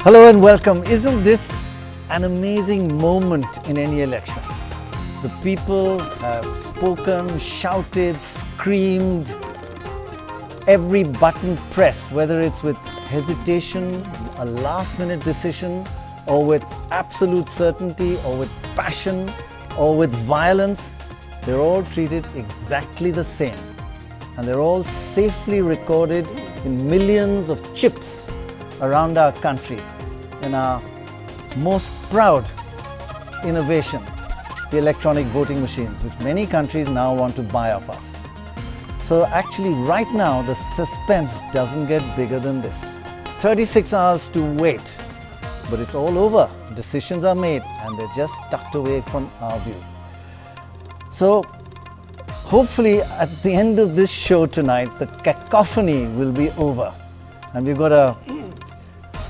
Hello and welcome. Isn't this an amazing moment in any election? The people have spoken, shouted, screamed, every button pressed, whether it's with hesitation, a last-minute decision, or with absolute certainty, or with passion, or with violence. They're all treated exactly the same. And they're all safely recorded in millions of chips around our country, in our most proud innovation, the electronic voting machines, which many countries now want to buy off us. So actually right now the suspense doesn't get bigger than this. 36 hours to wait, but it's all over. Decisions are made and they're just tucked away from our view. So hopefully at the end of this show tonight, the cacophony will be over. And we've got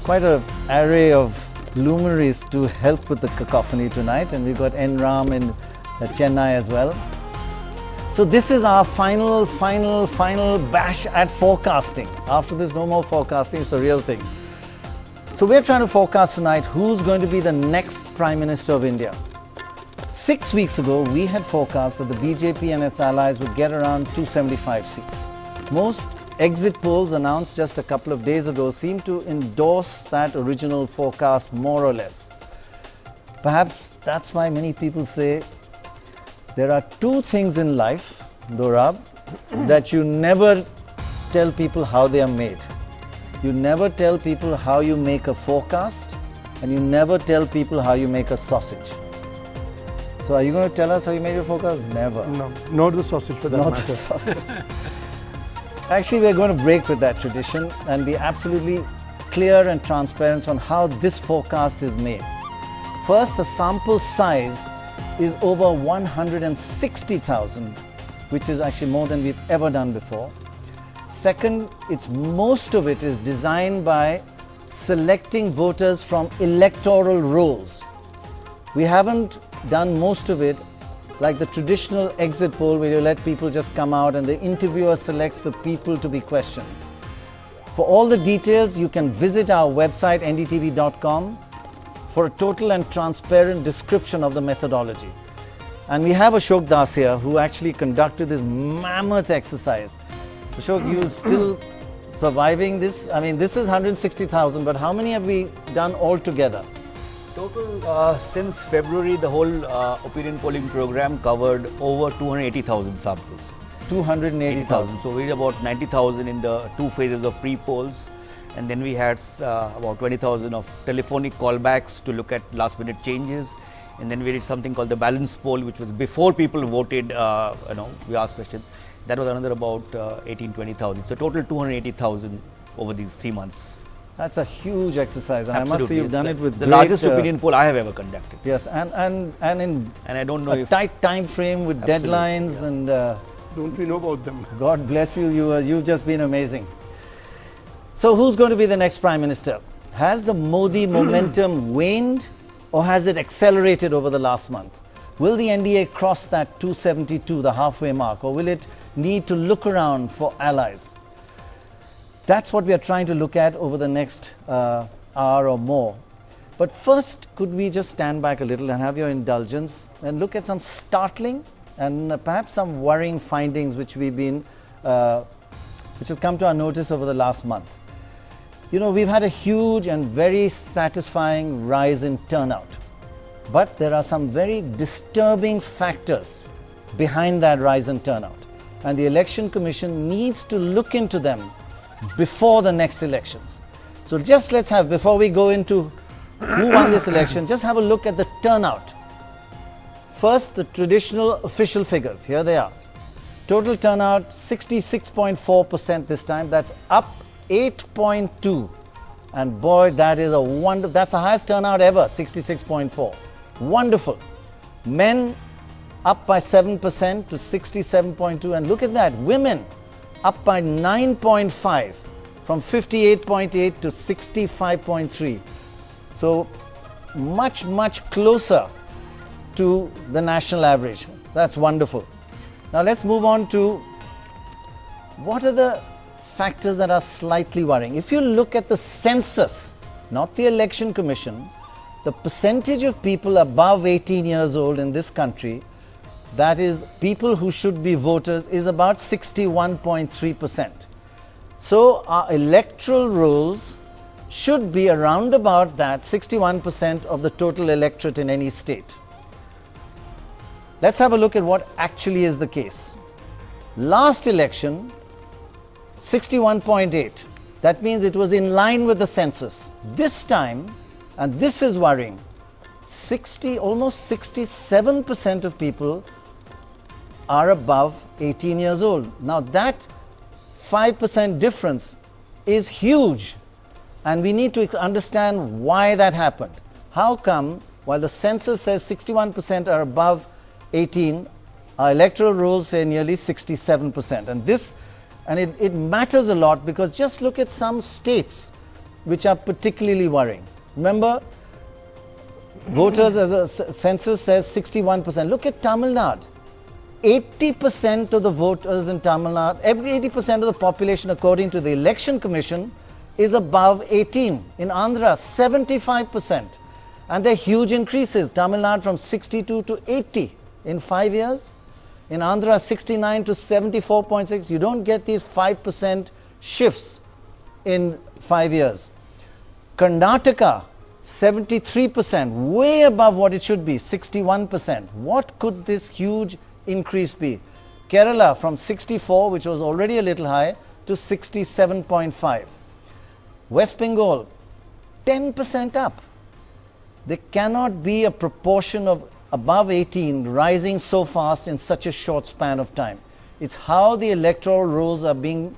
quite an array of luminaries to help with the cacophony tonight. And we've got N. Ram in Chennai as well. So this is our final bash at forecasting. After this, no more forecasting, it's the real thing. So we're trying to forecast tonight who's going to be the next Prime Minister of India. 6 weeks ago, we had forecast that the BJP and its allies would get around 275 seats. Most exit polls announced just a couple of days ago seem to endorse that original forecast more or less. Perhaps that's why many people say there are two things in life, Dorab, that you never tell people how they are made. You never tell people how you make a forecast, and you never tell people how you make a sausage. So are you going to tell us how you made your forecast? Never. No, not the sausage for that matter. Not the sausage. Actually, we're going to break with that tradition and be absolutely clear and transparent on how this forecast is made. First, the sample size is over 160,000, which is actually more than we've ever done before. Second, most of it is designed by selecting voters from electoral rolls. We haven't done most of it like the traditional exit poll where you let people just come out and the interviewer selects the people to be questioned. For all the details, you can visit our website ndtv.com for a total and transparent description of the methodology. And we have Ashok Das here who actually conducted this mammoth exercise. Ashok, you still surviving this? I mean, this is 160,000, but how many have we done all together? Total, since February, the whole opinion polling program covered over 280,000 samples. 280,000. So we did about 90,000 in the two phases of pre-polls. And then we had about 20,000 of telephonic callbacks to look at last-minute changes. And then we did something called the balance poll, which was before people voted, we asked questions. That was another about 20,000. So total 280,000 over these 3 months. That's a huge exercise, and Absolutely, I must say you've done it with the largest opinion poll I have ever conducted. Yes, and in I don't know a tight time frame with deadlines and. Don't we know about them? God bless you. You've just been amazing. So who's going to be the next Prime Minister? Has the Modi momentum waned, or has it accelerated over the last month? Will the NDA cross that 272, the halfway mark, or will it need to look around for allies? That's what we are trying to look at over the next hour or more. But first, could we just stand back a little and have your indulgence and look at some startling and perhaps some worrying findings which which has come to our notice over the last month. You know, we've had a huge and very satisfying rise in turnout. But there are some very disturbing factors behind that rise in turnout. And the Election Commission needs to look into them before the next elections. So just let's have, before we go into who won this election, just have a look at the turnout. First, the traditional official figures. Here they are. Total turnout 66.4% this time. That's up 8.2. And boy, that is that's the highest turnout ever, 66.4. Wonderful. Men up by 7% to 67.2. And look at that, women up by 9.5 from 58.8 to 65.3. So much closer to the national average. That's wonderful. Now let's move on to what are the factors that are slightly worrying. If you look at the census not the Election Commission, the percentage of people above 18 years old in this country, that is people who should be voters, is about 61.3%. So our electoral rolls should be around about that 61% of the total electorate in any state. Let's have a look at what actually is the case. Last election, 61.8. That means it was in line with the census. This time, and this is worrying, almost 67% of people are above 18 years old. Now that 5% difference is huge, and we need to understand why that happened. How come, while the census says 61% are above 18, our electoral rolls say nearly 67%? And it matters a lot, because just look at some states which are particularly worrying. Remember, voters as a census says 61%. Look at Tamil Nadu. 80% of the voters in Tamil Nadu, 80% of the population according to the Election Commission is above 18. In Andhra, 75%. And there are huge increases. Tamil Nadu from 62 to 80 in 5 years. In Andhra, 69 to 74.6. You don't get these 5% shifts in 5 years. Karnataka, 73%, way above what it should be, 61%. What could this huge increase be? Kerala from 64, which was already a little high, to 67.5. West Bengal, 10% up. There cannot be a proportion of above 18 rising so fast in such a short span of time. It's how the electoral rolls are being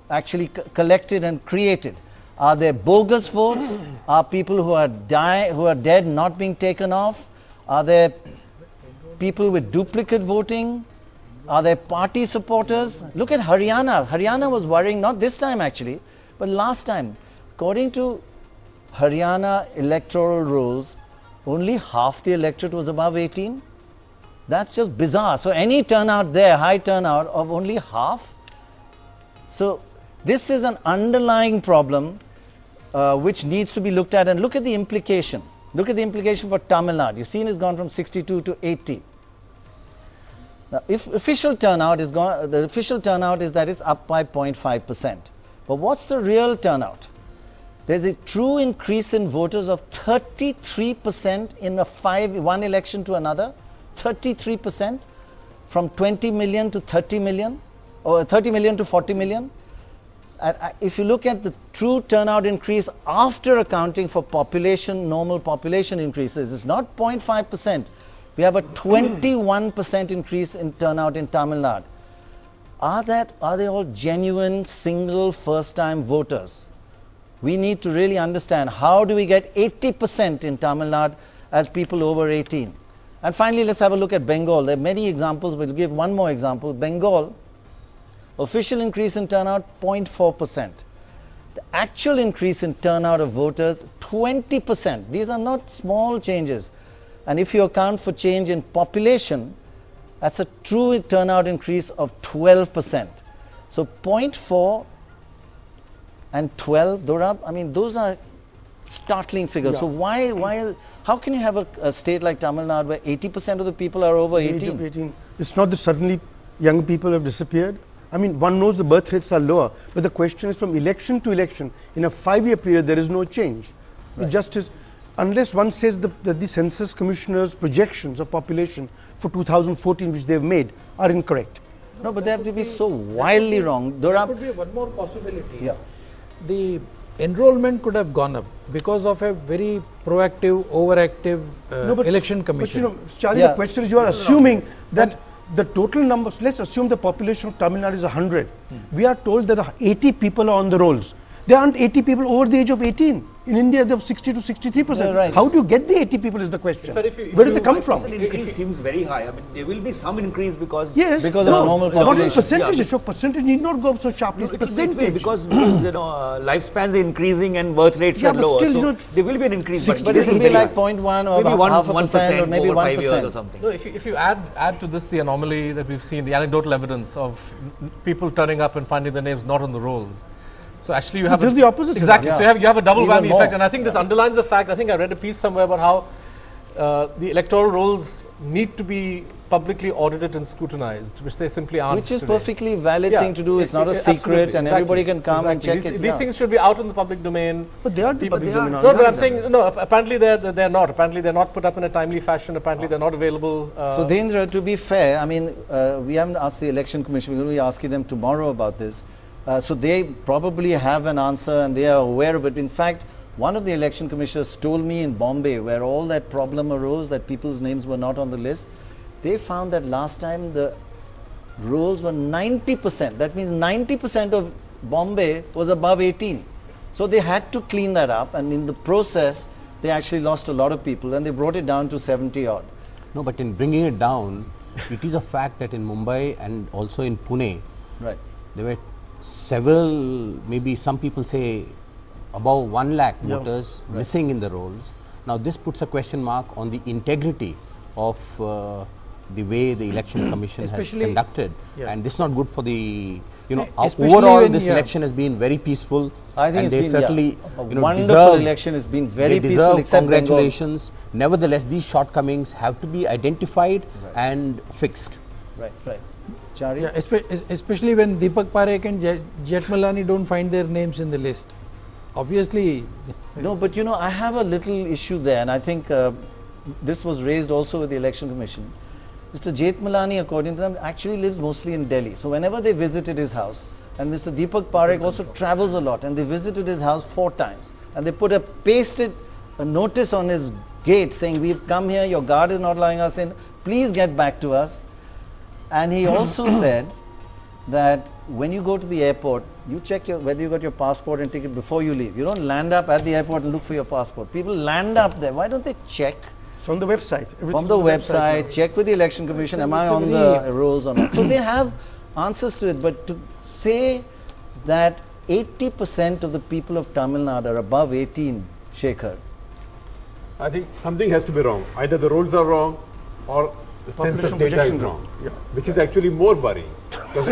actually collected and created. Are there bogus votes? Are people who are dead not being taken off? Are there people with duplicate voting? Are there party supporters? Look at Haryana. Haryana was worrying, not this time actually, but last time. According to Haryana electoral rolls, only half the electorate was above 18. That's just bizarre. So any turnout there, high turnout of only half. So this is an underlying problem which needs to be looked at, and look at the implication. Look at the implication for Tamil Nadu. You've seen it's gone from 62 to 80. Now, if official turnout is gone, the official turnout is that it's up by 0.5%. But what's the real turnout? There's a true increase in voters of 33% in one election to another. 33%, from 20 million to 30 million, or 30 million to 40 million. If you look at the true turnout increase after accounting for normal population increases, it's not 0.5%. We have a 21% increase in turnout in Tamil Nadu. Are they all genuine single first-time voters? We need to really understand, how do we get 80% in Tamil Nadu as people over 18? And finally, let's have a look at Bengal. There are many examples. We'll give one more example. Bengal, official increase in turnout, 0.4%. The actual increase in turnout of voters, 20%. These are not small changes. And if you account for change in population, that's a true turnout increase of 12%. So 0.4 and 12, those are startling figures. Yeah. So how can you have a state like Tamil Nadu where 80% of the people are over 18? It's not that suddenly young people have disappeared. I mean, one knows the birth rates are lower, but the question is, from election to election, in a 5-year period, there is no change. Right. It just is, unless one says that the Census Commissioner's projections of population for 2014, which they've made, are incorrect. No, but they have to be so wildly wrong. There could be one more possibility. Yeah. The enrollment could have gone up because of a very proactive, overactive election commission. But Charlie, the question is, you are assuming that the total numbers, let's assume the population of Tamil Nadu is 100. We are told that 80 people are on the rolls. There aren't 80 people over the age of 18. In India, they have 60 to 63%. Right. How do you get the 80 people is the question. Where does it come from? Increase seems very high. I mean, there will be some increase because of normal population. Not percentage. Percentage need not go up so sharply. It's percentage because lifespans are increasing and birth rates are lower. Still, so there will be an increase, but it will be like 0.1 or maybe half a percent or maybe 1%. 5 years or something. No, if you add to this the anomaly that we've seen, the anecdotal evidence of people turning up and finding their names not on the rolls, So actually you have just the opposite. Exactly. Yeah. So you have a double Even whammy more. effect, and I think this underlines the fact. I think I read a piece somewhere about how the electoral rolls need to be publicly audited and scrutinized, which they simply aren't. Which is today. perfectly valid thing to do. It's not a secret, absolutely, and everybody can come and check these, it. These things should be out in the public domain. But they are the People- public they are- domain. No, but I'm saying no. Apparently they're not. Apparently they're not put up in a timely fashion. Apparently they're not available. So, Dhendra, to be fair, I mean, we haven't asked the election commission. We're going to be asking them tomorrow about this. So they probably have an answer and they are aware of it. In fact, one of the election commissioners told me in Bombay, where all that problem arose, that people's names were not on the list, they found that last time the rolls were 90%. That means 90% of Bombay was above 18. So they had to clean that up, and in the process, they actually lost a lot of people, and they brought it down to 70 odd. No, but in bringing it down, it is a fact that in Mumbai and also in Pune, Right. there were several, maybe some people say above 1 lakh voters missing in the rolls. Now this puts a question mark on the integrity of the way the election commission has Especially- conducted, yeah. and this is not good for the, you know, Especially overall when this you have- election has been very peaceful. I think and they it's been certainly a you know, wonderful deserve- election. It's been very they peaceful, deserve except Bengal. congratulations. Nevertheless, these shortcomings have to be identified and fixed. Right, right. Chari? Yeah, especially when Deepak Parekh and Jethmalani don't find their names in the list. Obviously, No, but you know, I have a little issue there, and I think this was raised also with the election commission. Mr. Jethmalani, according to them, actually lives mostly in Delhi. So whenever they visited his house, and Mr. Deepak Parekh also travels a lot, and they visited his house 4 times, and they pasted a notice on his gate saying, "We've come here, your guard is not allowing us in, please get back to us." And he also said that when you go to the airport, you check whether you got your passport and ticket before you leave. You don't land up at the airport and look for your passport. People land up there. Why don't they check It's on the website. from the website, check with the election commission, am I it's a on the rolls or not? So they have answers to it, but to say that 80% of the people of Tamil Nadu are above 18, Shekhar, I think something has to be wrong. Either the rolls are wrong or the census Population data is projections wrong, Yeah. which is actually more worrying. Because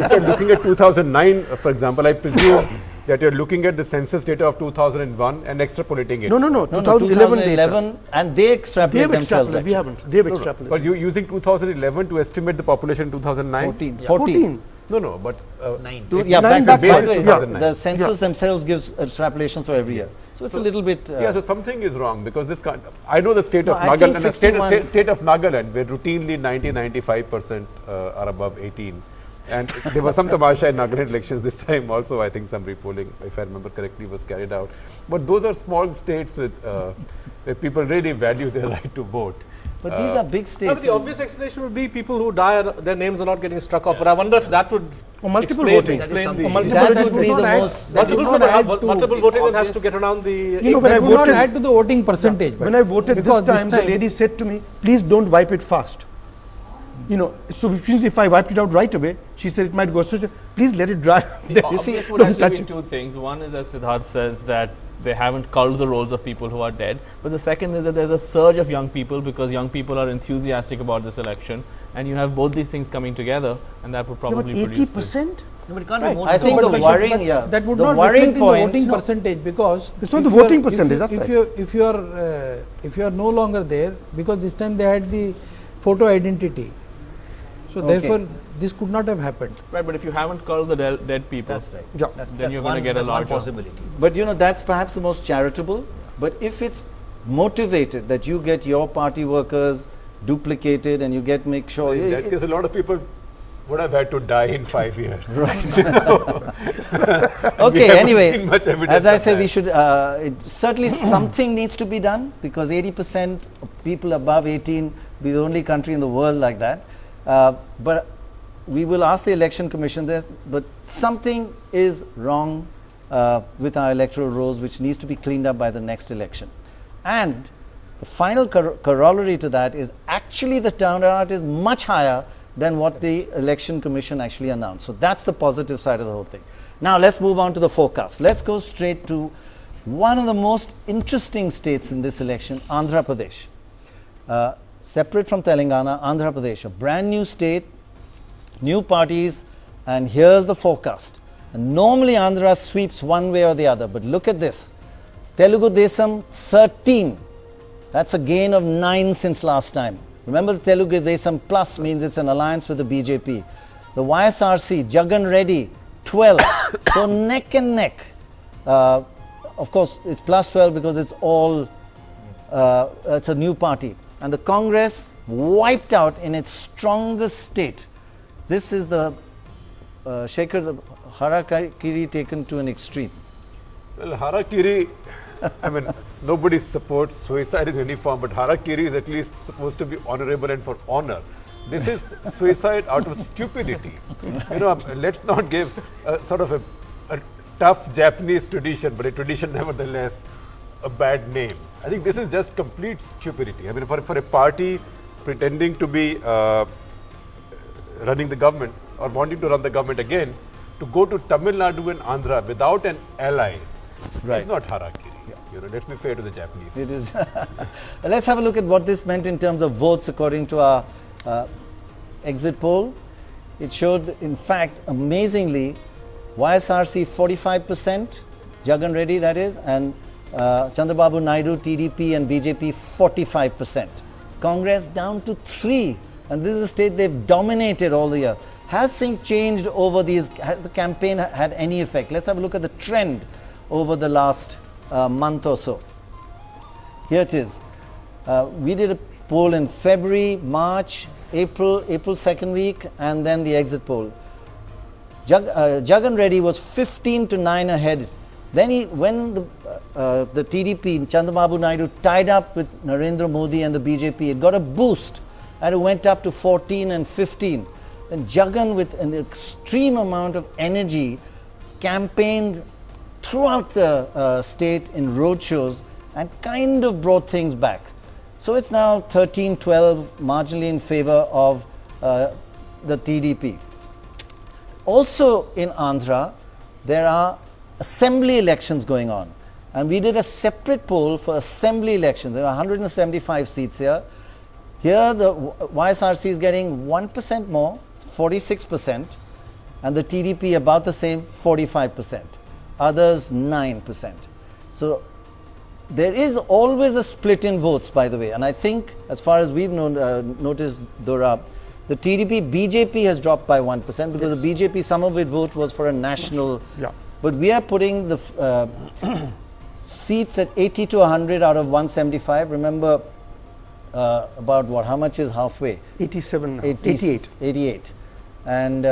if you're looking at 2009, for example, I presume that you're looking at the census data of 2001 and extrapolating it. No, 2011 data. 2011, and they They extrapolate have themselves extrapolated. We actually. haven't. They have extrapolated. But you're using 2011 to estimate the population in 2009? 14. 14. No, but Yeah, Nine by back the to way, 2009. the census themselves gives extrapolation for every year. So it's a little bit. yeah, so something is wrong because this can't. I know the state No, of I think Nagaland, 61 state of Nagaland, where routinely 90-95% are above 18. And there was some tamasha in Nagaland elections this time also. I think some repolling, if I remember correctly, was carried out. But those are small states with where people really value their right to vote. But these are big No, but states. the obvious explanation would be people who die, their names are not getting struck off. But I wonder if that would Or multiple explain, voting. explain Or the multiple That voting. would be would the not add- most. that would not add to multiple voting then has to get around the. You know, when that I would not voted, add to the voting percentage. but when I voted because this time, the lady said to me, "Please don't wipe it fast." You know, so which means if I wiped it out right away, she said it might go. So she said, please let it dry. You see, this would don't actually touch be it. two things. One is, as Siddharth says, that they haven't culled the rolls of people who are dead. But the second is that there's a surge of young people because young people are enthusiastic about this election. And you have both these things coming together, and that would probably produce this. 80%? No, but it can't be more I than think that. the worrying, yeah, that would the not worrying reflect in the point. voting percentage because It's not if the you are- voting if percentage, you- that's if right. you if you are no longer there because this time they had the photo identity, so Okay. therefore this could not have happened. Right, but if you haven't culled the dead people, That's right. Yeah. then you're going to get a that's one larger. possibility. But you know, that's perhaps the most charitable. But if it's motivated that you get your party workers duplicated and you get make sure. In that case, a lot of people would have had to die in 5 years. Okay, haven't anyway, seen much evidence as I of said, that. we should certainly something needs to be done because 80% of people above 18 be the only country in the world like that. But we will ask the election commission this, but something is wrong with our electoral rolls which needs to be cleaned up by the next election. And the final corollary to that is actually the turnout is much higher than what the election commission actually announced. So that's the positive side of the whole thing. Now let's move on to the forecast. Let's go straight to one of the most interesting states in this election, Andhra Pradesh. Separate from Telangana, Andhra Pradesh, a brand new state, new parties, and here's the forecast. And normally Andhra sweeps one way or the other, but look at this. Telugu Desam 13. That's a gain of 9 since last time. Remember, the Telugu Desam Plus means it's an alliance with the BJP. The YSRC, Jagan Reddy, 12. So neck and neck. Of course, it's plus 12 because it's all, it's a new party. And the Congress wiped out in its strongest state. This is the Shekhar, the harakiri taken to an extreme. Well, harakiri, I mean, nobody supports suicide in any form, but harakiri is at least supposed to be honorable and for honor. This is suicide out of stupidity. You know, let's not give sort of a tough Japanese tradition, but a tradition nevertheless a bad name. I think this is just complete stupidity. I mean, for a party pretending to be running the government or wanting to run the government again, to go to Tamil Nadu and Andhra without an ally is not harakiri. You know, let's be fair to the Japanese. It is. Let's have a look at what this meant in terms of votes according to our exit poll. It showed, in fact, amazingly, YSRC 45%, Jagan Reddy that is, and Chandrababu Naidu, TDP and BJP 45%. Congress down to 3, and this is a state they've dominated all the year. Has things changed over these? Has the campaign had any effect? Let's have a look at the trend over the last month or so. Here it is. We did a poll in February, March, April second week, and then the exit poll. Jagan Reddy was 15-9 ahead. Then when the TDP, Chandrababu Naidu, tied up with Narendra Modi and the BJP, it got a boost and it went up to 14 and 15. Then Jagan, with an extreme amount of energy, campaigned throughout the state in roadshows and kind of brought things back. So it's now 13-12, marginally in favor of the TDP. Also in Andhra, there are assembly elections going on. And we did a separate poll for assembly elections. There are 175 seats here. Here the YSRC is getting 1% more, 46%, and the TDP about the same, 45%. Others 9%. So there is always a split in votes, by the way. And I think, as far as we've noticed, Dora, the TDP, BJP has dropped by 1% because the BJP, some of its vote was for a national. Yeah. But we are putting the seats at 80 to 100 out of 175. Remember, about what? How much is halfway? 87 now. 88. 88. And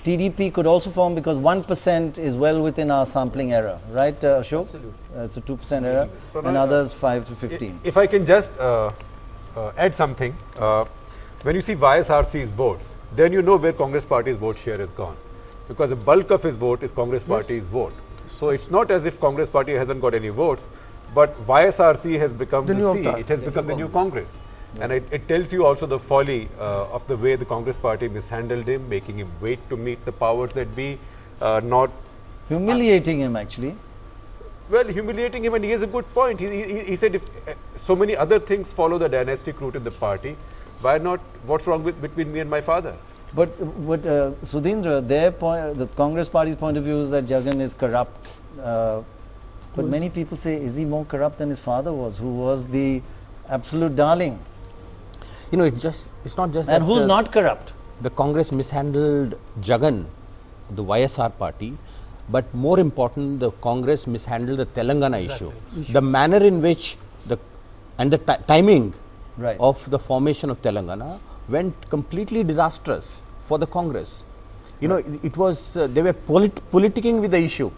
TDP could also form because 1% is well within our sampling error, right, Ashok? Absolutely. It's a 2% error, and others 5 to 15. If I can just add something, when you see YSRC's votes, then you know where Congress Party's vote share has gone, because the bulk of his vote is Congress Party's vote. So it's not as if Congress Party hasn't got any votes, but YSRC has become the C. It has become the new Congress. And it tells you also the folly of the way the Congress Party mishandled him, making him wait to meet the powers that be, not humiliating him, actually. Well, humiliating him, and he has a good point. He said if so many other things follow the dynastic route in the party, why not? What's wrong between me and my father? But Sudhindra, the Congress Party's point of view is that Jagan is corrupt. But many people say, is he more corrupt than his father was, who was the absolute darling? You know, it's not just and that. Who's not corrupt? The Congress mishandled Jagan, the YSR party, but more important, the Congress mishandled the Telangana issue. The manner in which the timing of the formation of Telangana went completely disastrous for the Congress. You know, it was they were politicking with the issue,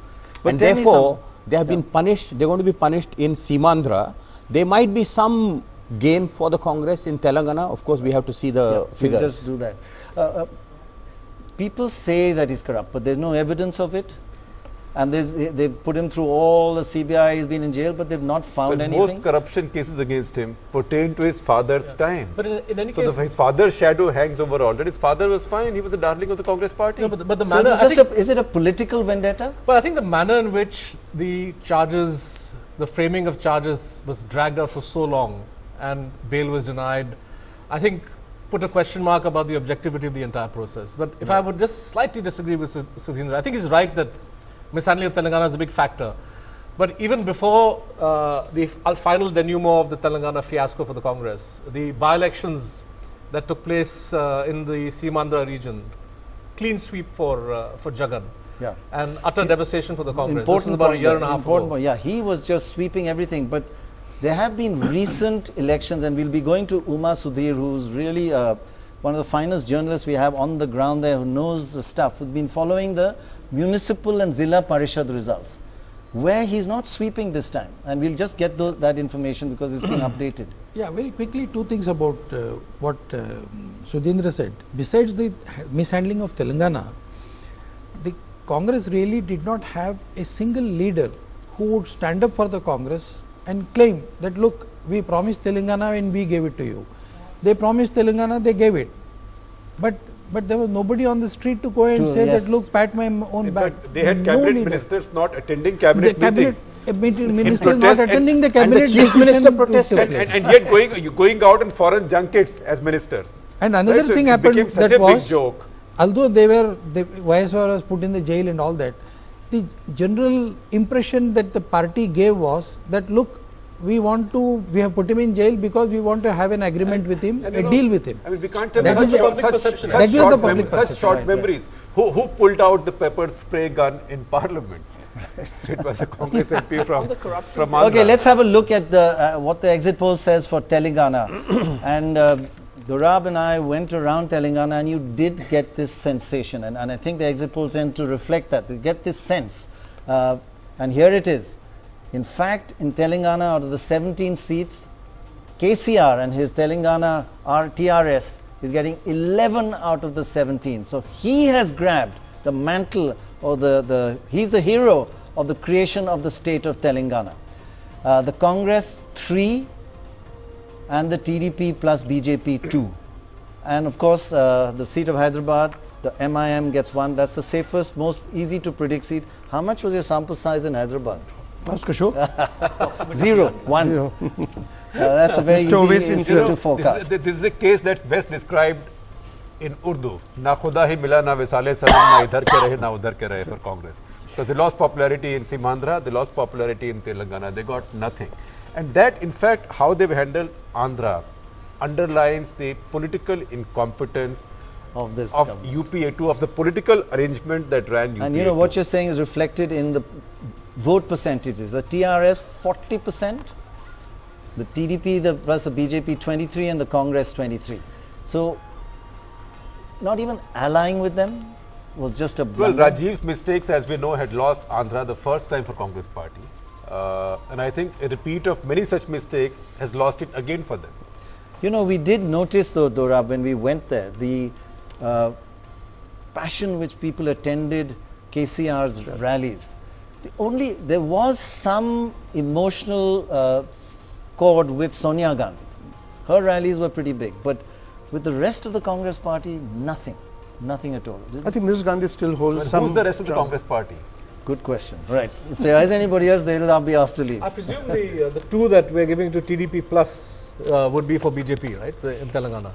but and therefore they have been punished. They're going to be punished in Simandhra. There might be some gain for the Congress in Telangana. Of course, we have to see the figures. We'll just do that. People say that he's corrupt, but there's no evidence of it. And they've put him through all the CBI, he's been in jail, but they've not found anything. Most corruption cases against him pertain to his father's time. But in any case, his father's shadow hangs over all that. His father was fine, he was the darling of the Congress party. No, but the so manner, is it a political vendetta? Well, I think the manner in which the charges, the framing of charges was dragged out for so long and bail was denied, I think put a question mark about the objectivity of the entire process. But if I would just slightly disagree with Sudhindra, I think he's right that mishandling of Telangana is a big factor. But even before the final denouement of the Telangana fiasco for the Congress, the by-elections that took place in the Seemandhra region, clean sweep for Jagan. Yeah. And utter devastation for the Congress. Important this was about point a year and a half ago. point. Yeah, he was just sweeping everything. But there have been recent elections, and we'll be going to Uma Sudhir, who's really one of the finest journalists we have on the ground there, who knows the stuff, who's been following the municipal and Zilla Parishad results, where he's not sweeping this time. And we'll just get that information because it's been updated. Yeah, very quickly, two things about what Sudhindra said. Besides the mishandling of Telangana, the Congress really did not have a single leader who would stand up for the Congress and claim that, look, we promised Telangana and we gave it to you. They promised Telangana, they gave it. But there was nobody on the street to go and say that, look, pat my own back. In fact, they had cabinet ministers not attending cabinet meetings. Ministers not attending the cabinet. And the chief minister protested. And yet going out on foreign junkets as ministers. And another Right, so thing it happened became such that a was, big joke. although YSR was put in the jail and all that, the general impression that the party gave was that, look, we have put him in jail because we want to have an agreement with him, a deal with him. I mean, we can't tell That is the public perception. That was the public such perception. short memories. Who pulled out the pepper spray gun in Parliament? It was a Congress MP from Andhra. Okay, let's have a look at the what the exit poll says for Telangana. And Dorab and I went around Telangana, and you did get this sensation. And I think the exit polls tend to reflect that. You get this sense. And here it is. In fact, in Telangana, out of the 17 seats, KCR and his Telangana TRS is getting 11 out of the 17. So he has grabbed the mantle, or he's the hero of the creation of the state of Telangana. The Congress 3 and the TDP plus BJP 2. And of course, the seat of Hyderabad, the MIM gets 1. That's the safest, most easy to predict seat. How much was your sample size in Hyderabad? Ask Ashok. 0, 1. Zero. That's a very easy seat to forecast. This is a case that's best described in Urdu. Na khuda hi mila, na visale salam, na idhar ke rahe, na udhar ke rahe for Congress. Because they lost popularity in Seemandhra, they lost popularity in Telangana, they got nothing. And that, in fact, how they've handled Andhra underlines the political incompetence of this of government. UPA2, of the political arrangement that ran UPA2. And you know what you're saying is reflected in the vote percentages. The TRS 40%, the TDP plus the BJP 23, and the Congress 23. So not even allying with them was just a blunder. Well, Rajiv's mistakes, as we know, had lost Andhra the first time for Congress party. And I think a repeat of many such mistakes has lost it again for them. You know, we did notice though, Dora, when we went there, the passion which people attended KCR's rallies. There was some emotional chord with Sonia Gandhi. Her rallies were pretty big, but with the rest of the Congress party, nothing at all. I think Mrs. Gandhi still holds some. Who's the rest of the Congress party? Good question. Right. If there is anybody else, they will not be asked to leave. I presume the two that we're giving to TDP plus would be for BJP, right, in Telangana?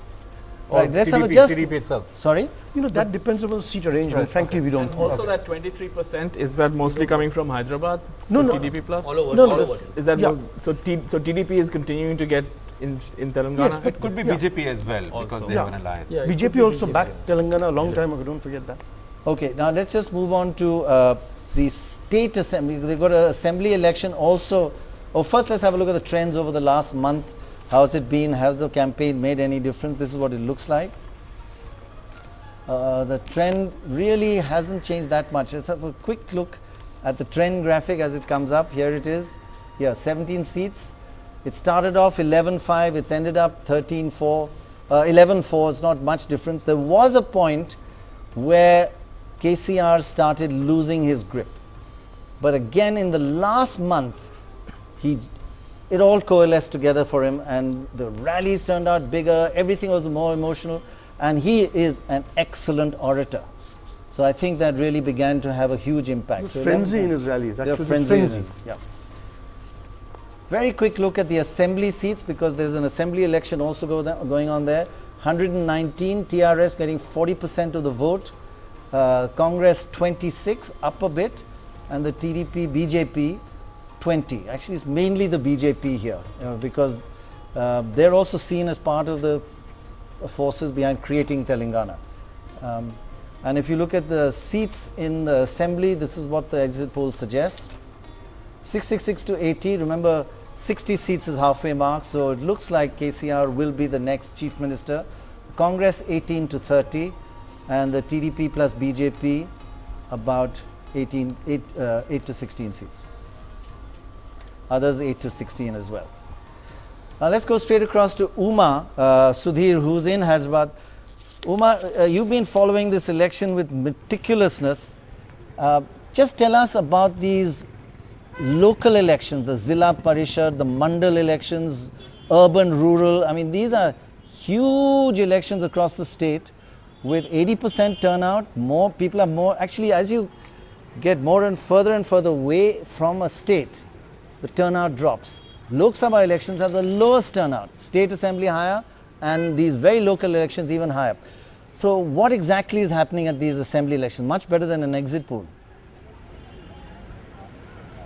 Or Right, let's have a TDP itself. Sorry? You know, that depends upon the seat arrangement. Right, Frankly, we don't. Also, that 23%, is that mostly coming from Hyderabad? No, no. TDP plus? All over. No, all no. over. Is that Yeah. so TDP is continuing to get in Telangana? Yes, It could be BJP as well, because Also. they Yeah. have an alliance. Yeah, it BJP could be also BJP. backed Telangana a long time ago. Don't forget that. Okay, now let's just move on to the state assembly. They've got an assembly election also. Oh, first let's have a look at the trends over the last month. How's it been? Has the campaign made any difference? This is what it looks like. The trend really hasn't changed that much. Let's have a quick look at the trend graphic as it comes up. Here it is. Here, 17 seats. It started off 11-5. It's ended up 13-4. 11-4. It's not much difference. There was a point where KCR started losing his grip. But again, in the last month, it all coalesced together for him, and the rallies turned out bigger. Everything was more emotional. And he is an excellent orator. So I think that really began to have a huge impact. There's So frenzy 11 in his rallies. There are Actually, frenzy in frenzy. it, yeah. Very quick look at the assembly seats, because there's an assembly election also going on there. 119, TRS getting 40% of the vote, Congress 26, up a bit, and the TDP, BJP 20. Actually, it's mainly the BJP here because they're also seen as part of the forces behind creating Telangana. And if you look at the seats in the assembly, this is what the exit poll suggests. 666 to 80, remember 60 seats is halfway mark, so it looks like KCR will be the next chief minister. Congress 18 to 30, and the TDP plus BJP about 8 to 16 seats. Others 8 to 16 as well. Now let's go straight across to Uma Sudhir, who's in Hyderabad. Uma, you've been following this election with meticulousness. Just tell us about these local elections, the Zilla Parishad, the Mandal elections, urban, rural. I mean, these are huge elections across the state with 80% turnout. More people are more. Actually, as you get more and further away from a state, the turnout drops. Lok Sabha elections have the lowest turnout, state assembly higher, and these very local elections even higher. So what exactly is happening at these assembly elections? Much better than an exit poll.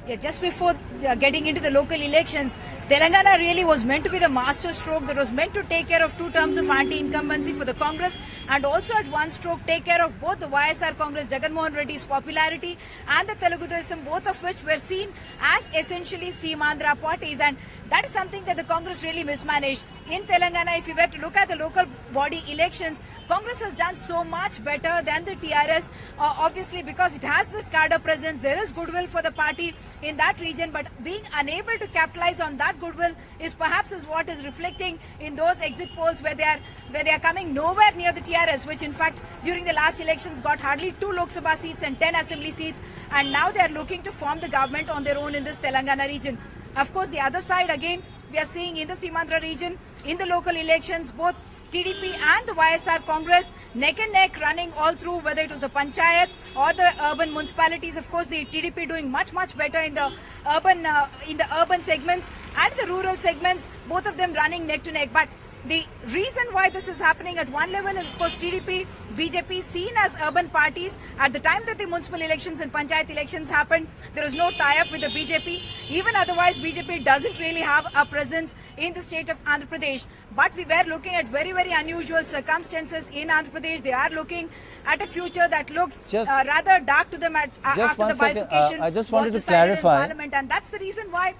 Yeah, just before getting into the local elections, Telangana really was meant to be the master stroke that was meant to take care of 2 terms of anti-incumbency for the Congress, and also at one stroke take care of both the YSR Congress, Jagan Mohan Reddy's popularity, and the Telugu Desam, both of which were seen as essentially Seemandhra parties, and that is something that the Congress really mismanaged. In Telangana, if you were to look at the local body elections, Congress has done so much better than the TRS, obviously because it has this cadre presence, there is goodwill for the party in that region, but being unable to capitalize on that goodwill is perhaps what is reflecting in those exit polls where they are coming nowhere near the TRS, which in fact during the last elections got hardly 2 Lok Sabha seats and 10 assembly seats, and now they are looking to form the government on their own in this Telangana region. Of course, the other side again, we are seeing in the Seemandhra region, in the local elections, both TDP and the YSR Congress neck and neck running all through, whether it was the Panchayat or the urban municipalities. Of course, the TDP doing much better in the urban segments and the rural segments, both of them running neck to neck. But the reason why this is happening at one level is, of course, TDP, BJP seen as urban parties. At the time that the municipal elections and Panchayat elections happened, there was no tie-up with the BJP. Even otherwise, BJP doesn't really have a presence in the state of Andhra Pradesh. But we were looking at very unusual circumstances in Andhra Pradesh. They are looking at a future that looked rather dark to them after the bifurcation. I just wanted to clarify. In Parliament, and that's the reason why.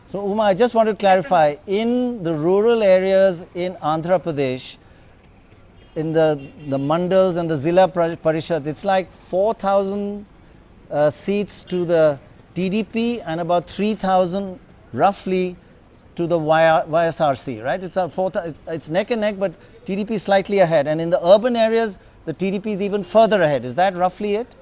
So Uma, I just want to clarify, in the rural areas in Andhra Pradesh, in the mandals and the Zilla Parishads, it's like 4,000 seats to the TDP and about 3,000 roughly to the YSRC, right? It's neck and neck, but TDP is slightly ahead. And in the urban areas, the TDP is even further ahead. Is that roughly it?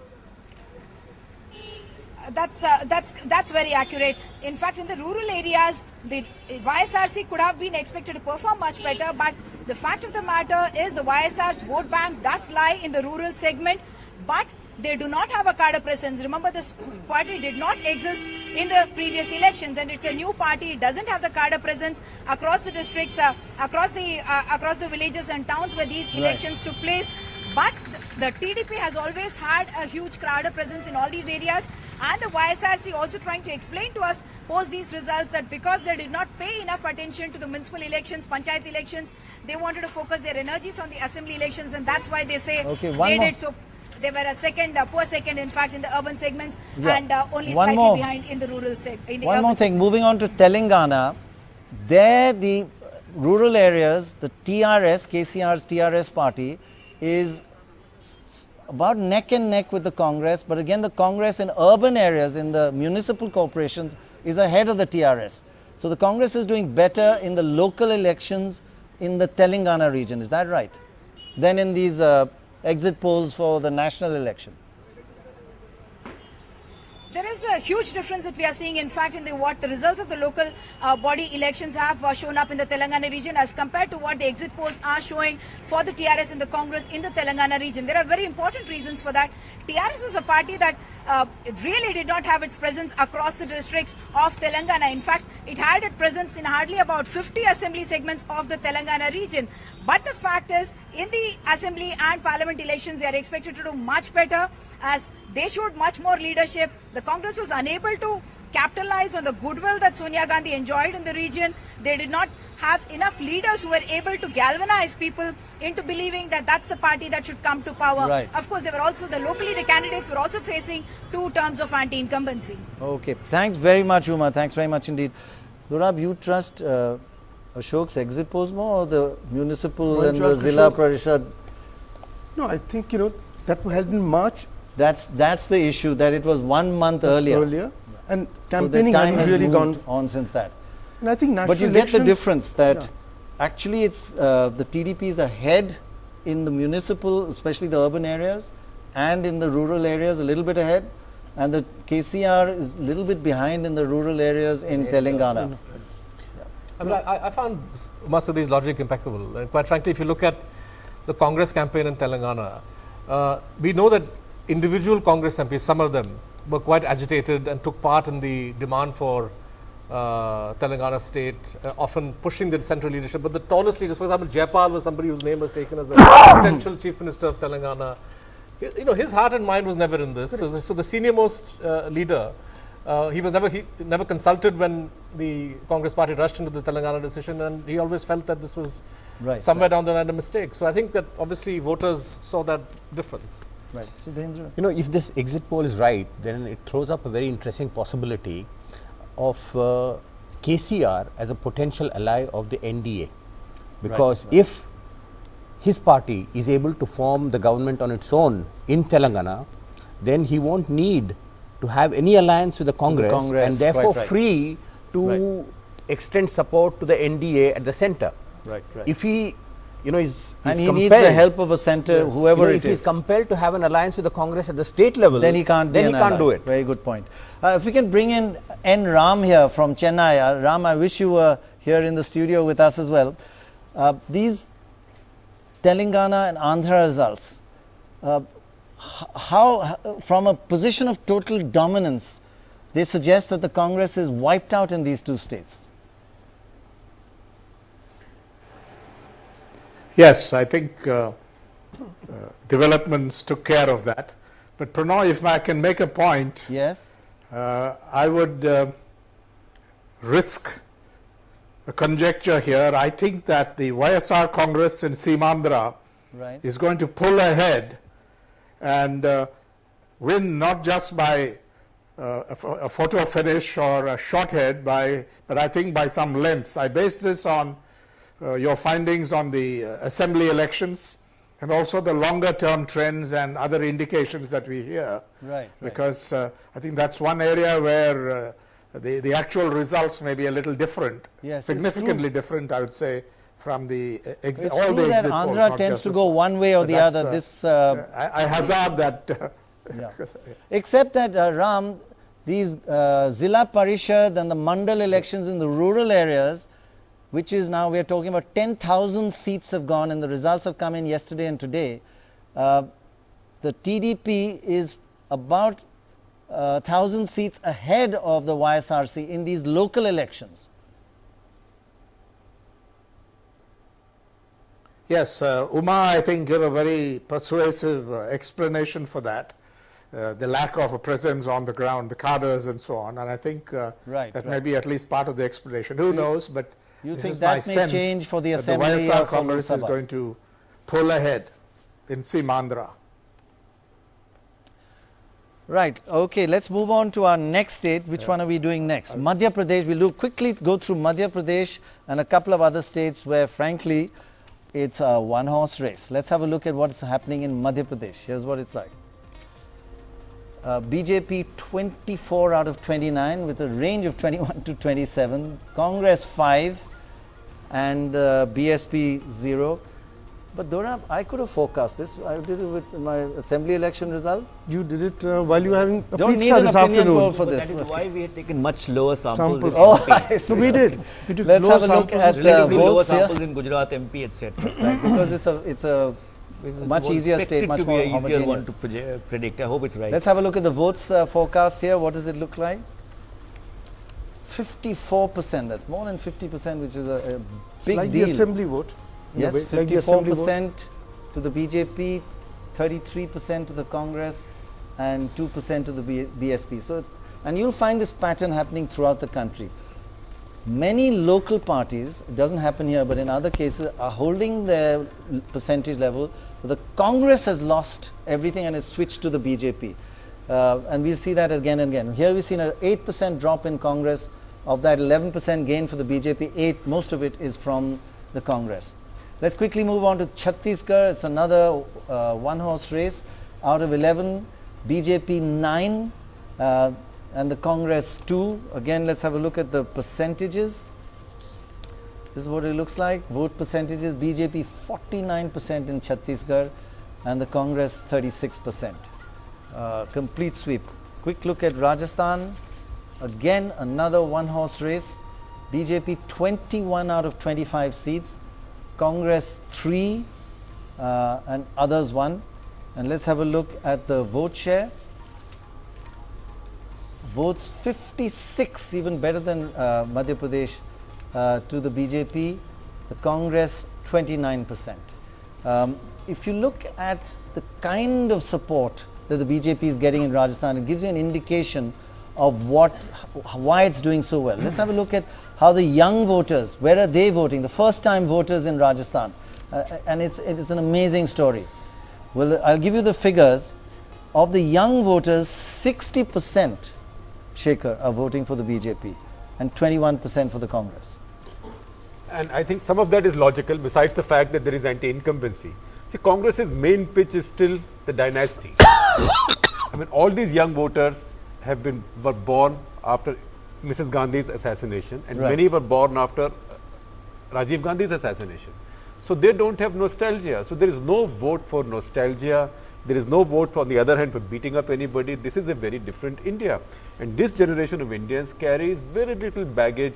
That's very accurate. In fact, in the rural areas, the YSRC could have been expected to perform much better, but the fact of the matter is the YSR's vote bank does lie in the rural segment, but they do not have a cadre presence. Remember, this party did not exist in the previous elections, and it's a new party. It doesn't have the cadre presence across the districts, across the villages and towns where these elections took place. But the TDP has always had a huge cadre presence in all these areas, and the YSRC also trying to explain to us post these results that because they did not pay enough attention to the municipal elections, Panchayat elections, they wanted to focus their energies on the assembly elections, and that's why they say they did so. They were a poor second, in fact, in the urban segments, and only slightly behind in the rural segment. One more thing, moving on to Telangana, there the rural areas, the TRS, KCR's TRS party, is about neck and neck with the Congress, but again the Congress in urban areas, in the municipal corporations, is ahead of the TRS. So the Congress is doing better in the local elections in the Telangana region, is that right? Than in these exit polls for the national election. There is a huge difference that we are seeing, in fact, in what the results of the local body elections have shown up in the Telangana region as compared to what the exit polls are showing for the TRS and the Congress in the Telangana region. There are very important reasons for that. TRS was a party that it really did not have its presence across the districts of Telangana. In fact, it had its presence in hardly about 50 assembly segments of the Telangana region. But the fact is, in the assembly and parliament elections, they are expected to do much better, as they showed much more leadership. The Congress was unable to capitalize on the goodwill that Sonia Gandhi enjoyed in the region. They did not have enough leaders who were able to galvanize people into believing that that's the party that should come to power. Right. Of course, they were also, locally the candidates were also facing 2 terms of anti-incumbency. Okay, thanks very much, Uma. Thanks very much indeed. Dorab, you trust Ashok's exit polls more, or the municipal and the Zilla Parishad? No, I think, that was held in March. That's the issue, that it was 1 month earlier. And So the campaigning time has has really moved gone on since that. And I think national But you get the elections- difference that actually it's the TDP is ahead in the municipal, especially the urban areas, and in the rural areas a little bit ahead, and the KCR is a little bit behind in the rural areas in Telangana. I mean, I found Masudi's logic impeccable. And quite frankly, if you look at the Congress campaign in Telangana, we know that individual Congress MPs, some of them, were quite agitated and took part in the demand for Telangana state, often pushing the central leadership. But the tallest leaders, for example, Jayapal was somebody whose name was taken as a potential chief minister of Telangana. His heart and mind was never in this. So the senior most leader, he never consulted when the Congress party rushed into the Telangana decision, and he always felt that this was somewhere down the line a mistake. So I think that obviously voters saw that difference. Right. So Dhendra, if this exit poll is right, then it throws up a very interesting possibility of KCR as a potential ally of the NDA, because if his party is able to form the government on its own in Telangana, then he won't need to have any alliance with the Congress, and therefore free to extend support to the NDA at the center. If he is and he needs the help of a center, whoever it is. If he is compelled to have an alliance with the Congress at the state level, then he can't do it. Very good point. If we can bring in N. Ram here from Chennai. Ram, I wish you were here in the studio with us as well. These Telangana and Andhra results, how, from a position of total dominance, they suggest that the Congress is wiped out in these 2 states. Yes, I think developments took care of that. But Prannoy, if I can make a point, yes, I would risk a conjecture here. I think that the YSR Congress in Simandra is going to pull ahead and win not just by a photo finish or a shot head, but I think by some lengths. I base this on your findings on the assembly elections and also the longer term trends and other indications that we hear. Because I think that's one area where the actual results may be a little different, significantly different, I would say, from the exit polls. It's true that Andhra tends to go one way or the other. I hazard that. Except that, Ram, these Zilla Parishad and the Mandal elections in the rural areas, which is now, we are talking about 10,000 seats have gone, and the results have come in yesterday and today. The TDP is about 1,000 seats ahead of the YSRC in these local elections. Yes, Uma, I think, gave a very persuasive explanation for that. The lack of a presence on the ground, the cadres and so on. And I think that may be at least part of the explanation. Who knows? But you think that may change for the assembly? The YSR Congress is going to pull ahead in Simandra. Right. Okay. Let's move on to our next state. Which one are we doing next? Madhya Pradesh. We'll quickly go through Madhya Pradesh and a couple of other states where, frankly, it's a one-horse race. Let's have a look at what's happening in Madhya Pradesh. Here's what it's like. BJP 24 out of 29 with a range of 21 to 27. Congress 5 and BSP 0. But Dorab, I could have forecast this. I did it with my assembly election result. You did it while you were having a Don't pizza need an this opinion afternoon. poll for this. That is why we had taken much lower samples. No, we did. We took Let's low have a look samples at the relatively lower votes here. samples in Gujarat, MP, etc. Right, because it's a much easier state, much more easier one homogeneous. to predict. I hope it's right. Let's have a look at the votes forecast here. What does it look like? 54%. That's more than 50%, which is a big like deal. the assembly vote. in a Yes, way, like the assembly vote. 54% to the BJP, 33% to the Congress, and 2% to the BSP. So, and you'll find this pattern happening throughout the country. Many local parties, it doesn't happen here, but in other cases, are holding their percentage level. The Congress has lost everything and has switched to the BJP. And we'll see that again and again. Here we've seen an 8% drop in Congress. Of that 11% gain for the BJP, most of it is from the Congress. Let's quickly move on to Chhattisgarh. It's another one-horse race. Out of 11, BJP 9 and the Congress 2. Again, let's have a look at the percentages. This is what it looks like. Vote percentages, BJP 49% in Chhattisgarh and the Congress 36%. Complete sweep. Quick look at Rajasthan. Again, another one-horse race. BJP 21 out of 25 seats. Congress 3 and others 1. And let's have a look at the vote share. Votes 56, even better than Madhya Pradesh, to the BJP. The Congress 29%. If you look at the kind of support that the BJP is getting in Rajasthan, it gives you an indication of why it's doing so well. Let's have a look at how the young voters, where are they voting? The first time voters in Rajasthan. And it's an amazing story. Well, I'll give you the figures. Of the young voters, 60%, Shekhar, are voting for the BJP and 21% for the Congress. And I think some of that is logical, besides the fact that there is anti-incumbency. See, Congress's main pitch is still the dynasty. I mean, all these young voters were born after Mrs. Gandhi's assassination, and many were born after Rajiv Gandhi's assassination. So they don't have nostalgia. So there is no vote for nostalgia. There is no vote, on the other hand, for beating up anybody. This is a very different India. And this generation of Indians carries very little baggage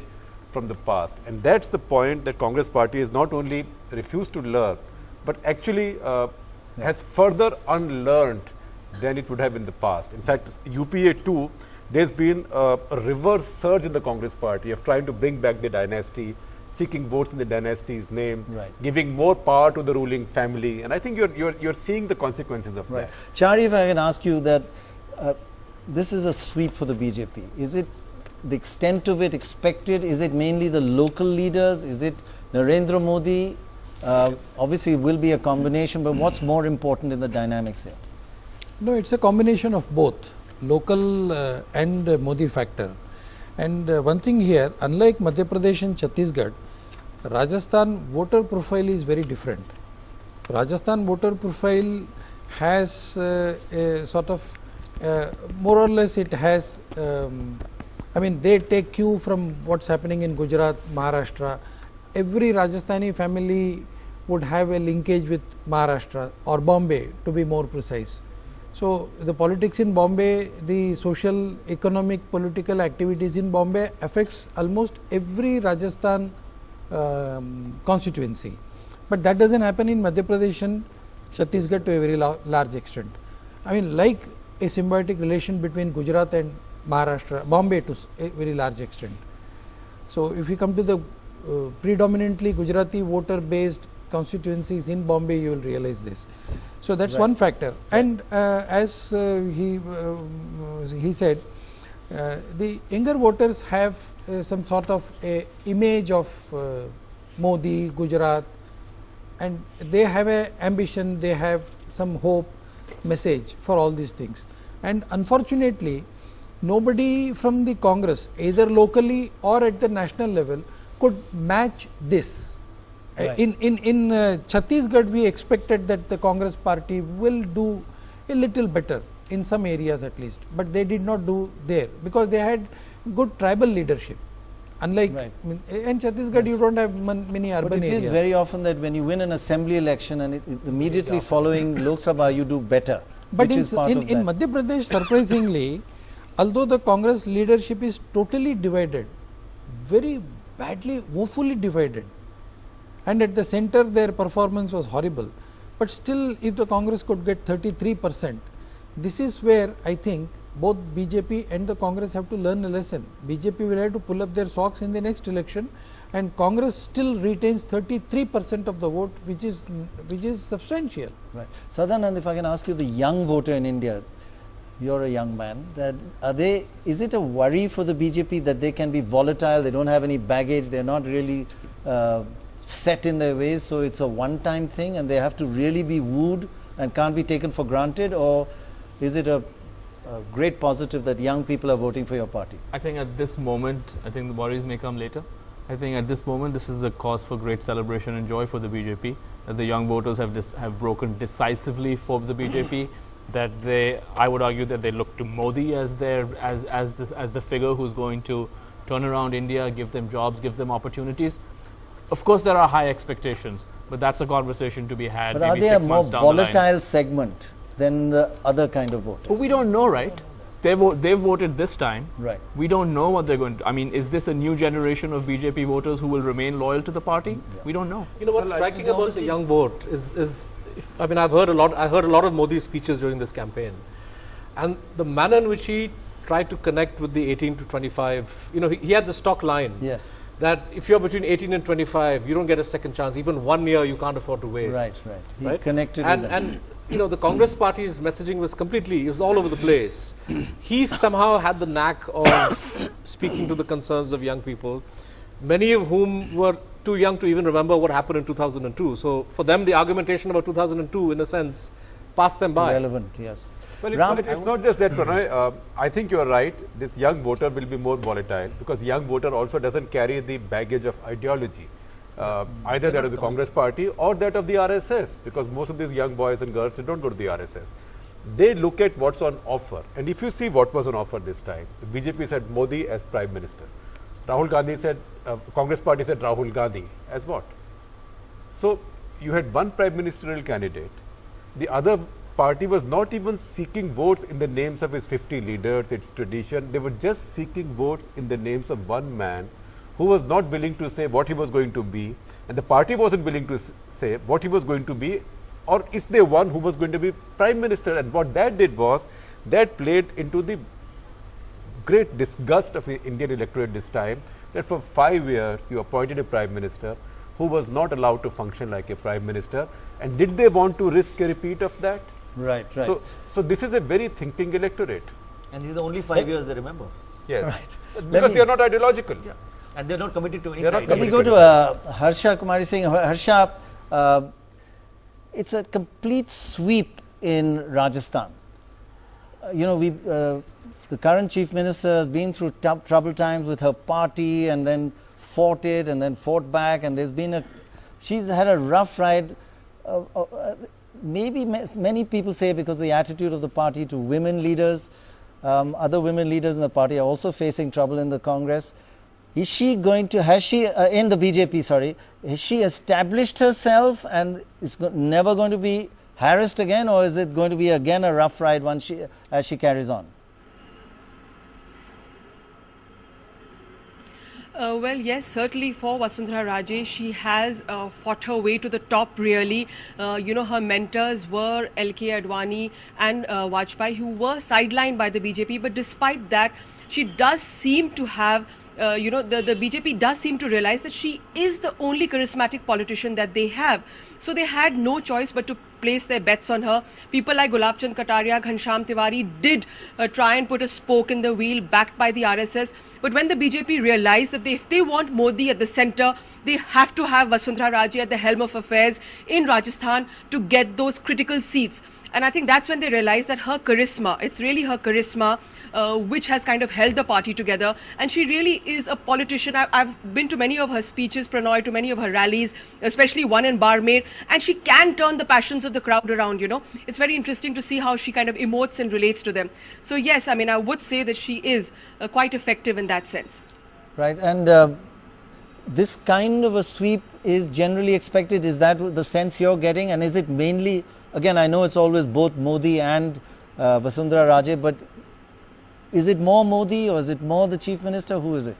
from the past. And that's the point that Congress party has not only refused to learn, but actually has further unlearned than it would have in the past. In fact, UPA 2, there's been a reverse surge in the Congress party of trying to bring back the dynasty, seeking votes in the dynasty's name, giving more power to the ruling family. And I think you're seeing the consequences of that. Chari, if I can ask you that, this is a sweep for the BJP. Is it the extent of it expected? Is it mainly the local leaders? Is it Narendra Modi? Obviously, it will be a combination, but what's more important in the dynamics here? No, it's a combination of both, local and Modi factor. And one thing here, unlike Madhya Pradesh and Chhattisgarh, Rajasthan voter profile is very different. Rajasthan voter profile has a sort of, more or less it has, I mean, they take cue from what's happening in Gujarat, Maharashtra. Every Rajasthani family would have a linkage with Maharashtra or Bombay, to be more precise. So the politics in Bombay, the social, economic, political activities in Bombay affects almost every Rajasthan constituency. But that doesn't happen in Madhya Pradesh and Chhattisgarh to a very large extent. I mean, like a symbiotic relation between Gujarat and Maharashtra, Bombay to a very large extent. So if you come to the predominantly Gujarati voter based constituencies in Bombay, you will realize this. So that's one factor. And as he said, the younger voters have some sort of a image of Modi, Gujarat, and they have an ambition, they have some hope, message for all these things. And unfortunately, nobody from the Congress, either locally or at the national level, could match this. In Chhattisgarh, we expected that the Congress party will do a little better in some areas at least, but they did not do there because they had good tribal leadership. Unlike in Chhattisgarh, you don't have many urban areas. But it is very often that when you win an assembly election and immediately following Lok Sabha, you do better. But in Madhya Pradesh, surprisingly, although the Congress leadership is totally divided, very badly, woefully divided, and at the center their performance was horrible, but still if the Congress could get 33%, this is where I think both BJP and the Congress have to learn a lesson. BJP will have to pull up their socks in the next election, and Congress still retains 33% of the vote, which is substantial. Right. Sadanand, if I can ask you, the young voter in India, you're a young man, that is it a worry for the BJP that they can be volatile, they don't have any baggage, they're not really set in their ways, so it's a one-time thing and they have to really be wooed and can't be taken for granted, or is it a great positive that young people are voting for your party? I think at this moment, I think the worries may come later. I think at this moment, this is a cause for great celebration and joy for the BJP, that the young voters have broken decisively for the BJP, that I would argue that they look to Modi as the figure who's going to turn around India, give them jobs, give them opportunities. Of course, there are high expectations, but that's a conversation to be had. But are they a more volatile segment than the other kind of voters? But we don't know, right? They've voted this time. Right. We don't know what they're going to. I mean, is this a new generation of BJP voters who will remain loyal to the party? Yeah. We don't know. You know what's striking about the young vote is I mean, I heard a lot of Modi's speeches during this campaign, and the manner in which he tried to connect with the 18 to 25. You know, he had the stock line. Yes. That if you're between 18 and 25, you don't get a second chance. Even 1 year, you can't afford to waste. Right. He right? connected with that. And you know, the Congress party's messaging was it was all over the place. He somehow had the knack of speaking to the concerns of young people, many of whom were too young to even remember what happened in 2002. So for them, the argumentation about 2002, in a sense, passed them by. Relevant, yes. Well, it's not just that, Prannoy. I think you're right. This young voter will be more volatile because young voter also doesn't carry the baggage of ideology. Either that of the Congress party or that of the RSS, because most of these young boys and girls, they don't go to the RSS. They look at what's on offer. And if you see what was on offer this time, the BJP said Modi as Prime Minister. Rahul Gandhi said, Congress party said Rahul Gandhi as what? So you had one Prime Ministerial candidate. The other party was not even seeking votes in the names of its 50 leaders, its tradition. They were just seeking votes in the names of one man who was not willing to say what he was going to be, and the party wasn't willing to say what he was going to be, or if they won, who was going to be Prime Minister. And what that did was, that played into the great disgust of the Indian electorate this time, that for 5 years you appointed a Prime Minister who was not allowed to function like a Prime Minister. And did they want to risk a repeat of that? Right. So this is a very thinking electorate. And these are only 5 years they remember. Yes. Right. Because they are not ideological. Yeah. And they are not committed to any side. Let me go to Harsha Kumari Singh. Harsha, it's a complete sweep in Rajasthan. The current Chief Minister has been through troubled times with her party and then fought it and then fought back, and she's had a rough ride. Maybe many people say because of the attitude of the party to women leaders. Other women leaders in the party are also facing trouble in the Congress. Has she in the BJP, has she established herself and is never going to be harassed again, or is it going to be again a rough ride as she carries on? Well, yes, certainly for Vasundhara Raje, she has fought her way to the top, really. Her mentors were LK Advani and Vajpayee, who were sidelined by the BJP. But despite that, she does seem to have the BJP does seem to realize that she is the only charismatic politician that they have. So they had no choice but to place their bets on her. People like Gulab Chand Kataria, Ghanshyam Tiwari did try and put a spoke in the wheel, backed by the RSS. But when the BJP realized that if they want Modi at the centre, they have to have Vasundhara Raje at the helm of affairs in Rajasthan to get those critical seats. And I think that's when they realized that her charisma, it's really her charisma which has kind of held the party together. And she really is a politician. I've been to many of her speeches, Prannoy, to many of her rallies, especially one in Barmer, and she can turn the passions of the crowd around, It's very interesting to see how she kind of emotes and relates to them. So yes, I mean, I would say that she is quite effective in that sense. Right, and this kind of a sweep is generally expected. Is that the sense you're getting? And is it mainly, again, I know it's always both Modi and Vasundhara Raje, but is it more Modi or is it more the Chief Minister? Who is it?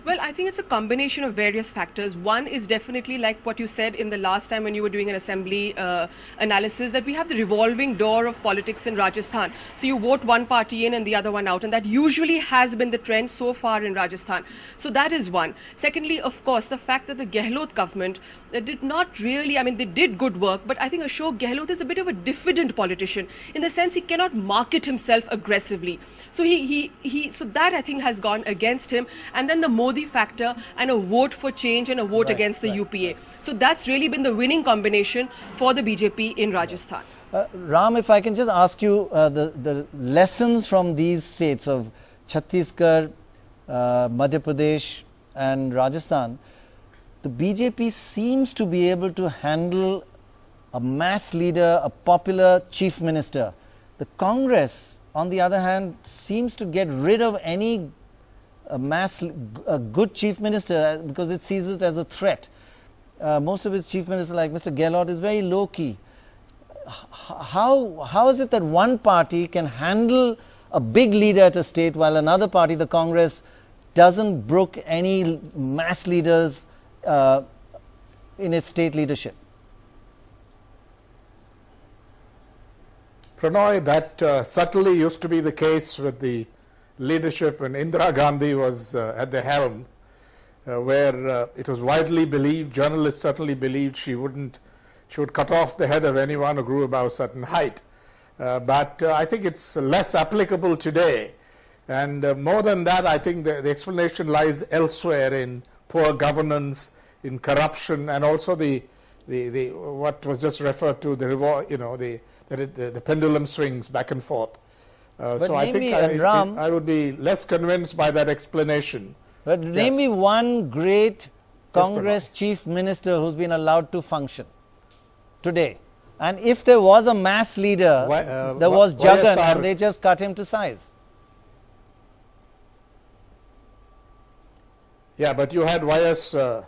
Well, I think it's a combination of various factors. One is definitely like what you said in the last time when you were doing an assembly analysis, that we have the revolving door of politics in Rajasthan. So you vote one party in and the other one out, and that usually has been the trend so far in Rajasthan. So that is one. Secondly, of course, the fact that the Gehlot government did not really, I mean, they did good work, but I think Ashok Gehlot is a bit of a diffident politician in the sense he cannot market himself aggressively. So so that I think has gone against him. And then the Modi factor and a vote for change and a vote against the UPA. So that's really been the winning combination for the BJP in Rajasthan. Ram, if I can just ask you the lessons from these states of Chhattisgarh, Madhya Pradesh and Rajasthan. The BJP seems to be able to handle a mass leader, a popular chief minister. The Congress, on the other hand, seems to get rid of any a good chief minister because it sees it as a threat. Most of its chief ministers, like Mr. Gehlot, is very low-key. How is it that one party can handle a big leader at a state while another party, the Congress, doesn't brook any mass leaders in its state leadership? Prannoy, that certainly used to be the case with the leadership when Indira Gandhi was at the helm, where it was widely believed, journalists certainly believed she would cut off the head of anyone who grew above a certain height. But I think it's less applicable today. And more than that, I think the explanation lies elsewhere in poor governance, in corruption, and also the what was just referred to, the pendulum swings back and forth. So I think I would be less convinced by that explanation. But name me one great Congress chief minister who's been allowed to function today. And if there was a mass leader, there was Jagan, and they just cut him to size. Yeah, but you had YSR,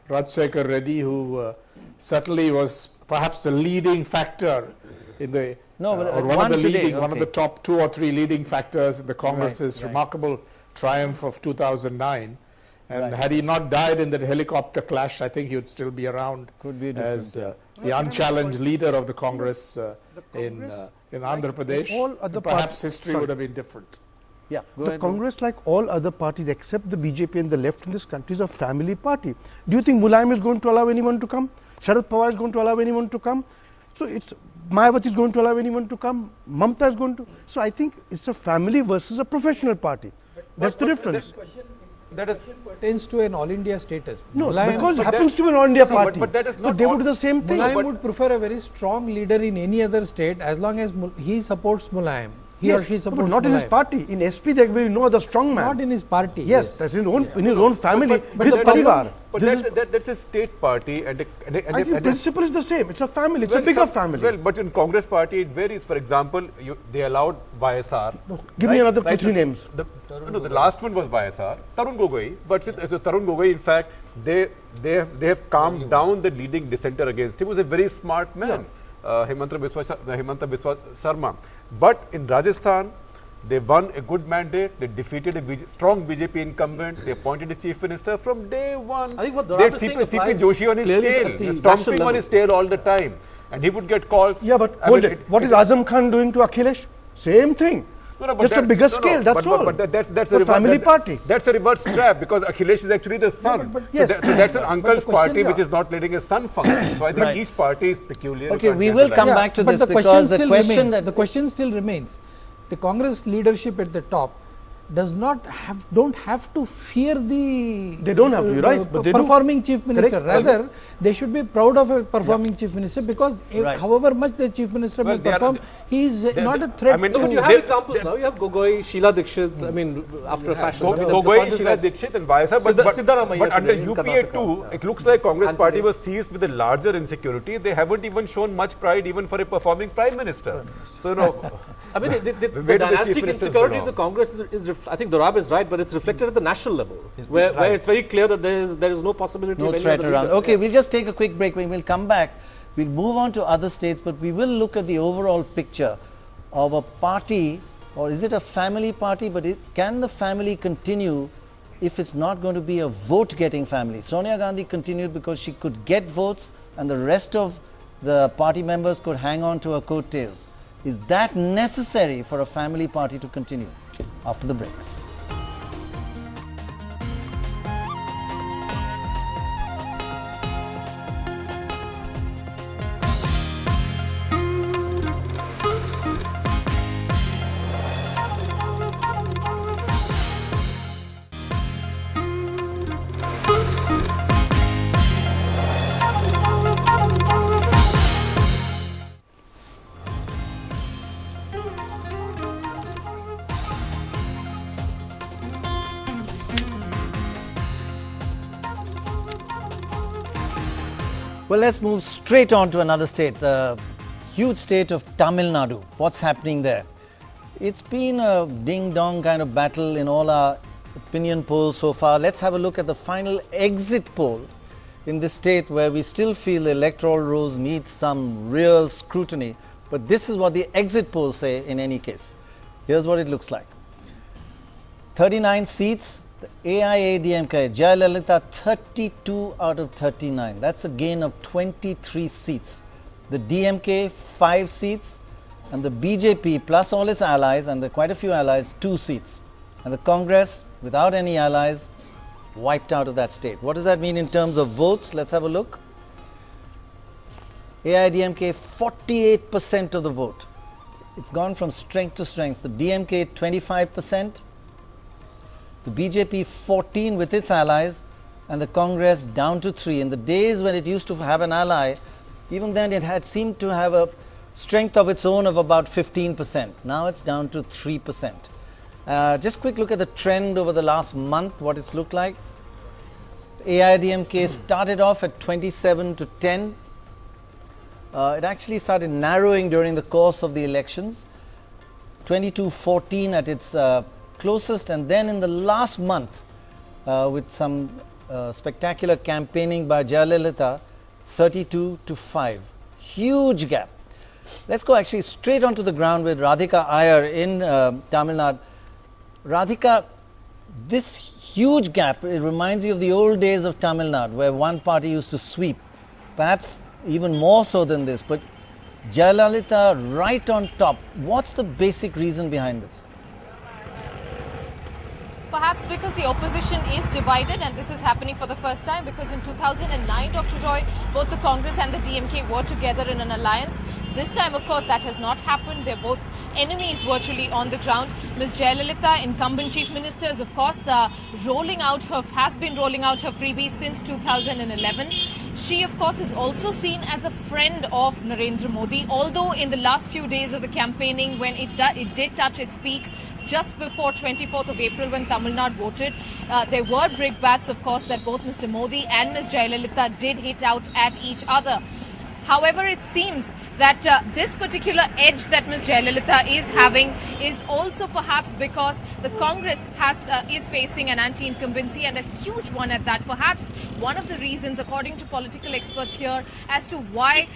Rajsekhar Reddy, who certainly was perhaps the leading factor in the one of the top 2 or 3 leading factors in the Congress's remarkable triumph of 2009. And had he not died in that helicopter clash, I think he would still be around as the unchallenged leader of the Congress in Andhra Pradesh. Perhaps history would have been different. Yeah, the Congress, like all other parties except the BJP and the left in this country, is a family party. Do you think Mulayam is going to allow anyone to come? Sharad Pawar is going to allow anyone to come? So it's Mayawati is going to allow anyone to come. Mamta is going to. So I think it's a family versus a professional party. That's the difference. That pertains to an all India status. No, because it happens to be an all India party. But that is not. So they would do the same thing. Mulayam would prefer a very strong leader in any other state as long as he supports Mulayam. He or she supports not in his party. In SP, there will be no other strong man. Not in his party. Yes, that's in his own family. But that's a state party, and the principle is the same. It's a family. It's a bigger family. Well, but in Congress party, it varies. For example, they allowed YSR. Give me another 2-3 names. The last one was YSR, Tarun Gogoi. But so Tarun Gogoi, in fact, they have calmed down the leading dissenter against him. He was a very smart man. Himanta Biswa Sarma. But in Rajasthan, they won a good mandate. They defeated a strong BJP incumbent. They appointed a chief minister from day one. I think what they had CP Joshi on his tail, stomping on his tail all the time. And he would get calls. Yeah, but hold it. What is Azam Khan doing to Akhilesh? Same thing. Just a bigger scale, that's all. But that's a family party. That's a reverse trap because Akhilesh is actually the son. So that's an uncle's party which is not letting his son function. So I think each party is peculiar. Okay, we will come back to this because the question still remains. The Congress leadership at the top don't have to fear the performing chief minister. Rather, they should be proud of a performing chief minister because however much the chief minister may perform, he is not a threat. But you have examples now. You have Gogoi, Sheila Dikshit. I mean, after a fashion. Gogoi, Sheila Dikshit, and YSR. But under UPA too, it looks like Congress party was seized with a larger insecurity. They haven't even shown much pride even for a performing prime minister. So I mean, the dynastic insecurity of the Congress is. I think Dorab is right, but it's reflected at the national level, where it's very clear that there is no possibility of any threat around. Okay, we'll just take a quick break. When we'll come back, we'll move on to other states, but we will look at the overall picture of a party, or is it a family party, but can the family continue if it's not going to be a vote-getting family. Sonia Gandhi continued because she could get votes and the rest of the party members could hang on to her coattails. Is that necessary for a family party to continue? After the break. Well, let's move straight on to another state, the huge state of Tamil Nadu. What's happening there? It's been a ding-dong kind of battle in all our opinion polls so far. Let's have a look at the final exit poll in this state where we still feel the electoral rolls need some real scrutiny. But this is what the exit polls say in any case. Here's what it looks like. 39 seats. The AIADMK, Jayalalitha 32 out of 39. That's a gain of 23 seats. The DMK 5 seats and the BJP plus all its allies, and there are quite a few allies, 2 seats. And the Congress without any allies wiped out of that state. What does that mean in terms of votes? Let's have a look. AIADMK 48% of the vote. It's gone from strength to strength. The DMK 25%. The BJP 14 with its allies, and the Congress down to 3. In the days when it used to have an ally, even then it had seemed to have a strength of its own of about 15%. Now it's down to 3%. Just quick look at the trend over the last month, what it's looked like. AIADMK started off at 27 to 10. It actually started narrowing during the course of the elections. 22-14 at its closest, and then in the last month with some spectacular campaigning by Jayalalitha, 32 to 5. Huge gap. Let's go actually straight onto the ground with Radhika Iyer in Tamil Nadu. Radhika, this huge gap, it reminds you of the old days of Tamil Nadu where one party used to sweep, perhaps even more so than this, but Jayalalitha right on top. What's the basic reason behind this? Perhaps because the opposition is divided, and this is happening for the first time because in 2009, Dr. Roy, both the Congress and the DMK were together in an alliance. This time, of course, that has not happened. They're both enemies virtually on the ground. Ms. Jayalalitha, incumbent chief minister, is of course has been rolling out her freebies since 2011. She, of course, is also seen as a friend of Narendra Modi, although in the last few days of the campaigning, when it did touch its peak, just before 24th of April when Tamil Nadu voted, there were brickbats, of course, that both Mr. Modi and Ms. Jayalalitha did hit out at each other. However, it seems that this particular edge that Ms. Jayalalitha is having is also perhaps because the Congress is facing an anti-incumbency, and a huge one at that. Perhaps one of the reasons, according to political experts here, as to why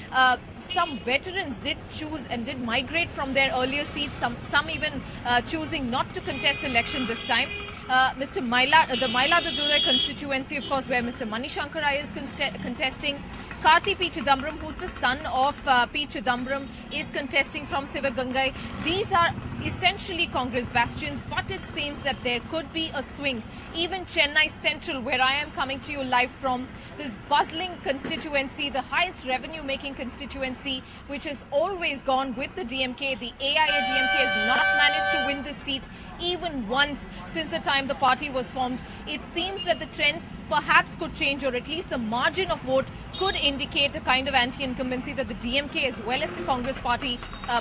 some veterans did choose and did migrate from their earlier seats, some even choosing not to contest election this time. The Mailadurai constituency, of course, where Mr. Manishankarai is contesting. Karthi P. Chidambaram, who's the son of P. Chidambaram, is contesting from Sivagangai. These are essentially Congress bastions, but it seems that there could be a swing. Even Chennai Central, where I am coming to you live from, this bustling constituency, the highest revenue-making constituency, which has always gone with the DMK. The AIADMK has not managed to win this seat even once since the time the party was formed. It seems that the trend perhaps could change, or at least the margin of vote could indicate a kind of anti-incumbency that the DMK as well as the Congress party,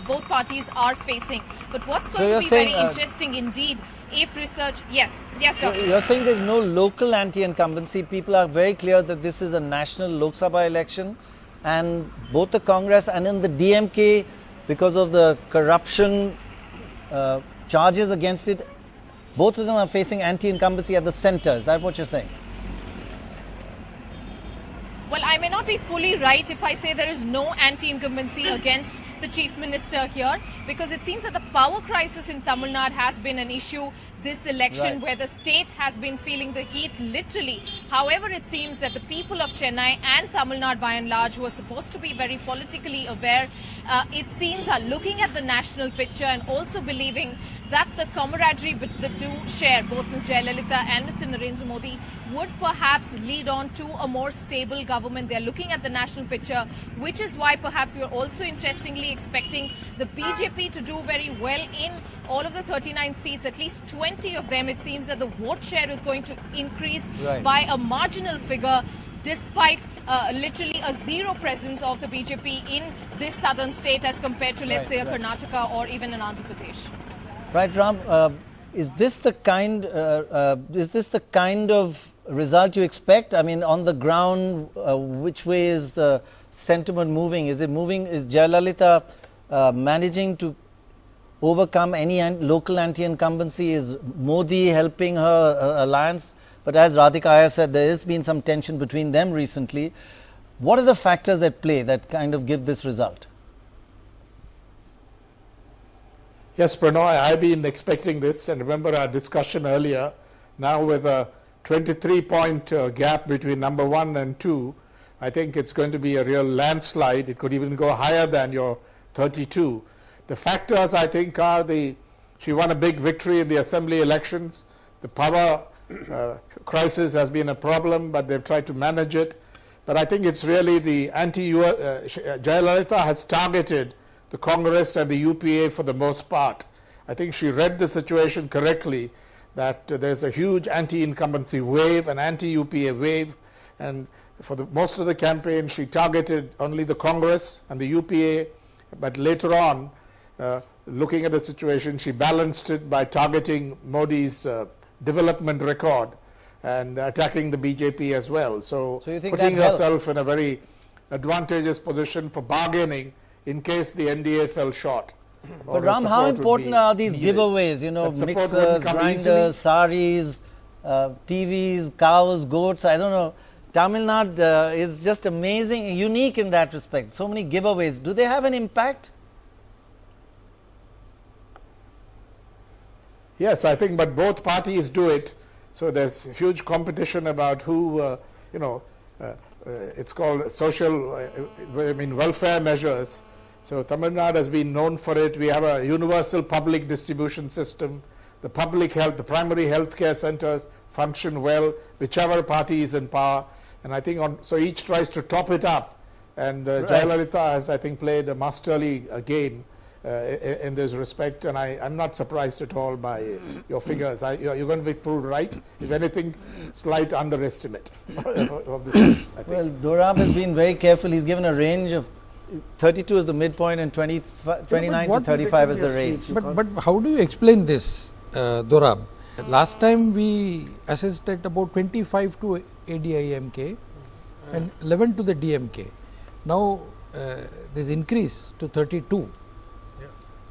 both parties are facing. But what's going to be very interesting indeed, if research, yes, so you're saying there's no local anti-incumbency. People are very clear that this is a national Lok Sabha election, and both the Congress and in the DMK, because of the corruption charges against it, both of them are facing anti-incumbency at the center. Is that what you're saying? Well, I may not not be fully right if I say there is no anti-incumbency against the Chief Minister here, because it seems that the power crisis in Tamil Nadu has been an issue this election, where the state has been feeling the heat literally. However, it seems that the people of Chennai and Tamil Nadu by and large, who are supposed to be very politically aware, it seems are looking at the national picture and also believing that the camaraderie the two share, both Ms. Jayalalitha and Mr. Narendra Modi, would perhaps lead on to a more stable government. They are looking at the national picture, which is why perhaps we are also interestingly expecting the BJP to do very well in all of the 39 seats, at least 20 of them. It seems that the vote share is going to increase by a marginal figure, despite literally a zero presence of the BJP in this southern state as compared to, let's say, a Karnataka or even an Andhra Pradesh. Right, Ram. Is this the kind of result you expect? I mean, on the ground, which way is the sentiment moving? Is it moving? Is Jayalalitha managing to overcome any local anti-incumbency? Is Modi helping her alliance? But as Radhika Iyer said, there has been some tension between them recently. What are the factors at play that kind of give this result? Yes, Prannoy, I've been expecting this, and remember our discussion earlier. Now with a 23-point gap between number 1 and 2, I think it's going to be a real landslide. It could even go higher than your 32. The factors, I think, are she won a big victory in the assembly elections. The power crisis has been a problem, but they've tried to manage it. But I think it's really the Jayalalitha has targeted the Congress and the UPA for the most part. I think she read the situation correctly, that there's a huge anti-incumbency wave, an anti-UPA wave, and for most of the campaign she targeted only the Congress and the UPA, but later on, looking at the situation, she balanced it by targeting Modi's development record and attacking the BJP as well. So you think putting that herself in a very advantageous position for bargaining in case the NDA fell short. But Ram, how important are these giveaways? You know, mixers, grinders, saris, TVs, cows, goats, I don't know. Tamil Nadu is just amazing, unique in that respect. So many giveaways. Do they have an impact? Yes, I think, but both parties do it. So there's huge competition about who, it's called social, welfare measures. So Tamil Nadu has been known for it. We have a universal public distribution system. The public health, the primary health care centers function well, whichever party is in power. And I think so each tries to top it up. And Jayalalitha has, I think, played a masterly game in this respect. And I'm not surprised at all by your figures. You're going to be proved right. If anything, slight underestimate of the seats. Well, Dorab has been very careful. He's given a range of 32 is the midpoint and 29 to 35 is the range. But how do you explain this, Dorab? Last time we assessed at about 25 to ADIMK and 11 to the DMK. Now there's increase to 32.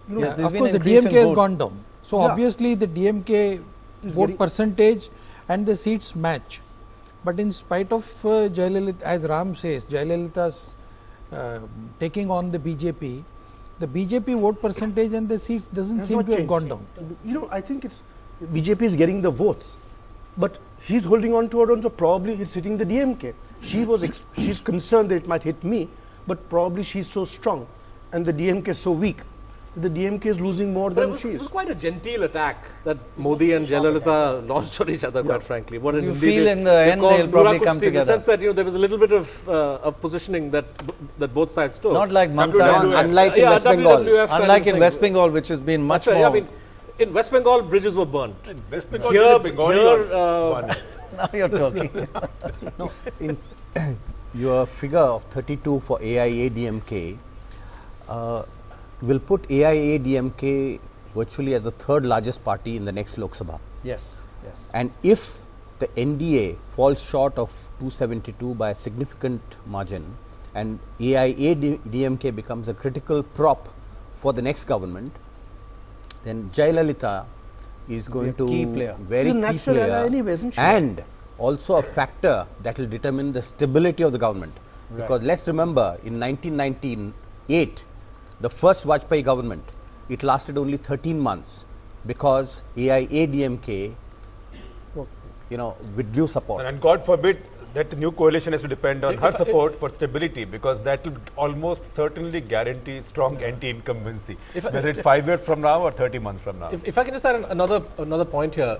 Yes, of course, the DMK has gone down. So obviously the DMK vote percentage and the seats match. But in spite of Jayalalitha, as Ram says, Jayalalitha's taking on the BJP vote percentage and the seats doesn't seem to have gone down. I think it's BJP is getting the votes, but he's holding on to it, so probably he's hitting the DMK. She's concerned that it might hit me, but probably she's so strong and the DMK is so weak. The DMK is losing more than she is. It was quite a genteel attack that Modi and Jayalalitha launched on each other, quite frankly. What you feel in the end they'll probably come together. In the sense that there was a little bit of positioning that both sides took. Not like Mamta, unlike in West Bengal. Unlike in West Bengal, which has been much more. In West Bengal, bridges were burnt. In West Bengal, now you're talking. No, your figure of 32 for AIADMK will put AIADMK virtually as the third largest party in the next Lok Sabha. Yes, yes. And if the NDA falls short of 272 by a significant margin and AIADMK becomes a critical prop for the next government, then Jayalalitha is going to be a very key player anyway, isn't she? And also a factor that will determine the stability of the government. Because let's remember, in 1998, the first Vajpayee government, it lasted only 13 months because AIADMK, withdrew support. And God forbid that the new coalition has to depend on her support for stability, because that will almost certainly guarantee strong anti-incumbency, whether it's 5 years from now or 30 months from now. If I can just add another point here,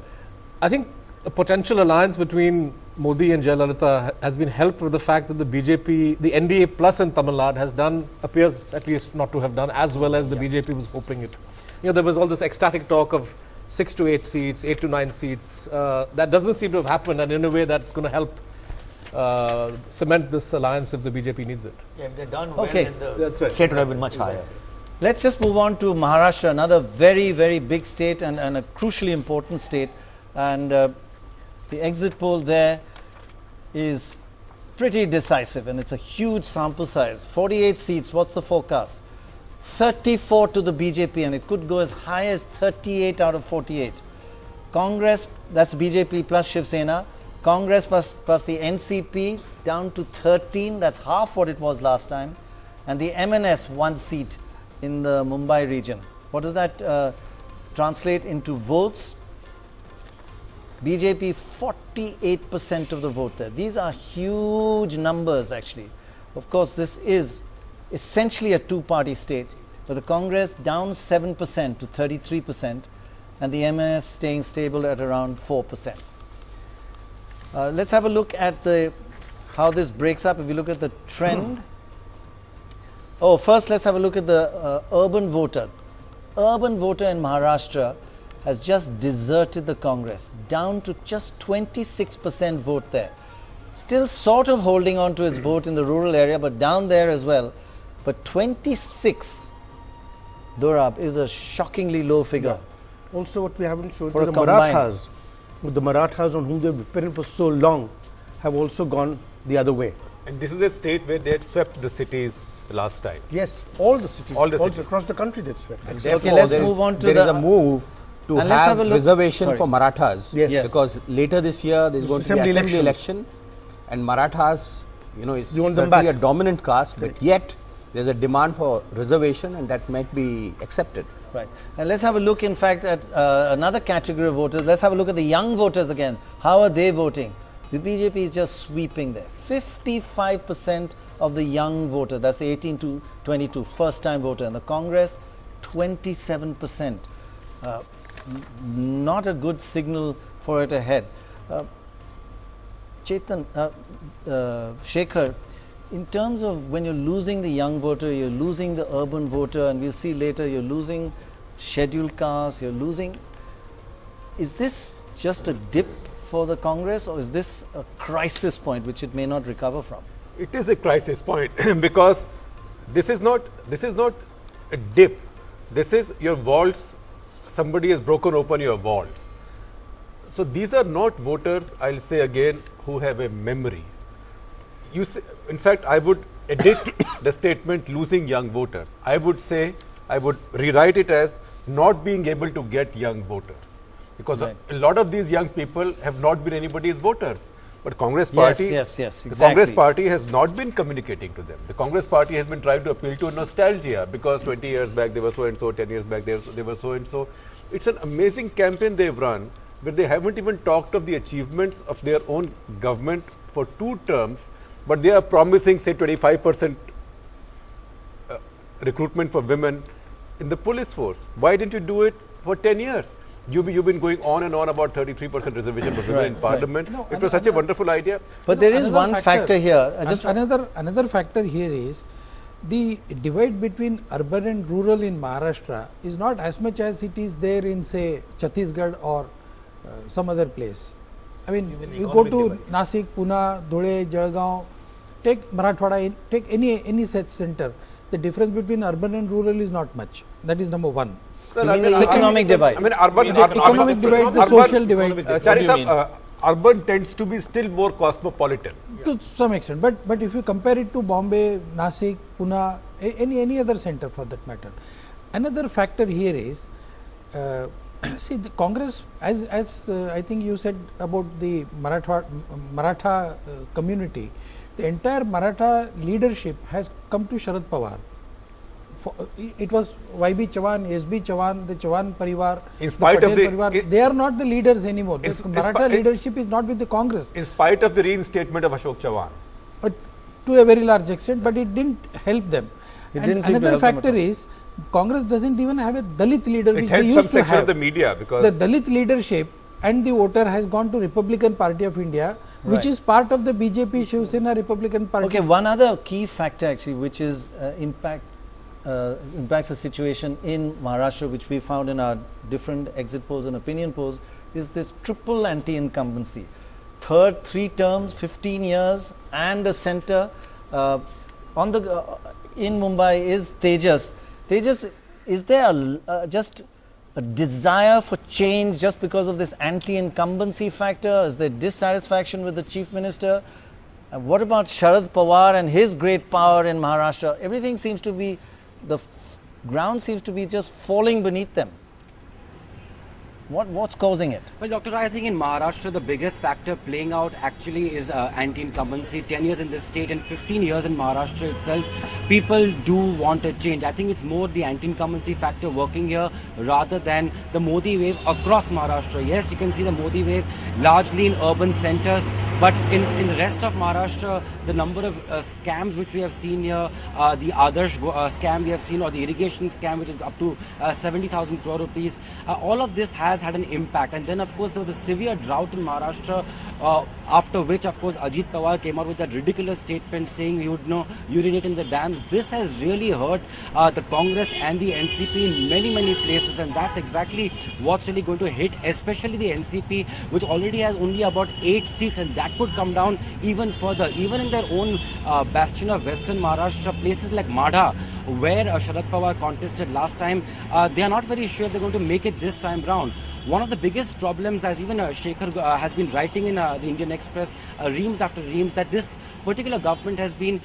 I think a potential alliance between Modi and Jayalalitha has been helped with the fact that the BJP, the NDA plus in Tamil Nadu appears at least not to have done as well as the BJP was hoping it. There was all this ecstatic talk of 6 to 8 seats, 8 to 9 seats. That doesn't seem to have happened, and in a way that's going to help cement this alliance if the BJP needs it. Yeah, if they're done well, Okay. then the state would have been much higher. Let's just move on to Maharashtra, another very, very big state and a crucially important state. And the exit poll there is pretty decisive, and it's a huge sample size. 48 seats, what's the forecast? 34 to the BJP, and it could go as high as 38 out of 48. Congress, that's BJP plus Shiv Sena. Congress plus the NCP down to 13, that's half what it was last time. And the MNS 1 seat in the Mumbai region. What does that translate into votes? BJP 48% of the vote there. These are huge numbers actually. Of course, this is essentially a two-party state, but the Congress down 7% to 33%, and the MNS staying stable at around 4%. Let's have a look at how this breaks up. If you look at the trend. First let's have a look at the urban voter. Urban voter in Maharashtra has just deserted the Congress, down to just 26% vote there. Still sort of holding on to its vote in the rural area, but down there as well. But 26, Dorab, is a shockingly low figure. Yeah. Also, what we haven't shown for the Marathas, with the Marathas on whom they've depended for so long, have also gone the other way. And this is a state where they had swept the cities the last time. Yes, all the cities, across the country they've swept. Okay, let's move on to there is a move to have reservation for Marathas. Yes. Because later this year there is going to be assembly election, and Marathas, is certainly a dominant caste, but yet there is a demand for reservation, and that might be accepted. Right. And let's have a look, in fact, at another category of voters. Let's have a look at the young voters again. How are they voting? The BJP is just sweeping there. 55% of the young voter, that's the 18 to 22, first-time voter. And the Congress, 27%. Not a good signal for it ahead. Shekhar, in terms of when you're losing the young voter, you're losing the urban voter, and we'll see later you're losing scheduled castes, you're losing. Is this just a dip for the Congress, or is this a crisis point which it may not recover from? It is a crisis point because this is not a dip. This is your walls. Somebody has broken open your walls. So these are not voters, I'll say again, who have a memory. In fact, I would edit the statement losing young voters. I would rewrite it as not being able to get young voters. Because a lot of these young people have not been anybody's voters. But Congress Party, exactly. The Congress Party has not been communicating to them. The Congress Party has been trying to appeal to nostalgia because 20 years back they were so and so, 10 years back they were so and so. It's an amazing campaign they've run, but they haven't even talked of the achievements of their own government for 2 terms, but they are promising, say, 25% recruitment for women in the police force. Why didn't you do it for 10 years? You've been going on and on about 33% reservation for women in parliament. No, it was such a wonderful idea. But there is one factor here. Another factor here is the divide between urban and rural in Maharashtra is not as much as it is there in, say, Chhattisgarh or some other place. I mean, you go to Nasik, Pune, Dhule, Jalgaon, take Marathwada, take any such center. The difference between urban and rural is not much. That is number one. You mean the economic divide? I mean, economic divide, the social divide. Urban tends to be still more cosmopolitan. To some extent, but if you compare it to Bombay, Nasik, Pune, any other center for that matter. Another factor here is, see, the Congress, as I think you said about the Maratha community, the entire Maratha leadership has come to Sharad Pawar. It was YB Chavan, SB Chavan, the Chavan Parivar, in spite of Parivar. They are not the leaders anymore. The Maratha leadership is not with the Congress. In spite of the reinstatement of Ashok Chavan. But to a very large extent, but it didn't help them. And another factor is, Congress doesn't even have a Dalit leader, which they used to have. Of the media, because the Dalit leadership and the voter has gone to Republican Party of India, which is part of the BJP Shiv Sena Republican Party. Okay, one other key factor actually, which is impacts the situation in Maharashtra, which we found in our different exit polls and opinion polls, is this triple anti-incumbency. Third, 3 terms, 15 years, and a centre. In Mumbai is Tejas. Tejas, is there just a desire for change just because of this anti-incumbency factor? Is there dissatisfaction with the Chief Minister? What about Sharad Pawar and his great power in Maharashtra? Everything seems to be, the ground seems to be just falling beneath them. What's causing it? Well, Dr. Roy, I think in Maharashtra, the biggest factor playing out actually is anti-incumbency. 10 years in this state and 15 years in Maharashtra itself, people do want a change. I think it's more the anti-incumbency factor working here rather than the Modi wave across Maharashtra. Yes, you can see the Modi wave largely in urban centers, but in the rest of Maharashtra, the number of scams which we have seen here, the Adarsh scam we have seen, or the irrigation scam, which is up to 70,000 crore rupees, all of this has had an impact. And then of course there was a severe drought in Maharashtra, after which of course Ajit Pawar came out with that ridiculous statement saying we would urinate in the dams. This has really hurt the Congress and the NCP in many places, and that's exactly what's really going to hit, especially the NCP, which already has only about 8 seats, and that could come down even further. Even in their own bastion of Western Maharashtra, places like Madha, where Sharad Pawar contested last time, they are not very sure they're going to make it this time round. One of the biggest problems, as even Shekhar has been writing in the Indian Express reams after reams, that this particular government has been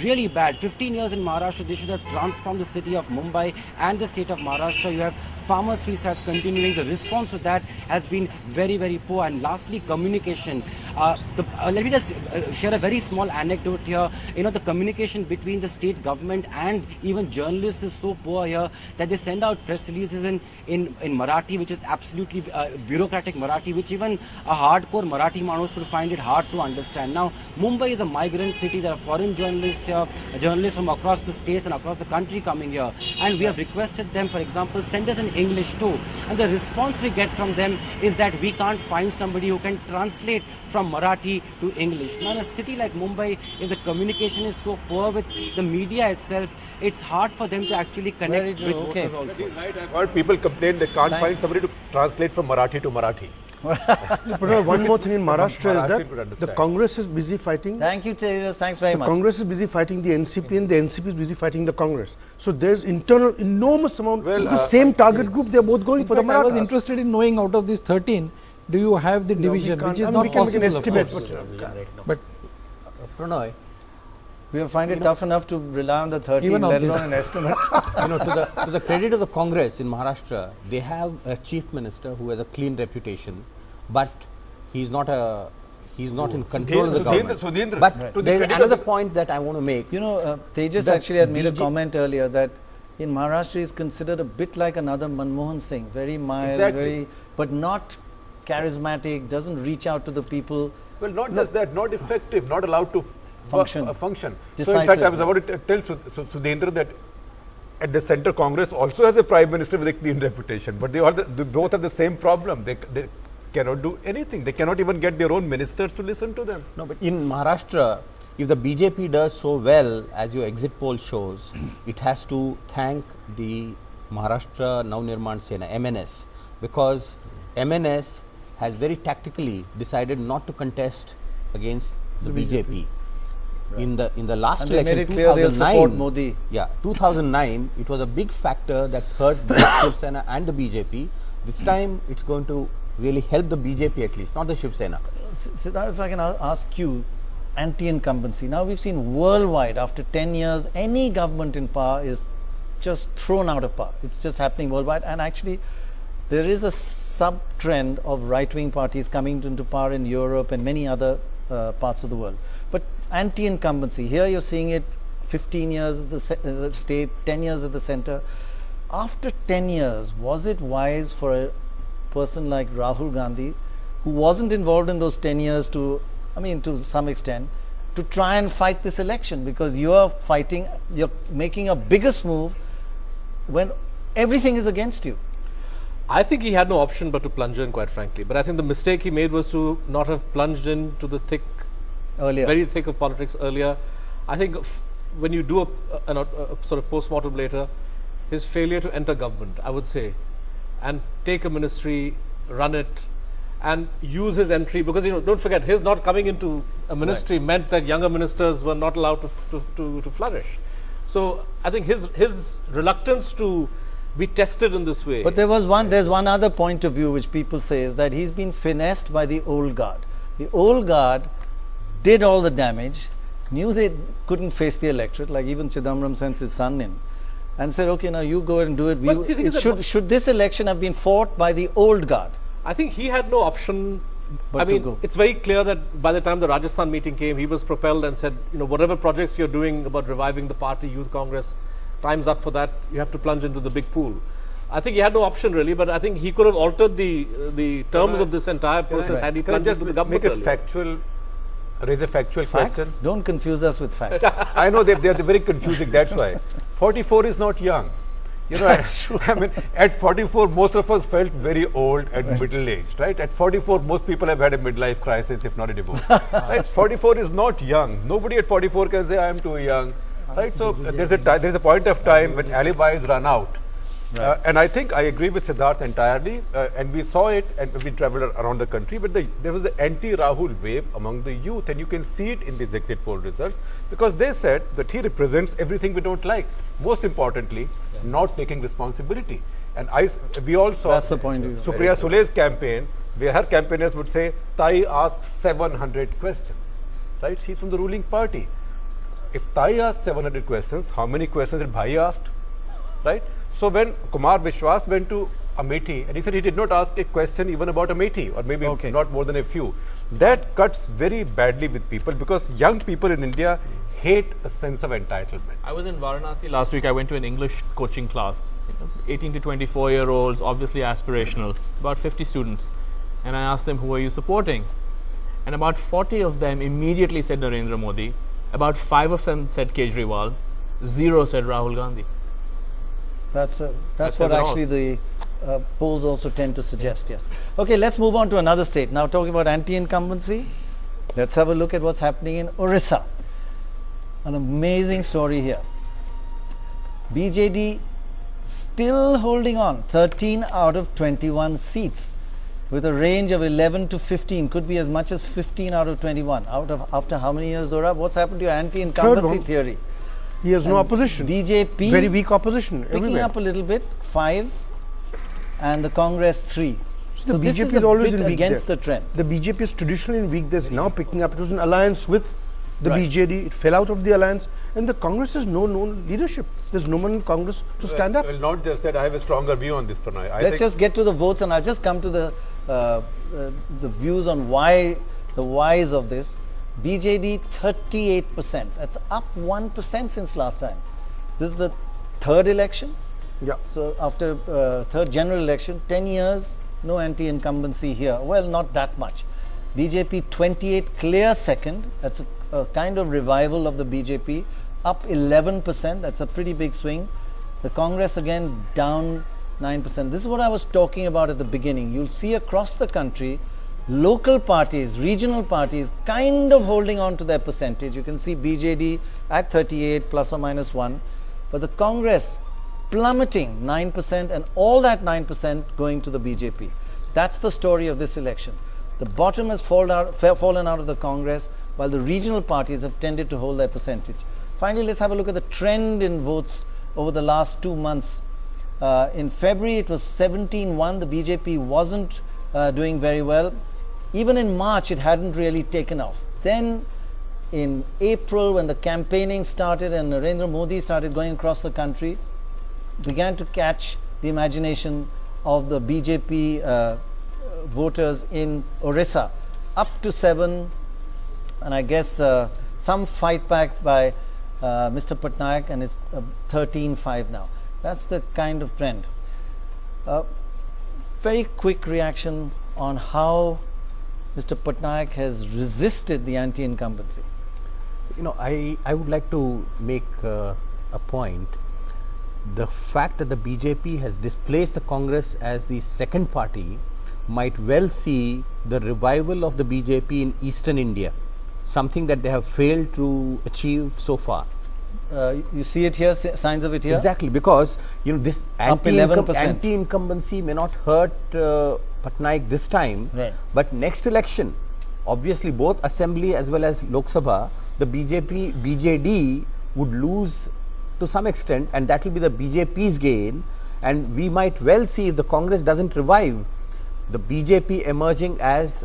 really bad. 15 years in Maharashtra, they should have transformed the city of Mumbai and the state of Maharashtra. You have farmer suicides continuing. The response to that has been very poor. And lastly, communication. Let me just share a very small anecdote here. You know, the communication between the state government and even journalists is so poor here that they send out press releases in Marathi, which is absolutely bureaucratic Marathi, which even a hardcore Marathi manus would find it hard to understand. Now, Mumbai is a migrant city. There are foreign journalists here, journalists from across the states and across the country coming here. And we have requested them, for example, send us in English too. And the response we get from them is that we can't find somebody who can translate from Marathi to English. Now, in a city like Mumbai, if the communication is so poor with the media itself, it's hard for them to actually connect with voters also. Right, I've heard people complain they can't find somebody to translate from Marathi to Marathi. One more thing in Maharashtra is that the Congress is busy fighting. Thank you, Tejas. Thanks very much. The Congress is busy fighting the NCP, and the NCP is busy fighting the Congress. So there's internal enormous amount. The same target group. They're both going for the Marathas. I was interested in knowing, out of these 13, do you have the division, which is not possible, of course. But Prannoy, we find it tough enough to rely on the 13, let alone an estimate. To the credit of the Congress in Maharashtra, they have a chief minister who has a clean reputation, but he's not in control of the government. But there's another point that I want to make. You know, Tejas actually had made a comment earlier that in Maharashtra is considered a bit like another Manmohan Singh, very mild, but not charismatic, doesn't reach out to the people. Well, not just that, not effective, not allowed to function. Decisive. So in fact, I was about to tell Sudhendra that at the center, Congress also has a prime minister with a clean reputation, but they both have the same problem. They cannot do anything. They cannot even get their own ministers to listen to them. No, but in Maharashtra, if the BJP does so well, as your exit poll shows, it has to thank the Maharashtra Navnirman Sena, MNS, because MNS has very tactically decided not to contest against the BJP. Right. In the last and election, they made it clear they'll support Modi. Yeah, 2009, it was a big factor that hurt the Shiv Sena and the BJP. This time, it's going to really help the BJP at least, not the Shiv Sena. Siddharth, if I can ask you, anti-incumbency. Now we've seen worldwide, after 10 years, any government in power is just thrown out of power. It's just happening worldwide. And actually, there is a sub-trend of right-wing parties coming into power in Europe and many other parts of the world. But anti-incumbency. Here you're seeing it 15 years at the state, 10 years at the center. After 10 years, was it wise for a person like Rahul Gandhi, who wasn't involved in those 10 years to some extent, to try and fight this election? Because you're making a biggest move when everything is against you. I think he had no option but to plunge in, quite frankly. But I think the mistake he made was to not have plunged into the very thick of politics earlier. I think when you do a sort of post-mortem later, his failure to enter government, I would say, and take a ministry, run it, and use his entry, because don't forget, his not coming into a ministry meant that younger ministers were not allowed to flourish. So I think his reluctance to be tested in this way. But there's one other point of view which people say is that he's been finessed by the old guard. The old guard did all the damage, knew they couldn't face the electorate, like even Chidambaram sent his son in, and said, okay, now you go and do it. Should this election have been fought by the old guard? I think he had no option. It's very clear that by the time the Rajasthan meeting came, he was propelled and said, whatever projects you're doing about reviving the party, Youth Congress, time's up for that. You have to plunge into the big pool. I think he had no option really, but I think he could have altered the terms of this entire process had he plunged into the government earlier. Raise a factual question. Don't confuse us with facts. I know they're very confusing, that's why. 44 is not young. That's true. At 44, most of us felt very old and middle-aged, right? At 44, most people have had a midlife crisis, if not a divorce. Right? 44 is not young. Nobody at 44 can say, I am too young. Right? So there's a point of time when alibis run out. Right. And I think I agree with Siddharth entirely, and we saw it and we traveled around the country, but there was an anti-Rahul wave among the youth, and you can see it in these exit poll results, because they said that he represents everything we don't like. Most importantly, not taking responsibility. And we all saw Supriya Sule's campaign, where her campaigners would say, Tai asked 700 questions. Right? She's from the ruling party. If Tai asked 700 questions, how many questions did Bhai asked? Right? So when Kumar Vishwas went to Amethi, and he said he did not ask a question even about Amethi, or maybe not more than a few, that cuts very badly with people, because young people in India hate a sense of entitlement. I was in Varanasi last week. I went to an English coaching class. 18 to 24-year-olds, obviously aspirational, about 50 students. And I asked them, who are you supporting? And about 40 of them immediately said Narendra Modi. About 5 of them said Kejriwal. 0 said Rahul Gandhi. That's what actually the polls also tend to suggest, yes. Okay, let's move on to another state. Now talking about anti-incumbency, let's have a look at what's happening in Orissa. An amazing story here. BJD still holding on, 13 out of 21 seats, with a range of 11 to 15, could be as much as 15 out of 21. After how many years, Dora? What's happened to your anti-incumbency theory? He has no opposition. BJP very weak opposition. Picking up a little bit, 5, and the Congress 3. So the this BJP is is always in weak against there. the trend. The BJP is traditionally in weak. There's now picking up. It was an alliance with the BJD. It fell out of the alliance, and the Congress has no known leadership. There's no one in Congress to stand up. Well, not just that. I have a stronger view on this, Prannoy. Let's just get to the votes, and I'll just come to the views on why the whys of this. BJD 38%. That's up 1% since last time. This is the third election. Yeah. So after third general election, 10 years, no anti-incumbency here. Well, not that much. BJP 28, clear second. That's a kind of revival of the BJP. Up 11%. That's a pretty big swing. The Congress again down 9%. This is what I was talking about at the beginning. You'll see across the country, local parties, regional parties kind of holding on to their percentage. You can see BJD at 38 plus or minus 1. But the Congress plummeting 9%, and all that 9% going to the BJP. That's the story of this election. The bottom has fallen out of the Congress, while the regional parties have tended to hold their percentage. Finally, let's have a look at the trend in votes over the last 2 months. In February, it was 17-1. The BJP wasn't doing very well. Even in March, it hadn't really taken off. Then in April, when the campaigning started and Narendra Modi started going across the country, began to catch the imagination of the BJP voters in Orissa, up to 7, and I guess some fight back by Mr. Patnaik, and it's 13-5 now. That's the kind of trend. Very quick reaction on how Mr. Patnaik has resisted the anti-incumbency. You know, I would like to make a point. The fact that the BJP has displaced the Congress as the second party might well see the revival of the BJP in eastern India, something that they have failed to achieve so far. You see it here, signs of it here? Exactly, because you know this anti-incumbency may not hurt Patnaik this time, right. But next election, obviously both Assembly as well as Lok Sabha, the BJD would lose to some extent, and that will be the BJP's gain, and we might well see, if the Congress doesn't revive, the BJP emerging as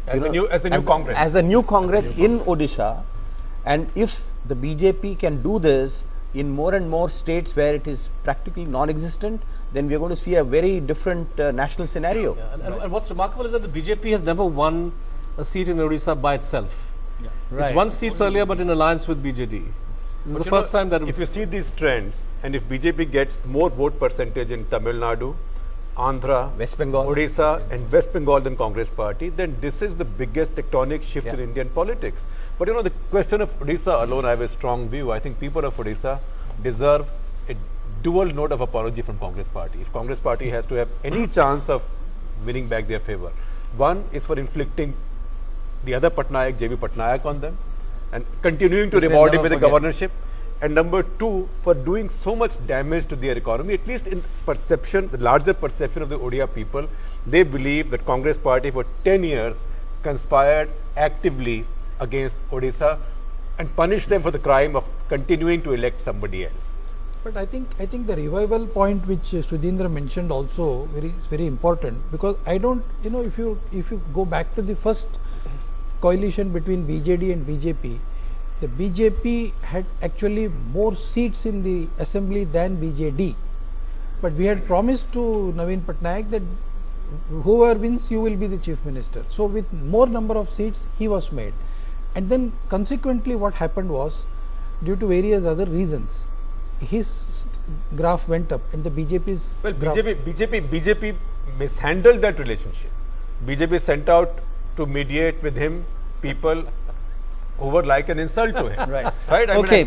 the new Congress in Odisha. And if the BJP can do this in more and more states where it is practically non-existent, then we are going to see a very different national scenario. Yeah, and what's remarkable is that the BJP has never won a seat in Odisha by itself. Yeah. Right. It's won seats earlier, but in alliance with BJD. This is the first time that if you see these trends, and if BJP gets more vote percentage in Tamil Nadu, Andhra, West Bengal, Odisha and West Bengal than Congress party, then this is the biggest tectonic shift in Indian politics. But you know, the question of Odisha alone, I have a strong view. I think people of Odisha deserve a dual note of apology from Congress party. If Congress party has to have any chance of winning back their favor, one is for inflicting the other Patnaik, JB Patnaik on them and continuing to reward him with a governorship. And number two, for doing so much damage to their economy, at least in perception, the larger perception of the Odia people, they believe that Congress party for 10 years conspired actively against Odisha and punished them for the crime of continuing to elect somebody else. But I think the revival point which Sudhindra mentioned also is very important, because I don't, you know, if you go back to the first coalition between BJD and BJP, the BJP had actually more seats in the assembly than BJD, but we had promised to Naveen Patnaik that whoever wins, you will be the chief minister. So with more number of seats, he was made, and then consequently what happened was, due to various other reasons, his graph went up and the BJP's BJP mishandled that relationship. BJP sent out to mediate with him people who were like an insult to him. Right. Right? Okay.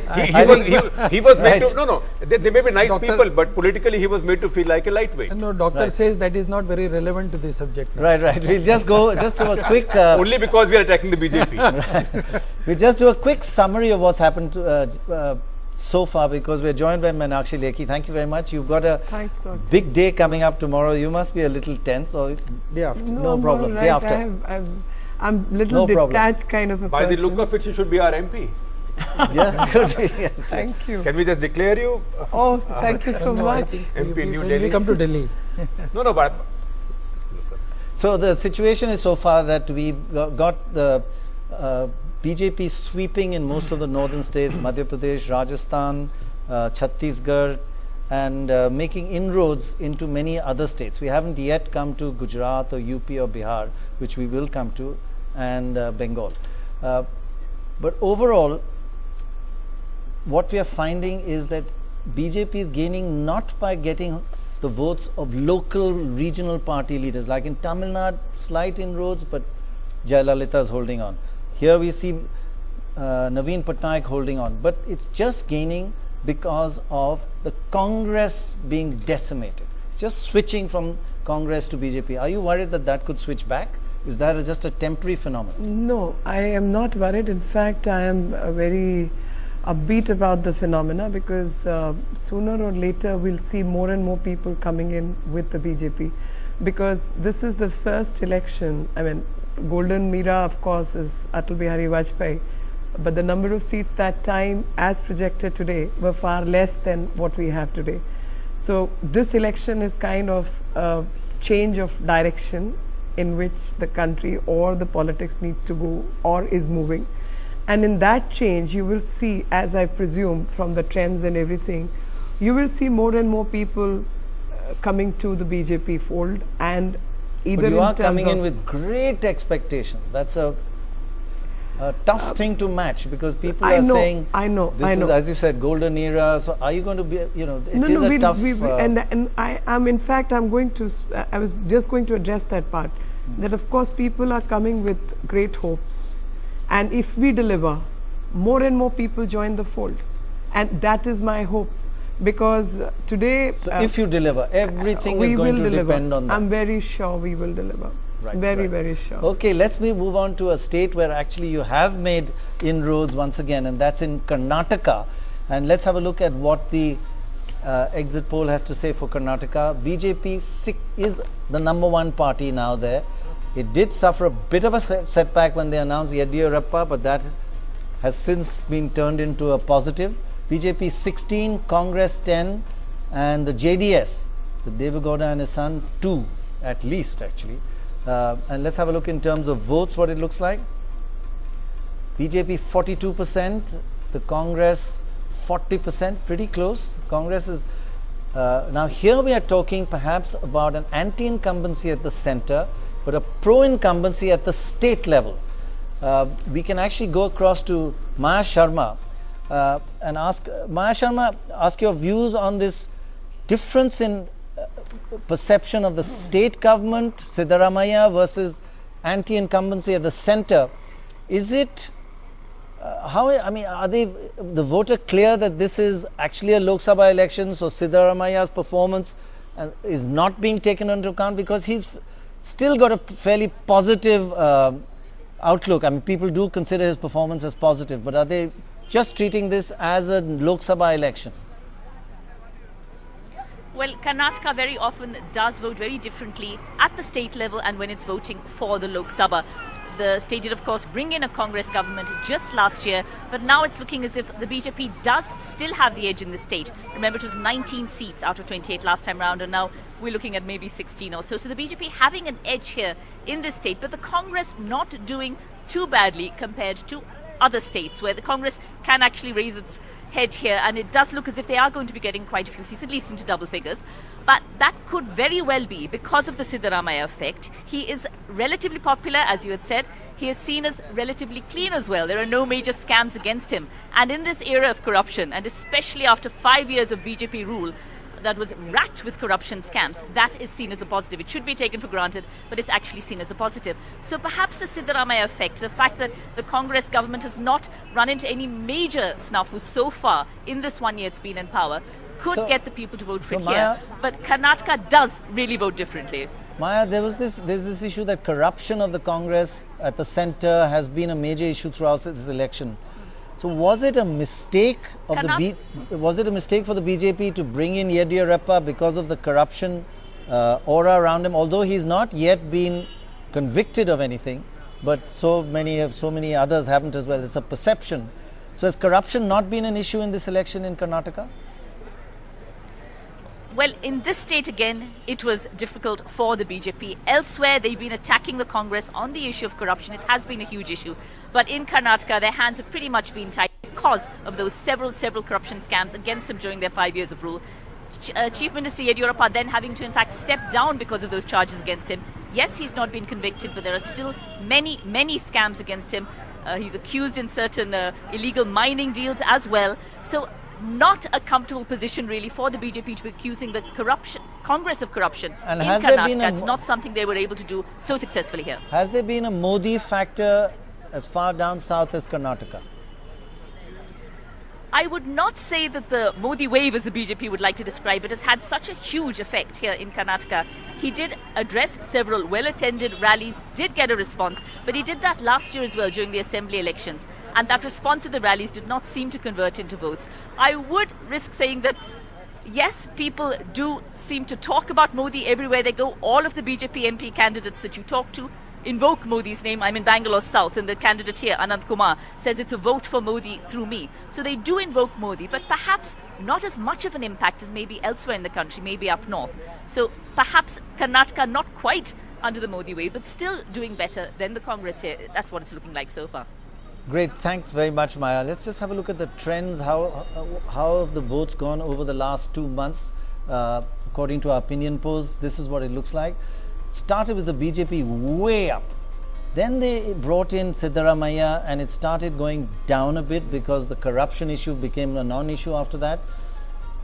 He was made to, they may be nice people, but politically he was made to feel like a lightweight. No, doctor says that is not very relevant to the subject now. Right. We'll just go to a quick... only because we are attacking the BJP. Right. We'll just do a quick summary of what's happened so far, because we're joined by Meenakshi Lekhi. Thank you very much. You've got a big day coming up tomorrow. You must be a little tense, or day after. No problem. Right. Day after. I'm little detached kind of a By person. the look of it, you should be our MP. Yeah, could be. Yes, Thank you. Can we just declare you? Oh, thank you so much. MP New When Delhi. we come to Delhi. But So the situation is so far that we've got the BJP sweeping in most of the northern states, Madhya Pradesh, Rajasthan, Chhattisgarh, and making inroads into many other states. We haven't yet come to Gujarat or UP or Bihar, which we will come to, and Bengal. But overall, what we are finding is that BJP is gaining not by getting the votes of local regional party leaders. Like in Tamil Nadu, slight inroads, but Jayalalitha is holding on. Here we see Naveen Patnaik holding on, but it's just gaining because of the Congress being decimated. It's just switching from Congress to BJP. Are you worried that that could switch back? Is that just a temporary phenomenon? No, I am not worried. In fact, I am very upbeat about the phenomena, because sooner or later we'll see more and more people coming in with the BJP, because this is the first election. I mean, golden era, of course, is Atal Bihari Vajpayee, but the number of seats that time as projected today were far less than what we have today. So this election is kind of a change of direction in which the country or the politics need to go or is moving. And in that change, you will see, as I presume from the trends and everything, you will see more and more people coming to the BJP fold, and either but you are coming in with great expectations. That's a a tough thing to match, because people are saying, this is, as you said, golden era. So are you going to be, it is a tough... and I'm in fact, I was just going to address that part, that of course people are coming with great hopes. And if we deliver, more and more people join the fold. And that is my hope. Because today... So if you deliver, everything is going to depend on that. I'm very sure we will deliver. Right, very sure. Okay, let's move on to a state where actually you have made inroads once again, and that's in Karnataka. And let's have a look at what the exit poll has to say for Karnataka. BJP is the #1 party now there. It did suffer a bit of a setback when they announced Yediyurappa, but that has since been turned into a positive. BJP 16, Congress 10, and the JDS, the Devagowda and his son, 2 at least actually. And let's have a look in terms of votes, what it looks like. BJP 42%, the Congress 40%, pretty close. Congress is, now here we are talking perhaps about an anti-incumbency at the center, but a pro-incumbency at the state level. We can actually go across to Maya Sharma and ask, Maya Sharma, ask your views on this difference in perception of the state government, Siddaramaiah, versus anti-incumbency at the center. Is it, are they, the voter clear that this is actually a Lok Sabha election, so Siddaramaiah's performance is not being taken into account, because he's still got a fairly positive outlook. I mean, people do consider his performance as positive, but are they just treating this as a Lok Sabha election? Well, Karnataka very often does vote very differently at the state level and when it's voting for the Lok Sabha. The state did, of course, bring in a Congress government just last year, but now it's looking as if the BJP does still have the edge in the state. Remember, it was 19 seats out of 28 last time round, and now we're looking at maybe 16 or so. So the BJP having an edge here in this state, but the Congress not doing too badly compared to other states where the Congress can actually raise its head here, and it does look as if they are going to be getting quite a few seats, at least into double figures. But that could very well be because of the Siddaramaiah effect. He is relatively popular, as you had said. He is seen as relatively clean as well. There are no major scams against him. And in this era of corruption, and especially after 5 years of BJP rule that was racked with corruption scams, that is seen as a positive. It should be taken for granted, but it's actually seen as a positive. So perhaps the Siddaramaiah effect, the fact that the Congress government has not run into any major snafus so far in this 1 year it's been in power, could get the people to vote for here. But Karnataka does really vote differently. Maya, there's this issue that corruption of the Congress at the center has been a major issue throughout this election. So was it a mistake of was it a mistake for the BJP to bring in Yediyurappa because of the corruption aura around him? Although he's not yet been convicted of anything, but so many others haven't as well. It's a perception. So has corruption not been an issue in this election in Karnataka? Well, in this state again, it was difficult for the BJP. Elsewhere, they've been attacking the Congress on the issue of corruption. It has been a huge issue. But in Karnataka, their hands have pretty much been tied because of those several corruption scams against them during their 5 years of rule. Chief Minister Yediyurappa then having to in fact step down because of those charges against him. Yes, he's not been convicted, but there are still many scams against him. He's accused in certain illegal mining deals as well. So not a comfortable position really for the BJP to be accusing the Congress of corruption and in Karnataka. It's not something they were able to do so successfully here. Has there been a Modi factor as far down south as Karnataka? I would not say that the Modi wave, as the BJP would like to describe it, has had such a huge effect here in Karnataka. He did address several well-attended rallies, did get a response, but he did that last year as well during the assembly elections. And that response to the rallies did not seem to convert into votes. I would risk saying that, yes, people do seem to talk about Modi everywhere they go. All of the BJP MP candidates that you talk to invoke Modi's name. I'm in Bangalore South, and the candidate here, Anand Kumar, says it's a vote for Modi through me. So they do invoke Modi, but perhaps not as much of an impact as maybe elsewhere in the country, maybe up north. So perhaps Karnataka not quite under the Modi wave, but still doing better than the Congress here. That's what it's looking like so far. Great, thanks very much, Maya. Let's just have a look at the trends. How have the votes gone over the last 2 months? According to our opinion polls, this is what it looks like. Started with the BJP way up, Then they brought in Siddaramaiah and it started going down a bit because the corruption issue became a non-issue after that.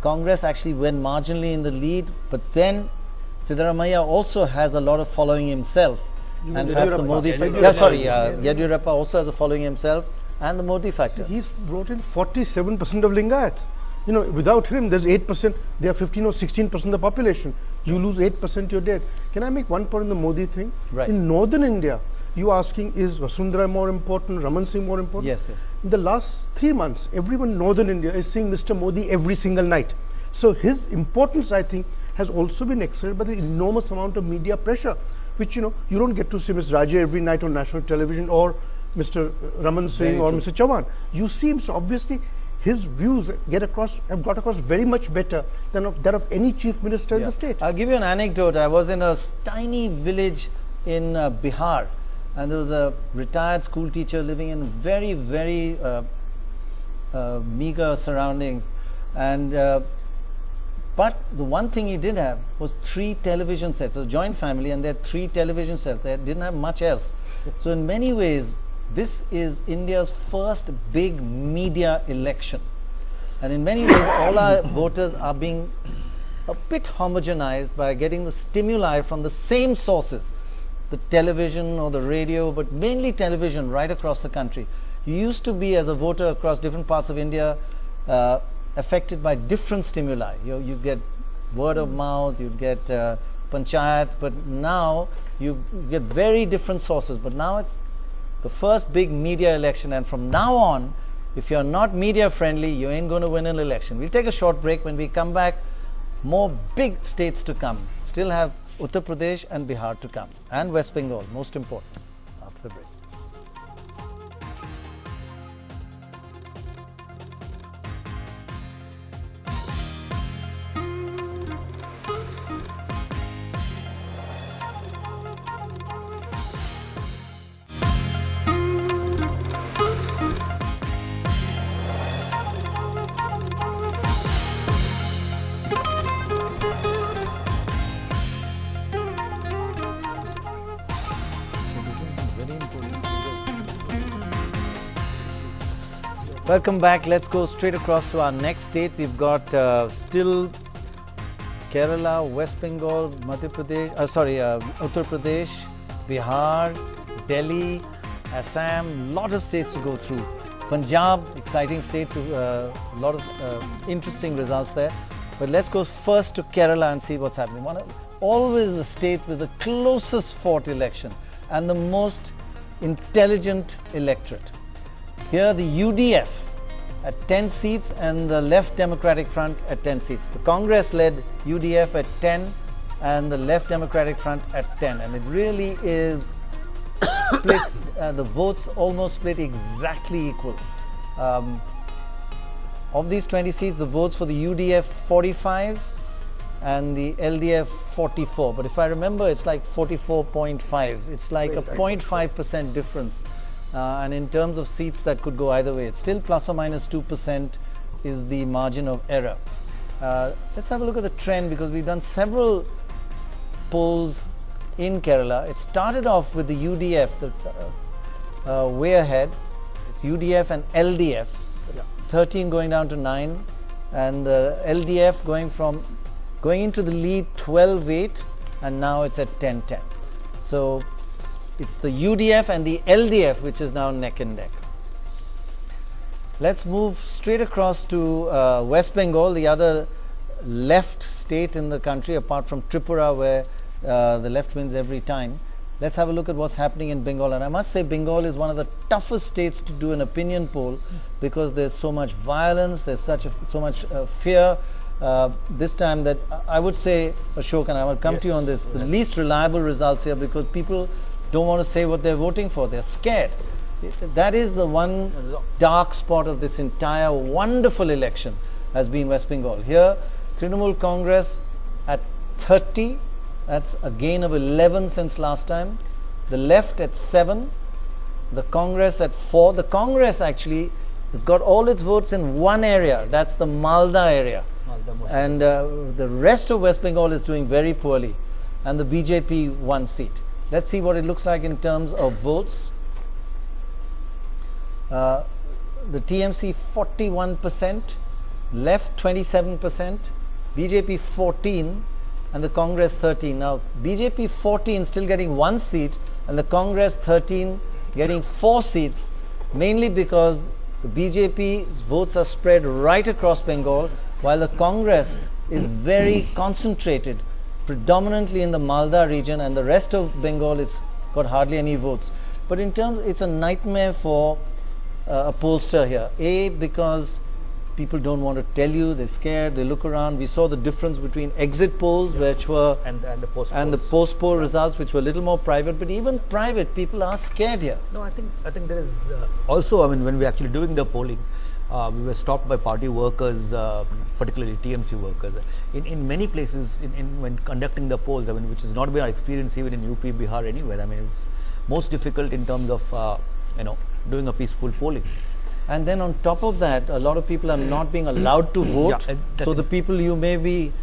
Congress actually went marginally in the lead, but then Siddaramaiah also has a lot of following himself. And perhaps the Modi factor. Yediyurappa also has a following himself and the Modi factor. He's brought in 47% of Lingayats. You know, without him, there's 8%, they are 15 or 16% of the population. You lose 8%, you're dead. Can I make one point on the Modi thing? Right. In northern India, you asking, is Vasundhara more important, Raman Singh more important? Yes, yes. In the last 3 months, everyone in northern India is seeing Mr. Modi every single night. So his importance, I think, has also been accelerated by the enormous amount of media pressure, which, you know, you don't get to see Mr. Raje every night on national television or Mr. Raman Singh or Mr. Chauhan. You see him, so obviously his views have got across very much better than that of any chief minister in the state. I'll give you an anecdote. I was in a tiny village in Bihar, and there was a retired school teacher living in very, very meager surroundings. And but the one thing he did have was 3 television sets. It was a joint family, and they had 3 television sets. They didn't have much else. So in many ways, this is India's first big media election. And in many ways, all our voters are being a bit homogenized by getting the stimuli from the same sources, the television or the radio, but mainly television right across the country. You used to be, as a voter across different parts of India, affected by different stimuli. You get word of mouth, you get panchayat, but now you get very different sources. But now it's the first big media election, and from now on, if you're not media friendly, you ain't going to win an election. We'll take a short break. When we come back, more big states to come. Still have Uttar Pradesh and Bihar to come, and West Bengal, most important, after the break. Welcome back. Let's go straight across to our next state. We've got still Kerala, West Bengal, Madhya Pradesh, Uttar Pradesh, Bihar, Delhi, Assam, lot of states to go through. Punjab, exciting state, a lot of interesting results there. But let's go first to Kerala and see what's happening. Always the state with the closest fought election and the most intelligent electorate. Here the UDF at 10 seats and the Left Democratic Front at 10 seats. The Congress-led UDF at 10 and the Left Democratic Front at 10. And it really is split, the votes almost split exactly equal. Of these 20 seats, the votes for the UDF 45 and the LDF 44. But if I remember, it's like 44.5. It's like a 0.5% difference. And in terms of seats, that could go either way. It's still plus or minus 2% is the margin of error. Let's have a look at the trend, because we've done several polls in Kerala. It started off with the UDF, way ahead. It's UDF and LDF, 13 going down to 9, and the LDF going into the lead 12-8, and now it's at 10-10. So it's the UDF and the LDF which is now neck and neck. Let's move straight across to West Bengal, the other left state in the country, apart from Tripura, where the left wins every time. Let's have a look at what's happening in Bengal. And I must say, Bengal is one of the toughest states to do an opinion poll, because there's so much violence, there's so much fear. This time, that I would say, Ashok, and I will come to you on this, the least reliable results here, because people don't want to say what they're voting for. They're scared. That is the one dark spot of this entire wonderful election, has been West Bengal. Here, Trinamool Congress at 30, that's a gain of 11 since last time. The left at 7, the Congress at 4. The Congress actually has got all its votes in one area, that's the Malda area. And the rest of West Bengal is doing very poorly, and the BJP 1 seat. Let's see what it looks like in terms of votes. The TMC 41%, left 27%, BJP 14, and the Congress 13. Now, BJP 14 still getting 1 seat, and the Congress 13 getting 4 seats, mainly because the BJP's votes are spread right across Bengal, while the Congress is very concentrated, predominantly in the Malda region, and the rest of Bengal it's got hardly any votes. But in terms, it's a nightmare for a pollster here. A, because people don't want to tell you, they're scared, they look around. We saw the difference between exit polls, which were and the post poll results, which were a little more private. But even private, people are scared here. No, I think there is also. I mean, when we're actually doing the polling, we were stopped by party workers, particularly TMC workers. In many places, when conducting the polls, I mean, which has not been our experience even in UP, Bihar, anywhere. I mean, it's most difficult in terms of doing a peaceful polling. And then on top of that, a lot of people are not being allowed to vote. Yeah, so the people you may be,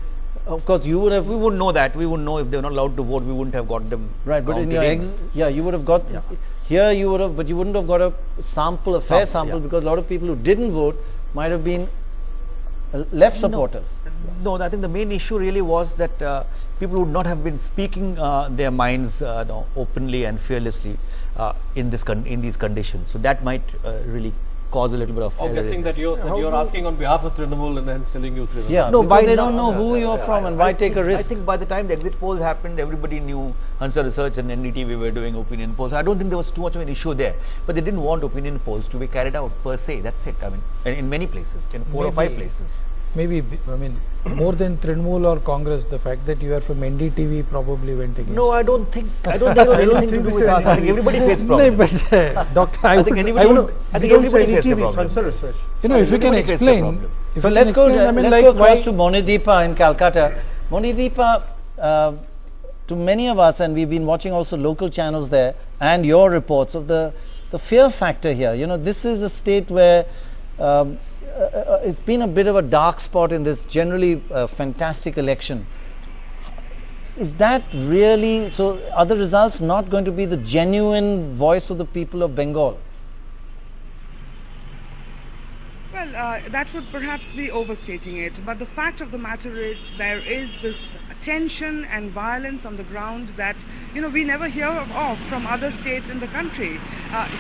of course, you would have. We wouldn't know that. We wouldn't know if they're not allowed to vote. We wouldn't have got them. Right, but in your you would have got. Yeah. Here you would have, but you wouldn't have got a fair sample, because a lot of people who didn't vote might have been left supporters. No, I think the main issue really was that people would not have been speaking their minds openly and fearlessly in these conditions. So that might really cause a little bit of. I'm guessing that you're asking on behalf of Trinamool and hence telling you Trinamool. Yeah, no, because they don't know who you're from and why take a risk. I think by the time the exit polls happened, everybody knew Hansa Research and NDTV were doing opinion polls. I don't think there was too much of an issue there, but they didn't want opinion polls to be carried out per se. That's it. I mean, in many places, in 4 or 5 places. Maybe, I mean, more than Trinamool or Congress, the fact that you are from NDTV probably went against. No, I don't think it was anything to do with us. I think everybody faced problems. No, but Doctor, I think everybody faced a problem. If you can explain. So let's go across to Monideepa in Calcutta. Monideepa, to many of us, and we've been watching also local channels there, and your reports of the fear factor here. You know, this is a state where it's been a bit of a dark spot in this generally fantastic election. Is that really so? Are the results not going to be the genuine voice of the people of Bengal? Well, that would perhaps be overstating it, but the fact of the matter is there is this tension and violence on the ground that we never hear of from other states in the country.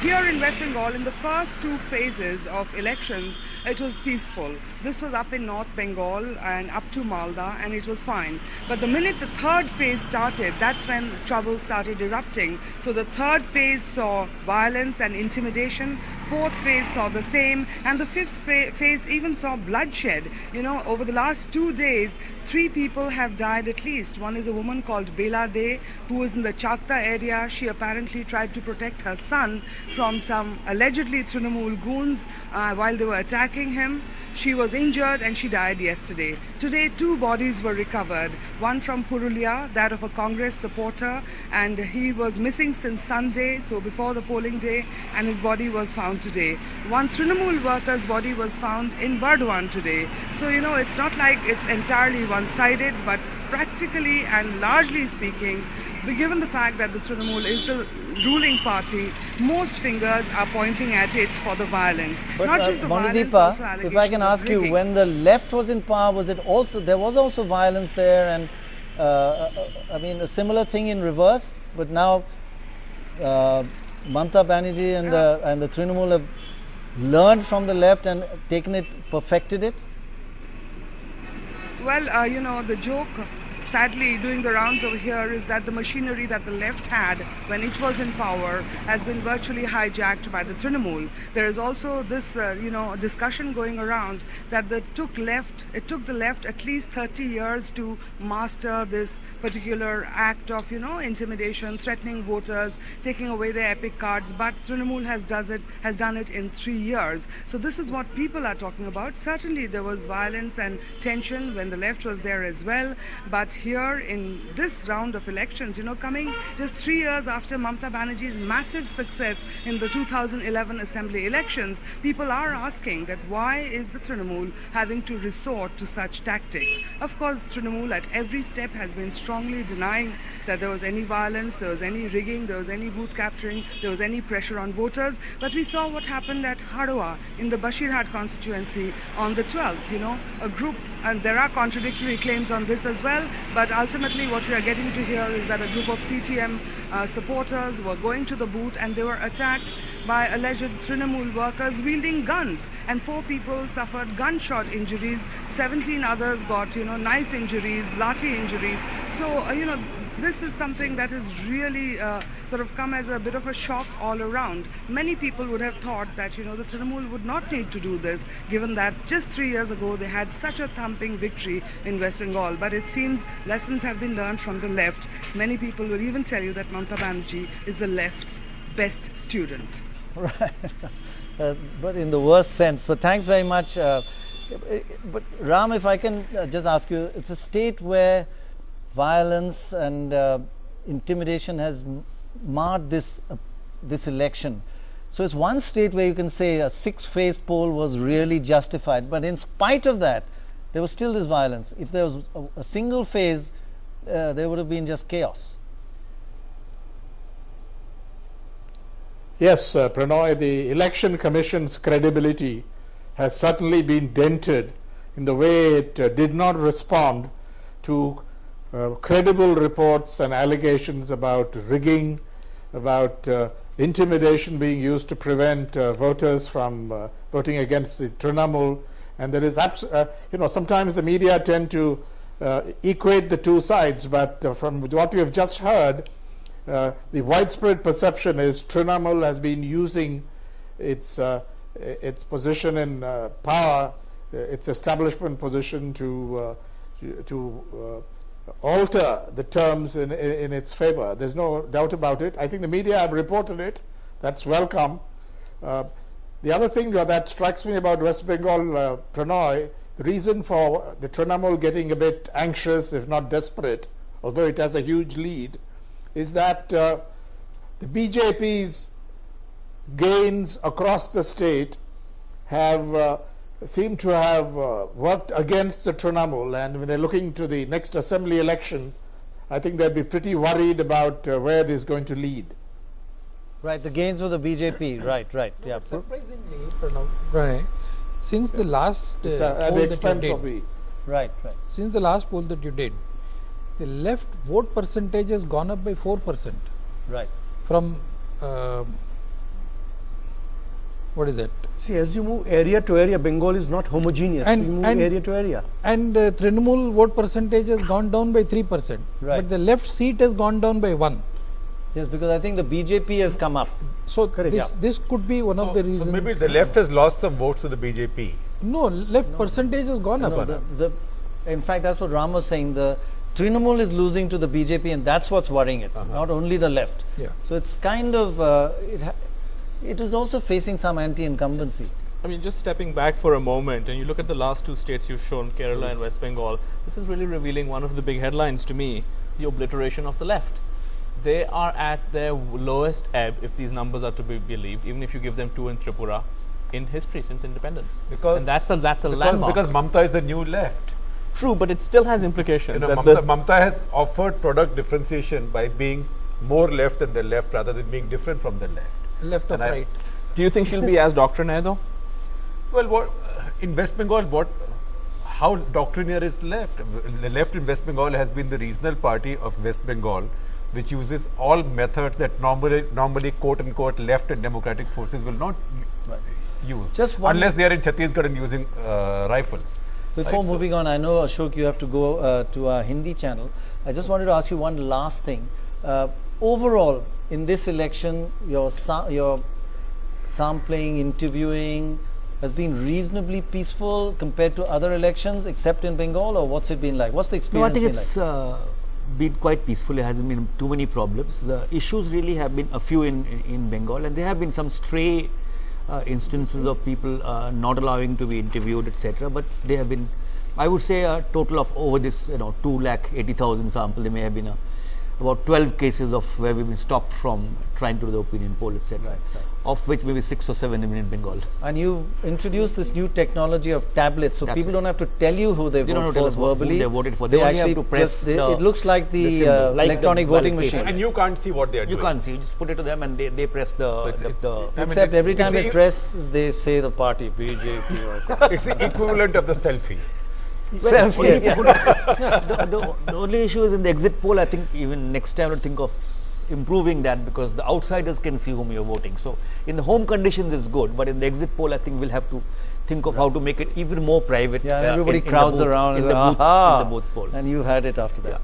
Here in West Bengal, in the first 2 phases of elections, it was peaceful. This was up in North Bengal and up to Malda, and it was fine. But the minute the 3rd phase started, that's when trouble started erupting. So the 3rd phase saw violence and intimidation, 4th phase saw the same, and the 5th phase even saw bloodshed. Over the last 2 days, 3 people have died at least. One is a woman called Bela De, who was in the Chakta area. She apparently tried to protect her son from some allegedly Trinamool goons while they were attacking him. She was injured and she died yesterday. Today, 2 bodies were recovered. One from Purulia, that of a Congress supporter, and he was missing since Sunday, so before the polling day, and his body was found today. One Trinamool worker's body was found in Burdwan today. So, it's not like it's entirely one-sided, but practically and largely speaking, given the fact that the Trinamool is the ruling party, most fingers are pointing at it for the violence. But not just the Monideepa, violence, if I can ask you, when the left was in power, there was also violence there, and I mean a similar thing in reverse, but now Mamata Banerjee and the Trinamool have learned from the left and taken it, perfected it? Well, the joke sadly doing the rounds over here is that the machinery that the left had when it was in power has been virtually hijacked by the Trinamool. There is also this discussion going around that it took the left at least 30 years to master this particular act of intimidation, threatening voters, taking away their epic cards, but Trinamool has done it in 3 years. So this is what people are talking about. Certainly there was violence and tension when the left was there as well, but But here in this round of elections, you know, coming just 3 years after Mamata Banerjee's massive success in the 2011 assembly elections, people are asking that why is the Trinamool having to resort to such tactics? Of course, Trinamool at every step has been strongly denying that there was any violence, there was any rigging, there was any booth capturing, there was any pressure on voters. But we saw what happened at Hadwa in the Bashirhat constituency on the 12th, you know, a group, and there are contradictory claims on this as well, but ultimately what we are getting to hear is that a group of CPM supporters were going to the booth and they were attacked by alleged Trinamool workers wielding guns, and 4 people suffered gunshot injuries, 17 others got, you know, knife injuries, lathi injuries. So, you know, this is something that has really sort of come as a bit of a shock all around. Many people would have thought that, you know, the Trinamool would not need to do this, given that just 3 years ago they had such a thumping victory in West Bengal. But it seems lessons have been learned from the left. Many people will even tell you that Mamata Banerjee is the left's best student. Right. But in the worst sense. So thanks very much. But Ram, if I can just ask you, it's a state where violence and intimidation has marred this election. So it's one state where you can say a 6-phase poll was really justified, but in spite of that, there was still this violence. If there was a single phase, there would have been just chaos. Yes, Prannoy, the Election Commission's credibility has certainly been dented in the way it did not respond to credible reports and allegations about rigging, about intimidation being used to prevent voters from voting against the Trinamool. And there is, you know, sometimes the media tend to equate the two sides, but from what we have just heard, the widespread perception is Trinamool has been using its position in power, its establishment position to alter the terms in its favor. There's no doubt about it. I think the media have reported it. That's welcome. The other thing that strikes me about West Bengal, Prannoy, the reason for the Trinamool getting a bit anxious, if not desperate, although it has a huge lead, is that the BJP's gains across the state have seem to have worked against the Trinamool, and when they're looking to the next assembly election, I think they'll be pretty worried about where this is going to lead. Right, the gains of the BJP, right, yeah. Surprisingly, Prannoy, since the last poll at the expense that you of did, the right. Since the last poll that you did, the left vote percentage has gone up by 4%. Right. From what is that? See, as you move area to area, Bengal is not homogeneous. You move area to area. And Trinamool vote percentage has gone down by 3%. Right. But the left seat has gone down by 1. Yes, because I think the BJP has come up. So this could be one of the reasons. So maybe the left has lost some votes to the BJP. No, left percentage has gone up. In fact, that's what Ram was saying. The Trinamool is losing to the BJP, and that's what's worrying it, not only the left. Yeah. So it's kind of, it is also facing some anti-incumbency. I mean, just stepping back for a moment, and you look at the last 2 states you've shown, Kerala and West Bengal, this is really revealing one of the big headlines to me, the obliteration of the left. They are at their lowest ebb, if these numbers are to be believed, even if you give them 2 in Tripura, in history since independence. And that's a landmark. Because Mamata is the new left. True, but it still has implications. You know, Mamata has offered product differentiation by being more left than the left rather than being different from the left. Left of right. Do you think she'll be as doctrinaire though? Well, in West Bengal, how doctrinaire is left? The left in West Bengal has been the regional party of West Bengal, which uses all methods that normally quote-unquote left and democratic forces will not use, unless they are in Chhattisgarh and using rifles. Before moving on, I know, Ashok, you have to go to our Hindi channel. I just wanted to ask you one last thing. Overall, in this election, your sampling, interviewing has been reasonably peaceful compared to other elections, except in Bengal, or what's it been like? What's the experience been like? No, I think it's been quite peaceful. There hasn't been too many problems. The issues really have been a few in Bengal, and there have been some stray instances of people not allowing to be interviewed, etc. But they have been I would say a total of over this 2,80,000 sample, there may have been about 12 cases of where we've been stopped from trying to do the opinion poll, etc. Of which maybe 6 or 7 in Bengal. And you introduced this new technology of tablets, so people don't have to tell you who they voted for verbally. Who they voted for. They only have to press it looks like the electronic voting machine. And you can't see what they are doing. You can't see. You just put it to them and they press the except every time they press, they say the party, BJP. It's the equivalent of the selfie. Selfie. The only issue is in the exit poll. I think even next time we'll think of improving that, because the outsiders can see whom you're voting. So in the home conditions it's good, but in the exit poll I think we'll have to think of how to make it even more private. Yeah, and everybody crowds around in the booth polls. And you had it after that.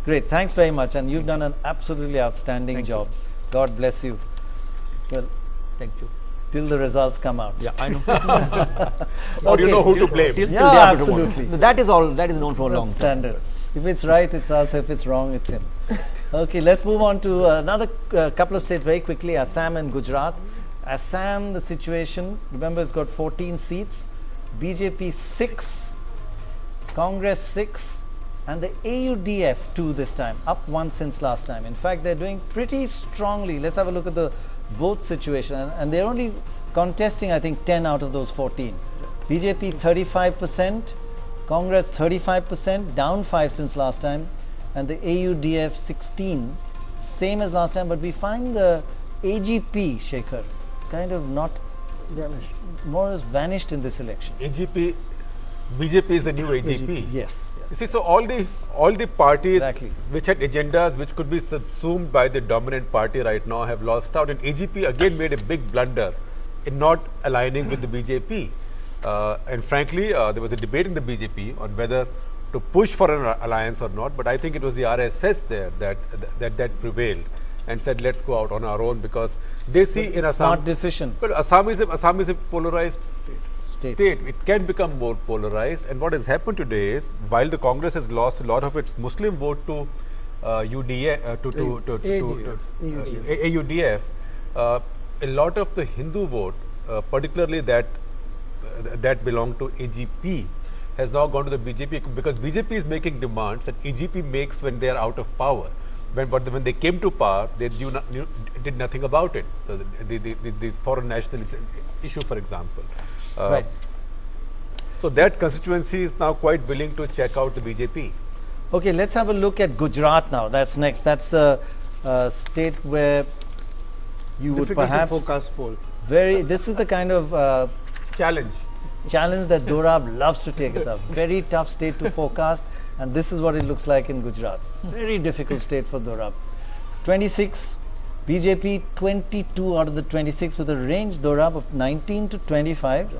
Great, thanks very much, and you've done an absolutely outstanding job. God bless you. Well, thank you. Till the results come out. Yeah, I know. Or you know who to blame. Yeah, absolutely. That is all. That is known for a long time. Standard. If it's right, it's us. If it's wrong, it's him. Okay, let's move on to another couple of states very quickly. Assam and Gujarat. Assam, the situation, remember, it's got 14 seats. BJP 6, Congress 6, and the AUDF 2 this time, up 1 since last time. In fact, they're doing pretty strongly. Let's have a look at the vote situation, and they're only contesting, I think, 10 out of those 14. BJP 35%, Congress 35%, down 5 since last time, and the AUDF 16, same as last time, but we find the AGP, Shekhar, it's kind of not vanished, more or less vanished in this election. AGP, BJP is the new AGP. Yes. You see, so all the parties which had agendas which could be subsumed by the dominant party right now have lost out, and AGP again made a big blunder in not aligning with the BJP. And frankly, there was a debate in the BJP on whether to push for an alliance or not, but I think it was the RSS there that prevailed and said, let's go out on our own, because they see in Assam. Smart decision. But Assam is a polarized state. It can become more polarized, and what has happened today is, while the Congress has lost a lot of its Muslim vote to AUDF, a lot of the Hindu vote, particularly that belong to AGP, has now gone to the BJP, because BJP is making demands that AGP makes when they are out of power. But when they came to power, they did nothing about it. So the foreign nationalist issue, for example. Right. So that constituency is now quite willing to check out the BJP. Okay, let's have a look at Gujarat now. That's next. That's the state where you would perhaps forecast poll. This is the kind of challenge that Dorab loves to take us up. Very tough state to forecast, and this is what it looks like in Gujarat. Very difficult state for Dorab. 26, BJP 22 out of the 26 with a range, Dorab, of 19 to 25.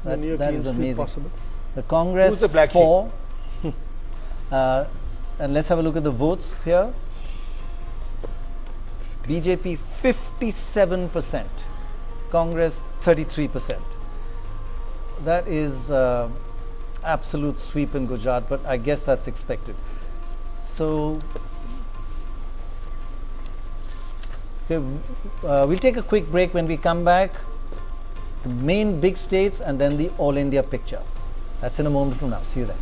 That is amazing. Possible. The Congress 4. And let's have a look at the votes here. BJP 57%, Congress 33%. That is absolute sweep in Gujarat, but I guess that's expected. So we'll take a quick break. When we come back, the main big states and then the all India picture. That's in a moment from now. See you then.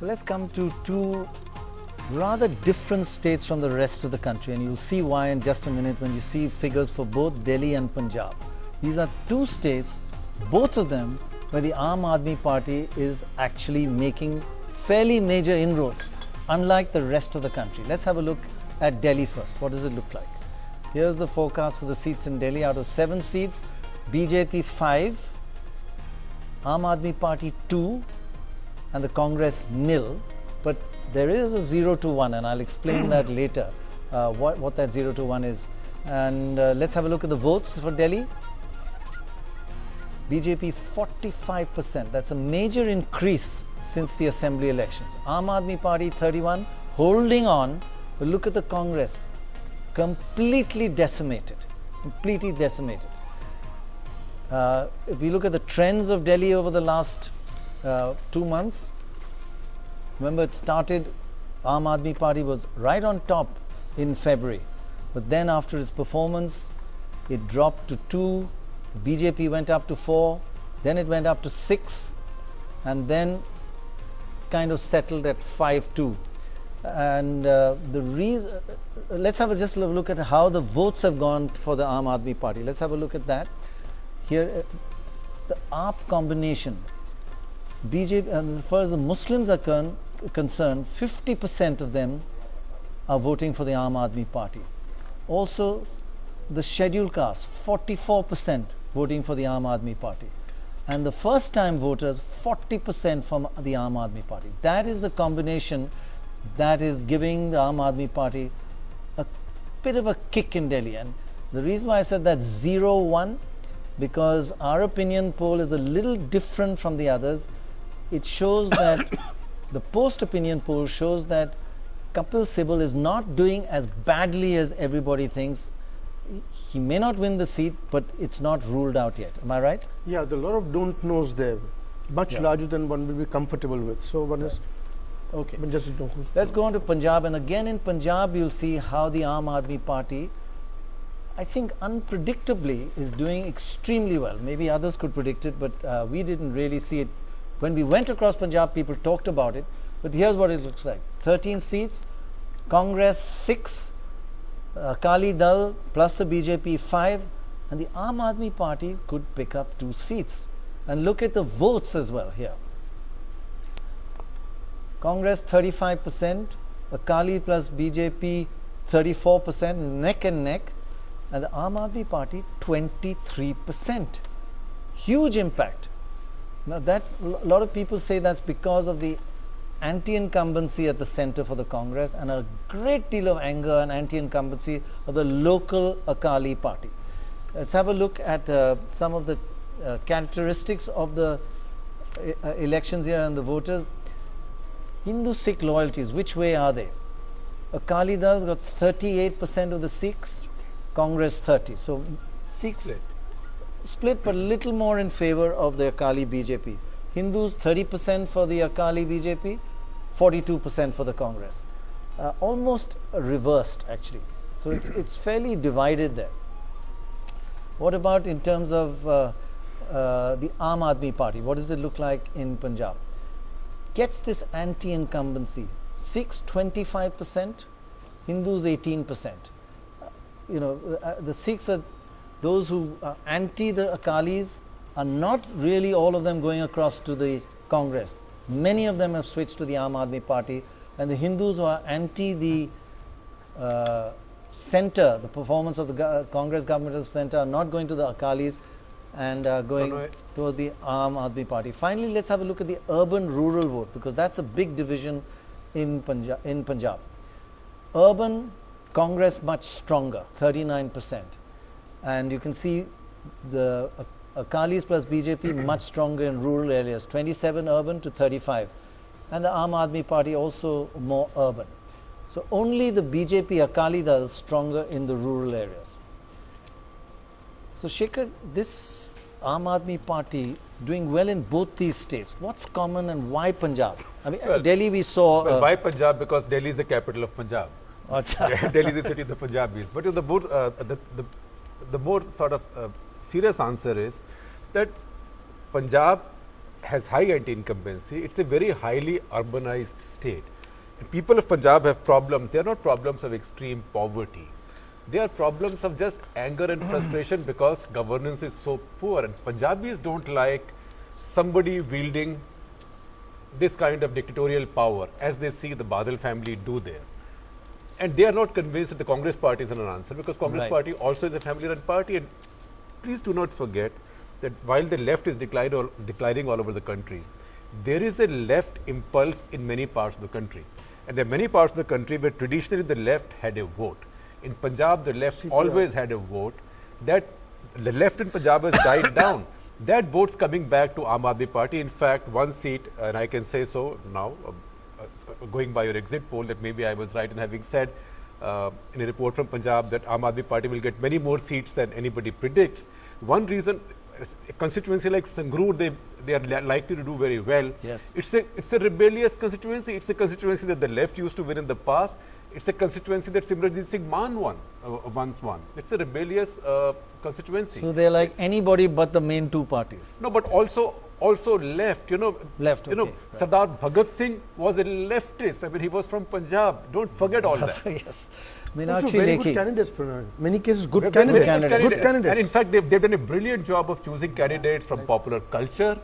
Let's come to two rather different states from the rest of the country, and you'll see why in just a minute when you see figures for both Delhi and Punjab. These are two states, both of them, where the Aam Aadmi Party is actually making fairly major inroads, unlike the rest of the country. Let's have a look at Delhi first. What does it look like? Here's the forecast for the seats in Delhi. Out of 7 seats, BJP 5, Aam Aadmi Party 2, and the Congress nil, but there is a 0 to 1, and I'll explain that later, what that 0 to 1 is. And let's have a look at the votes for Delhi. BJP 45%. That's a major increase since the assembly elections. Aam Aadmi Party 31, holding on. But look at the Congress, completely decimated, completely decimated. If we look at the trends of Delhi over the last 2 months, remember it started, Aam Aadmi Party was right on top in February, but then after its performance, it dropped to 2, BJP went up to 4, then it went up to 6, and then it's kind of settled at 5-2. And the reason, let's have just a look at how the votes have gone for the Aam Aadmi Party. Let's have a look at that. Here, the AAP combination, BJP, as far as the Muslims are concerned, 50% of them are voting for the Aam Aadmi Party. Also, the scheduled caste, 44% voting for the Aam Aadmi Party. And the first time voters, 40% from the Aam Aadmi Party. That is the combination that is giving the Aam Aadmi Party a bit of a kick in Delhi. And the reason why I said that's 0-1, because our opinion poll is a little different from the others. It shows that the post-opinion poll shows that Kapil Sibal is not doing as badly as everybody thinks. He may not win the seat, but it's not ruled out yet. Am I right? Yeah, there are a lot of don't knows there, much larger than one will be comfortable with. So one is okay. But just don't know. Let's go on to Punjab, and again in Punjab you'll see how the Aam Aadmi Party, I think unpredictably, is doing extremely well. Maybe others could predict it, but we didn't really see it. When we went across Punjab, people talked about it, but here's what it looks like. 13 seats, Congress 6, Akali Dal plus the BJP 5, and the Aam Aadmi Party could pick up 2 seats. And look at the votes as well here. Congress 35%, Akali plus BJP 34%, neck and neck, and the Aam Aadmi Party 23%. Huge impact. Now that's, a lot of people say that's because of the anti-incumbency at the center for the Congress and a great deal of anger and anti-incumbency of the local Akali Party. Let's have a look at some of the characteristics of the elections here and the voters. Hindu-Sikh loyalties, which way are they? Akali Dal's got 38% of the Sikhs, Congress 30. So Sikhs split, but a little more in favor of the Akali BJP. Hindus 30% for the Akali BJP, 42% for the Congress. Almost reversed actually. So it's fairly divided there. What about in terms of the Aam Aadmi Party? What does it look like in Punjab? Gets this anti-incumbency. Sikhs 25%, Hindus 18%. You know, the Sikhs are those who are anti the Akalis, are not really all of them going across to the Congress. Many of them have switched to the Aam Aadmi Party, and the Hindus who are anti the center, the performance of the Congress government of the center, are not going to the Akalis and going to the Aam Aadmi Party. Finally, let's have a look at the urban-rural vote, because that's a big division in Punjab. Urban, Congress much stronger, 39%. And you can see the Akalis plus BJP much stronger in rural areas, 27 urban to 35. And the Aam Aadmi Party also more urban. So only the BJP Akali Dal is stronger in the rural areas. So Shekhar, this Aam Aadmi Party doing well in both these states. What's common and why Punjab? I mean, well, Delhi we saw... why Punjab? Because Delhi is the capital of Punjab. Delhi is the city of the Punjabis. But the more sort of serious answer is that Punjab has high anti-incumbency. It's a very highly urbanized state. And people of Punjab have problems. They are not problems of extreme poverty. They are problems of just anger and frustration because governance is so poor. And Punjabis don't like somebody wielding this kind of dictatorial power as they see the Badal family do there. And they are not convinced that the Congress party is an answer, because Congress party also is a family-run party. And please do not forget that while the left is declining all over the country, there is a left impulse in many parts of the country. And there are many parts of the country where traditionally the left had a vote. In Punjab, the left always had a vote. That the left in Punjab has died down. that vote's coming back to Aam Aadmi Party. In fact, one seat, and I can say so now, going by your exit poll, that maybe I was right in having said in a report from Punjab that Aam Aadmi Party will get many more seats than anybody predicts. One reason, a constituency like Sangrur, they are likely to do very well. Yes. It's a rebellious constituency. It's a constituency that the left used to win in the past. It's a constituency that Simranjit Singh Mann once won. It's a rebellious constituency. So they're like anybody but the main two parties. No, but also left. Left. You know, right. Sardar Bhagat Singh was a leftist. I mean, he was from Punjab. Don't forget all that. Yes. Also very good candidates, Prannoy. Many cases, good Good candidates. And in fact, they've done a brilliant job of choosing candidates from popular culture,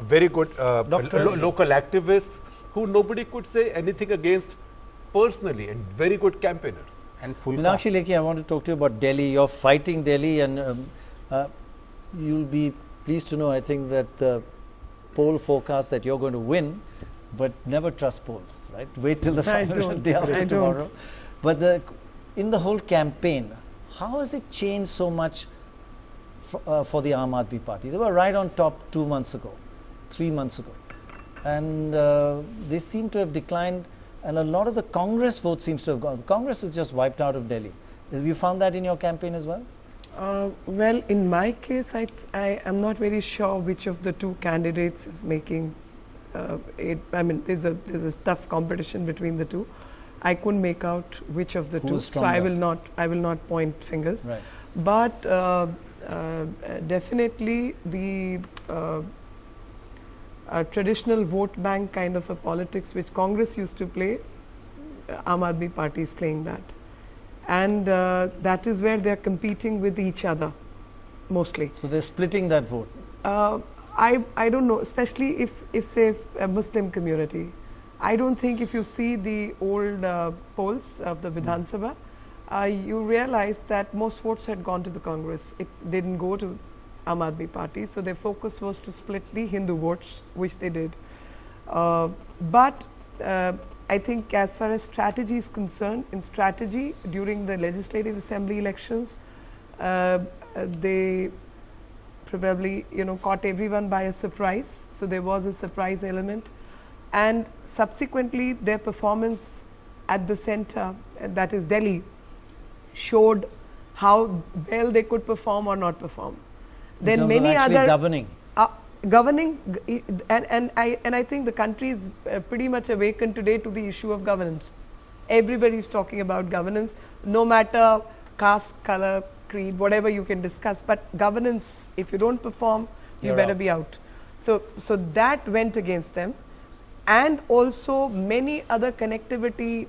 very good local activists who nobody could say anything against personally, and very good campaigners. And full Meenakshi Lekhi, I want to talk to you about Delhi. You're fighting Delhi, and you'll be pleased to know, I think, that the poll forecast that you're going to win, but never trust polls, right? Wait till the final day after tomorrow. But in the whole campaign, how has it changed so much for the Aam Aadmi Party? They were right on top 2 months ago, 3 months ago, and they seem to have declined. And a lot of the Congress votes seems to have gone. The Congress is just wiped out of Delhi. Have you found that in your campaign as well? Well, in my case, I am not very sure which of the two candidates is making it. I mean, there's a tough competition between the two. I couldn't make out which of the two, so I will not point fingers. Right. But definitely the traditional vote bank kind of a politics which Congress used to play, Aam Aadmi Party is playing that. And that is where they are competing with each other, mostly. So they're splitting that vote? I don't know, especially if say a Muslim community. I don't think if you see the old polls of the Vidhan Sabha, you realize that most votes had gone to the Congress. It didn't go to Aam Aadmi Party, so their focus was to split the Hindu votes, which they did. But I think as far as strategy is concerned, in strategy during the Legislative Assembly elections, they probably caught everyone by a surprise. So there was a surprise element, and subsequently their performance at the center, that is Delhi, showed how well they could perform or not perform. Then many other governing. And I think the country is pretty much awakened today to the issue of governance. Everybody is talking about governance, no matter caste, color, creed, whatever you can discuss. But governance, if you don't perform, you better be out. So that went against them, and also many other connectivity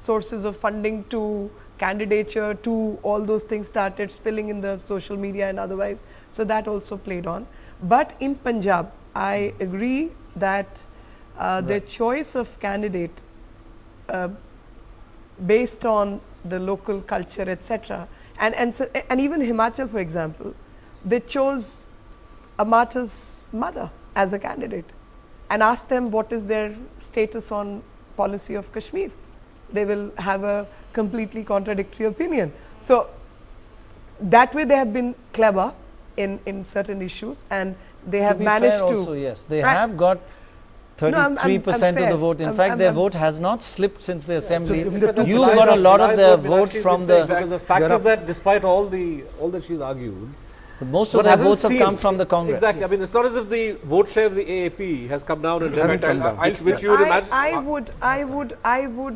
sources of funding to candidature, to all those things started spilling in the social media and otherwise. So that also played on. But in Punjab, I agree that the choice of candidate based on the local culture, etc. And even Himachal, for example, they chose a martyr's mother as a candidate and asked them what is their status on policy of Kashmir. They will have a completely contradictory opinion. So that way they have been clever in certain issues, and they have managed to. Also, yes, they have got 33% of the vote. In fact, their vote has not slipped since the assembly. You got a lot of their vote from the. Because the fact is that despite all that she's argued, but most of their votes have come from the Congress. Exactly. I mean, it's not as if the vote share of the AAP has come down in which you would imagine. I would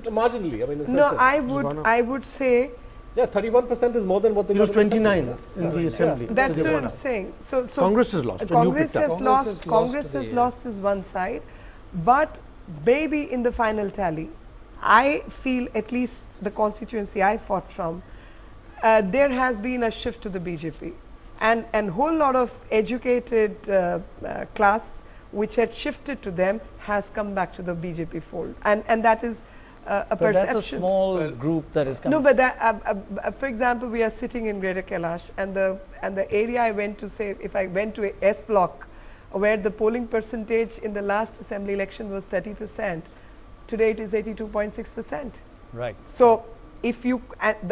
marginally. I mean, no, I would say. Yeah, 31% is more than what they. It was 29 in the assembly. That's what I'm saying. So Congress has lost. Congress has lost is one side, but maybe in the final tally, I feel at least the constituency I fought from, there has been a shift to the BJP, and whole lot of educated class which had shifted to them has come back to the BJP fold, and that is. But that's a small group that is coming. No, but that, for example, we are sitting in Greater Kailash, and the area I went to, say, if I went to S block, where the polling percentage in the last assembly election was 30%, today it is 82.6%. Right. So if you,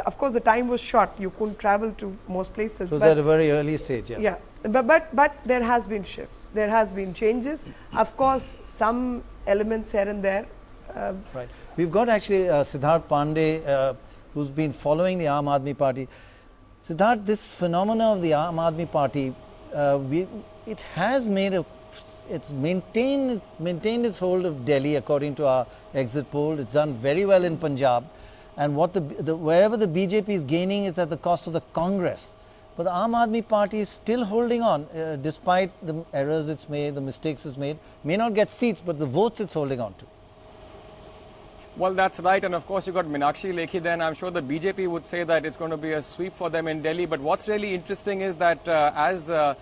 of course, the time was short; you couldn't travel to most places. So it was at a very early stage. Yeah. But there has been shifts. There has been changes. Of course, some elements here and there. Right. We've got actually Siddharth Pandey, who's been following the Aam Aadmi Party. Siddharth, this phenomena of the Aam Aadmi Party, it has maintained its hold of Delhi according to our exit poll. It's done very well in Punjab, and wherever the BJP is gaining, it's at the cost of the Congress. But the Aam Aadmi Party is still holding on, despite the errors it's made, the mistakes it's made. May not get seats, but the votes it's holding on to. Well, that's right, and of course you got Meenakshi Lekhi then. I'm sure the BJP would say that it's going to be a sweep for them in Delhi. But what's really interesting is that as the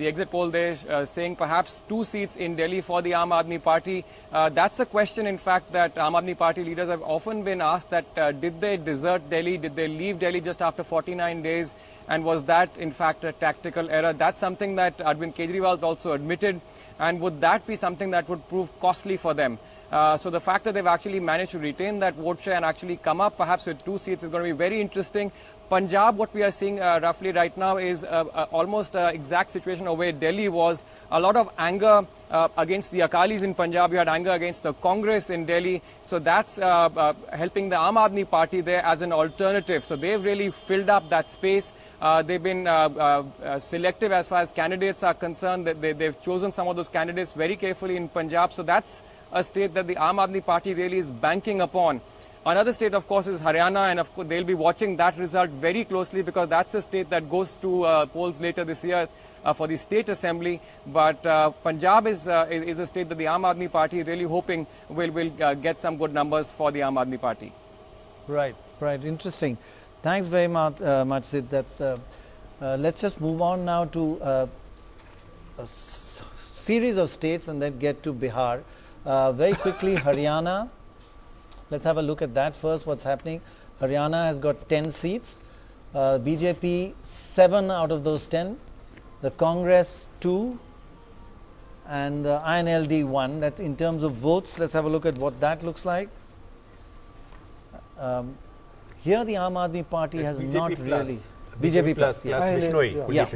exit poll there saying perhaps 2 seats in Delhi for the Aam Aadmi Party. That's a question, in fact, that Aam Aadmi Party leaders have often been asked, that did they desert Delhi? Did they leave Delhi just after 49 days? And was that, in fact, a tactical error? That's something that Arvind Kejriwal also admitted. And would that be something that would prove costly for them? So the fact that they've actually managed to retain that vote share and actually come up perhaps with 2 seats is going to be very interesting. Punjab, what we are seeing roughly right now is almost an exact situation of where Delhi was. A lot of anger against the Akalis in Punjab. You had anger against the Congress in Delhi. So that's helping the Aam Aadmi Party there as an alternative. So they've really filled up that space. They've been selective as far as candidates are concerned. They've chosen some of those candidates very carefully in Punjab. So that's a state that the Aam Aadmi Party really is banking upon. Another state, of course, is Haryana, and of course they'll be watching that result very closely, because that's a state that goes to polls later this year for the state assembly. But Punjab is a state that the Aam Aadmi Party is really hoping will get some good numbers for the Aam Aadmi Party. Right, right, interesting. Thanks very much, Sid. That's let's just move on now to a series of states and then get to Bihar. Very quickly, Haryana. Let's have a look at that first. What's happening? Haryana has got 10 seats. BJP 7 out of those 10. The Congress 2. And the INLD 1. That in terms of votes, let's have a look at what that looks like. Here the Aam Aadmi Party has BJP not plus. really. BJP plus, yes. Bishnoi. Yeah.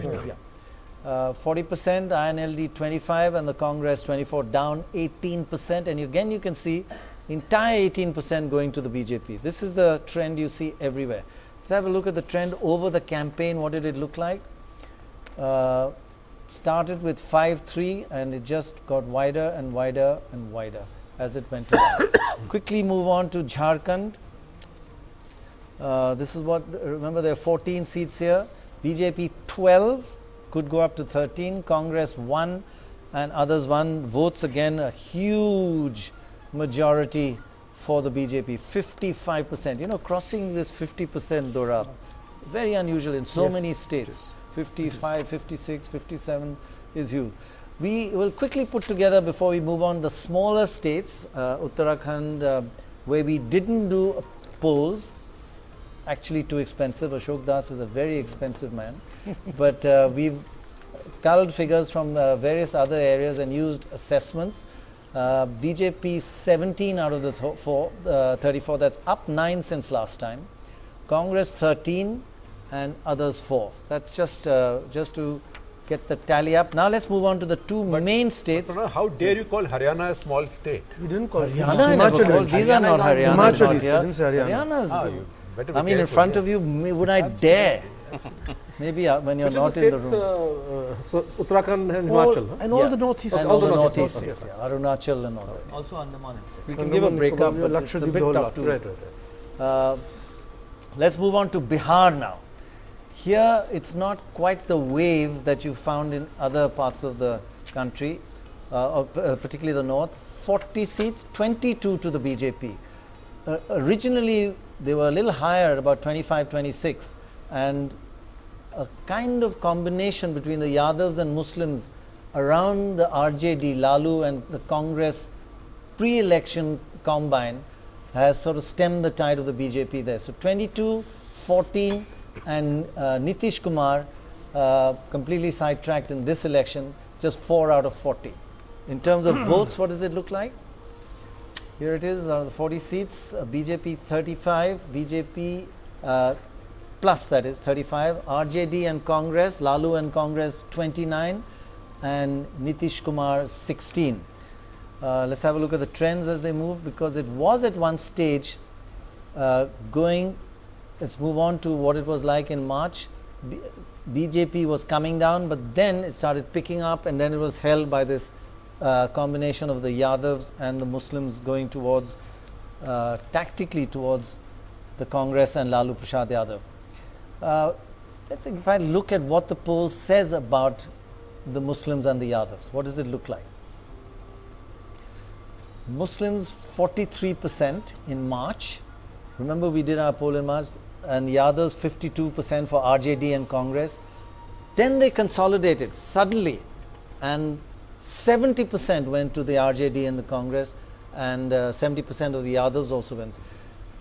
40%, INLD 25, and the Congress 24, down 18%. And again, you can see entire 18% going to the BJP. This is the trend you see everywhere. Let's have a look at the trend over the campaign. What did it look like? Started with 5-3, and it just got wider and wider and wider as it went along. Quickly move on to Jharkhand. This is what, remember there are 14 seats here. BJP 12, could go up to 13. Congress 1 and others 1. Votes again, a huge majority for the BJP, 55%. You know, crossing this 50%, Dora, very unusual in so many states. 55, 56, 57 is huge. We will quickly put together, before we move on, the smaller states, Uttarakhand, where we didn't do polls. Actually too expensive. Ashok Das is a very expensive man. But we've culled figures from various other areas and used assessments. BJP 17 out of the 34, that's up 9 since last time. Congress 13 and others 4. That's just to get the tally up. Now let's move on to the two main states. But how dare you call Haryana a small state? We didn't call Haryana. These are not Haryana. Haryana is I mean, in front of you, would I dare? Maybe when you're not in the room. So Uttarakhand and Himachal. And all the northeast. And all the northeast states. Arunachal and all that. Also Andaman itself. We can give a breakup, but it's a bit tough to. Let's move on to Bihar now. Here, it's not quite the wave that you found in other parts of the country, particularly the north. 40 seats, 22 to the BJP. Originally, they were a little higher, about 25, 26, and a kind of combination between the Yadavs and Muslims around the RJD, Lalu, and the Congress pre-election combine has sort of stemmed the tide of the BJP there. So 22, 14, and Nitish Kumar completely sidetracked in this election, just 4 out of 40. In terms of votes, what does it look like? Here it is, 40 seats, BJP 35, BJP plus that is 35, RJD and Congress, Lalu and Congress 29, and Nitish Kumar 16. Let's have a look at the trends as they move, because it was at one stage going. Let's move on to what it was like in March. BJP was coming down, but then it started picking up, and then it was held by this combination of the Yadavs and the Muslims going towards tactically towards the Congress and Lalu Prasad Yadav. Let's see, if I look at what the poll says about the Muslims and the Yadavs, what does it look like? Muslims 43% in March. Remember, we did our poll in March, and Yadavs 52% for RJD and Congress. Then they consolidated suddenly, and 70% went to the RJD and the Congress, and 70% of the Yadavs also went.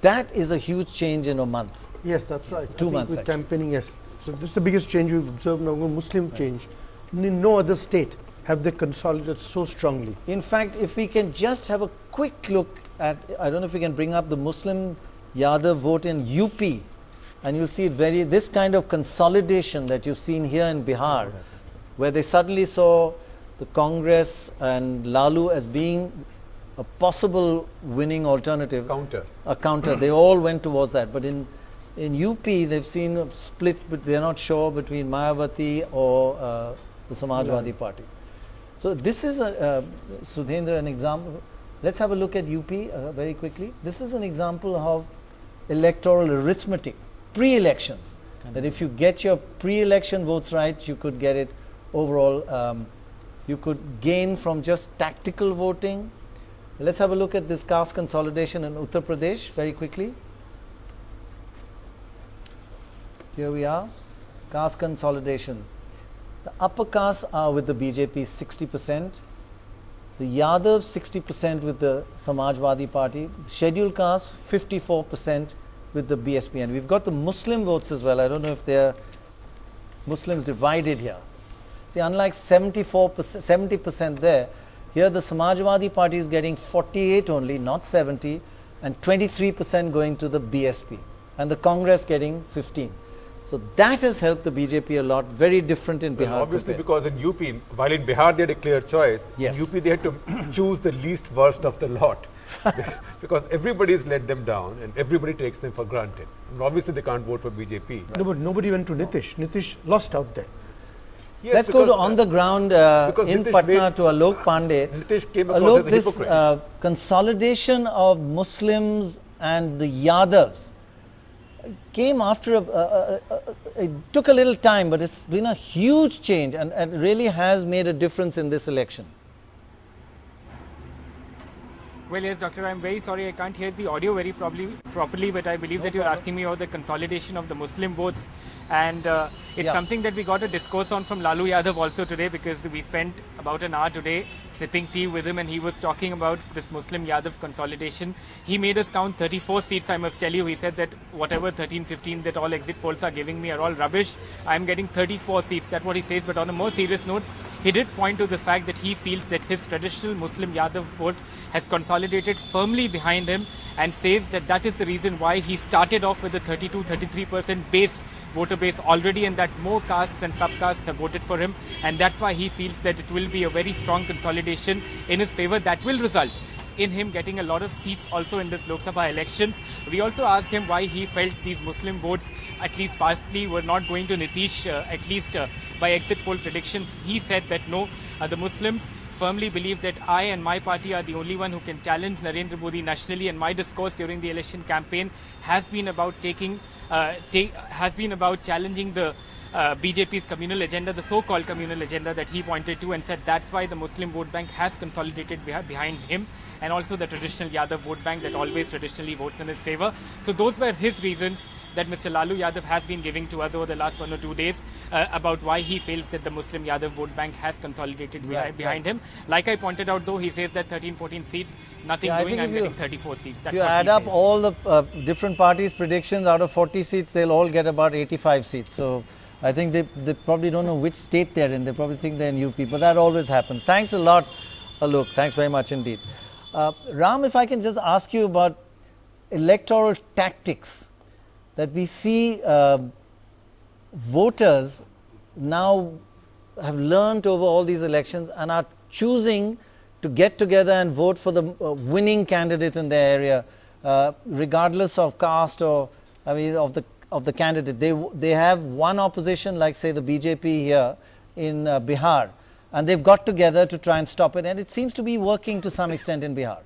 That is a huge change in a month. Yes, that's right. 2 months with actually. campaigning, yes. So this is the biggest change we've observed now, Muslim change. In no other state have they consolidated so strongly. In fact, if we can just have a quick look at, I don't know if we can bring up the Muslim Yadav vote in UP, and you'll see it this kind of consolidation that you've seen here in Bihar, where they suddenly saw the Congress and Lalu as being a possible winning alternative. A counter. They all went towards that. But in UP, they've seen a split, but they're not sure between Mayawati or the Samajwadi Party. So this is, Sudhendra, an example. Let's have a look at UP very quickly. This is an example of electoral arithmetic, pre-elections. That if you get your pre-election votes right, you could get it overall. You could gain from just tactical voting. Let's have a look at this caste consolidation in Uttar Pradesh very quickly. Here we are, caste consolidation. The upper castes are with the BJP 60%, the Yadavs 60% with the Samajwadi Party, scheduled castes 54% with the BSP, and we've got the Muslim votes as well. I don't know if they're Muslims divided here. See, unlike 70% there, here the Samajwadi Party is getting 48 only, not 70, and 23% going to the BSP, and the Congress getting 15. So that has helped the BJP a lot, very different in Bihar. Obviously, because in UP, while in Bihar they had a clear choice, yes. in UP they had to choose the least worst of the lot. Because everybody's let them down and everybody takes them for granted. And obviously they can't vote for BJP. No, but nobody went to Nitish. Nitish lost out there. Yes, let's go to on the ground in Patna to Alok Pandey. Nitish came across as a hypocrite. Consolidation of Muslims and the Yadavs came after it took a little time, but it's been a huge change and really has made a difference in this election. Well, yes, Doctor, I'm very sorry I can't hear the audio very properly, but I believe that you're asking me about the consolidation of the Muslim votes. And it's something that we got a discourse on from Lalu Yadav also today, because we spent about an hour today sipping tea with him, and he was talking about this Muslim Yadav consolidation. He made us count 34 seats, I must tell you. He said that whatever 13, 15 that all exit polls are giving me are all rubbish. I'm getting 34 seats. That's what he says. But on a more serious note, he did point to the fact that he feels that his traditional Muslim Yadav vote has consolidated firmly behind him, and says that that is the reason why he started off with a 32-33% voter base already, and that more castes and subcastes have voted for him, and that's why he feels that it will be a very strong consolidation in his favor that will result in him getting a lot of seats also in this Lok Sabha elections. We also asked him why he felt these Muslim votes, at least partially, were not going to Nitish, at least by exit poll predictions. He said that no, the Muslims firmly believe that I and my party are the only one who can challenge Narendra Modi nationally, and my discourse during the election campaign has been about challenging the BJP's communal agenda, the so-called communal agenda that he pointed to, and said that's why the Muslim vote bank has consolidated behind him, and also the traditional Yadav vote bank that always traditionally votes in his favor. So those were his reasons that Mr. Lalu Yadav has been giving to us over the last 1 or 2 days about why he feels that the Muslim Yadav vote bank has consolidated behind him. Like I pointed out, though, he says that 13-14 seats, nothing doing, I'm getting 34 seats. That's if you add up all the different parties' predictions, out of 40 seats, they'll all get about 85 seats. So I think they probably don't know which state they're in. They probably think they're in UP, but that always happens. Thanks a lot, Alok. Thanks very much indeed. Ram, if I can just ask you about electoral tactics. that we see voters now have learnt over all these elections and are choosing to get together and vote for the winning candidate in their area, regardless of caste or, I mean, of the candidate. They have one opposition, like say the BJP here in Bihar, and they've got together to try and stop it, and it seems to be working to some extent in Bihar.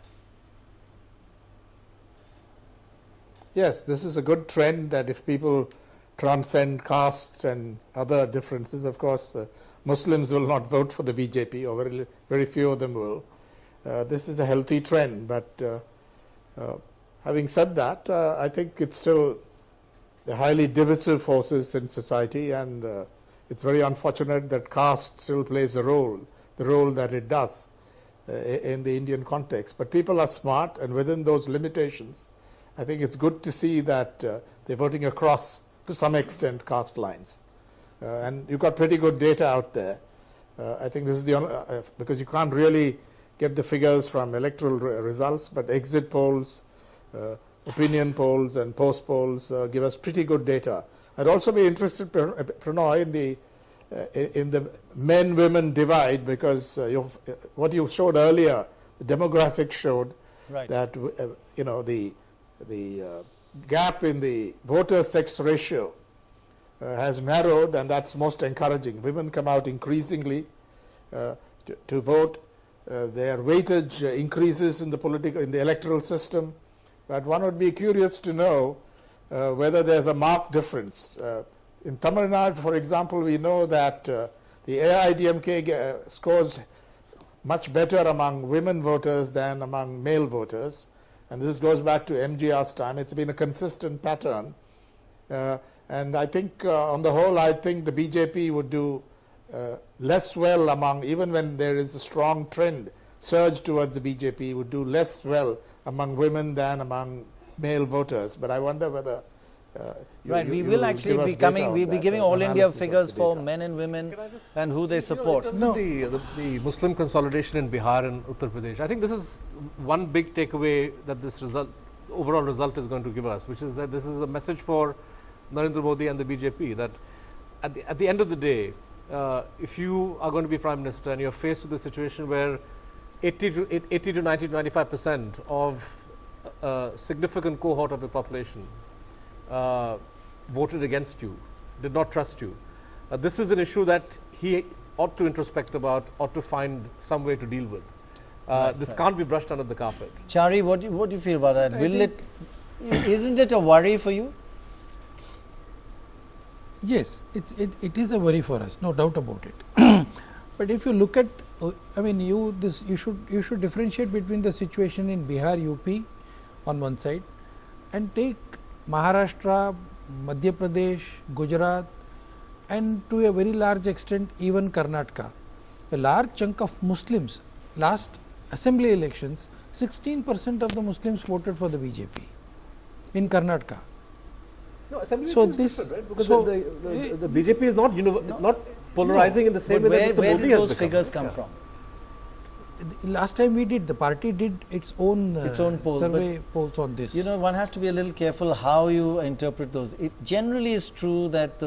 Yes, this is a good trend that if people transcend caste and other differences, of course, Muslims will not vote for the BJP, or very few of them will. This is a healthy trend, but having said that, I think it's still the highly divisive forces in society, and it's very unfortunate that caste still plays a role, the role that it does in the Indian context. But people are smart, and within those limitations, I think it's good to see that they're voting across, to some extent, caste lines. And you've got pretty good data out there. I think this is the because you can't really get the figures from electoral results, but exit polls, opinion polls and post polls give us pretty good data. I'd also be interested, Prannoy, in the men-women divide, because what you showed earlier, the demographics showed that the gap in the voter-sex ratio has narrowed, and that's most encouraging. Women come out increasingly to vote. Their weightage increases in the electoral system. But one would be curious to know whether there's a marked difference. In Tamil Nadu, for example, we know that the AIDMK scores much better among women voters than among male voters. And this goes back to MGR's time. It's been a consistent pattern. And I think on the whole, I think the BJP would do less well among, even when there is a strong trend, surge towards the BJP, would do less well among women than among male voters. But I wonder whether we will actually be coming, we'll be giving all India figures for men and women and who they support. The Muslim consolidation in Bihar and Uttar Pradesh, I think this is one big takeaway that this overall result is going to give us, which is that this is a message for Narendra Modi and the BJP, that at the end of the day, if you are going to be Prime Minister and you're faced with a situation where 80 to 90 to 95% of a significant cohort of the population voted against you, did not trust you, this is an issue that he ought to introspect about, ought to find some way to deal with. This can't be brushed under the carpet. Chari, what do you feel about that? Isn't it a worry for you? Yes, it is a worry for us, no doubt about it. But if you look at, I mean, you should differentiate between the situation in Bihar, UP on one side, and take Maharashtra, Madhya Pradesh, Gujarat, and to a very large extent even Karnataka. A large chunk of Muslims, last assembly elections, 16% of the Muslims voted for the BJP in Karnataka. No, assembly is different, right? Because the BJP is not polarizing in the same way that Mr. Modi has become. Where did those figures come from? Last time we did, the party did its own survey polls on this. You know, one has to be a little careful how you interpret those. It generally is true that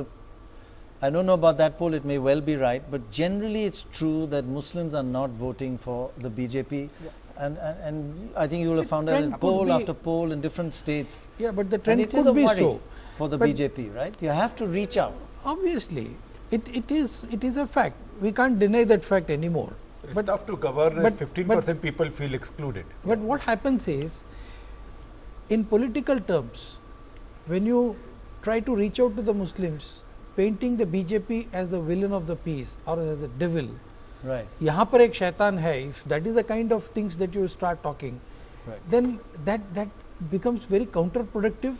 I don't know about that poll, it may well be right, but generally it's true that Muslims are not voting for the BJP. Yeah. And I think you will have found that in poll after poll in different states. Yeah, but the trend could be so for the BJP, right? You have to reach out. Obviously, it is a fact. We can't deny that fact anymore. It's tough to govern if 15% people feel excluded. But what happens is, in political terms, when you try to reach out to the Muslims, painting the BJP as the villain of the piece or as the devil, right? यहाँ पर एक शैतान है. If that is the kind of things that you start talking, right, then that becomes very counterproductive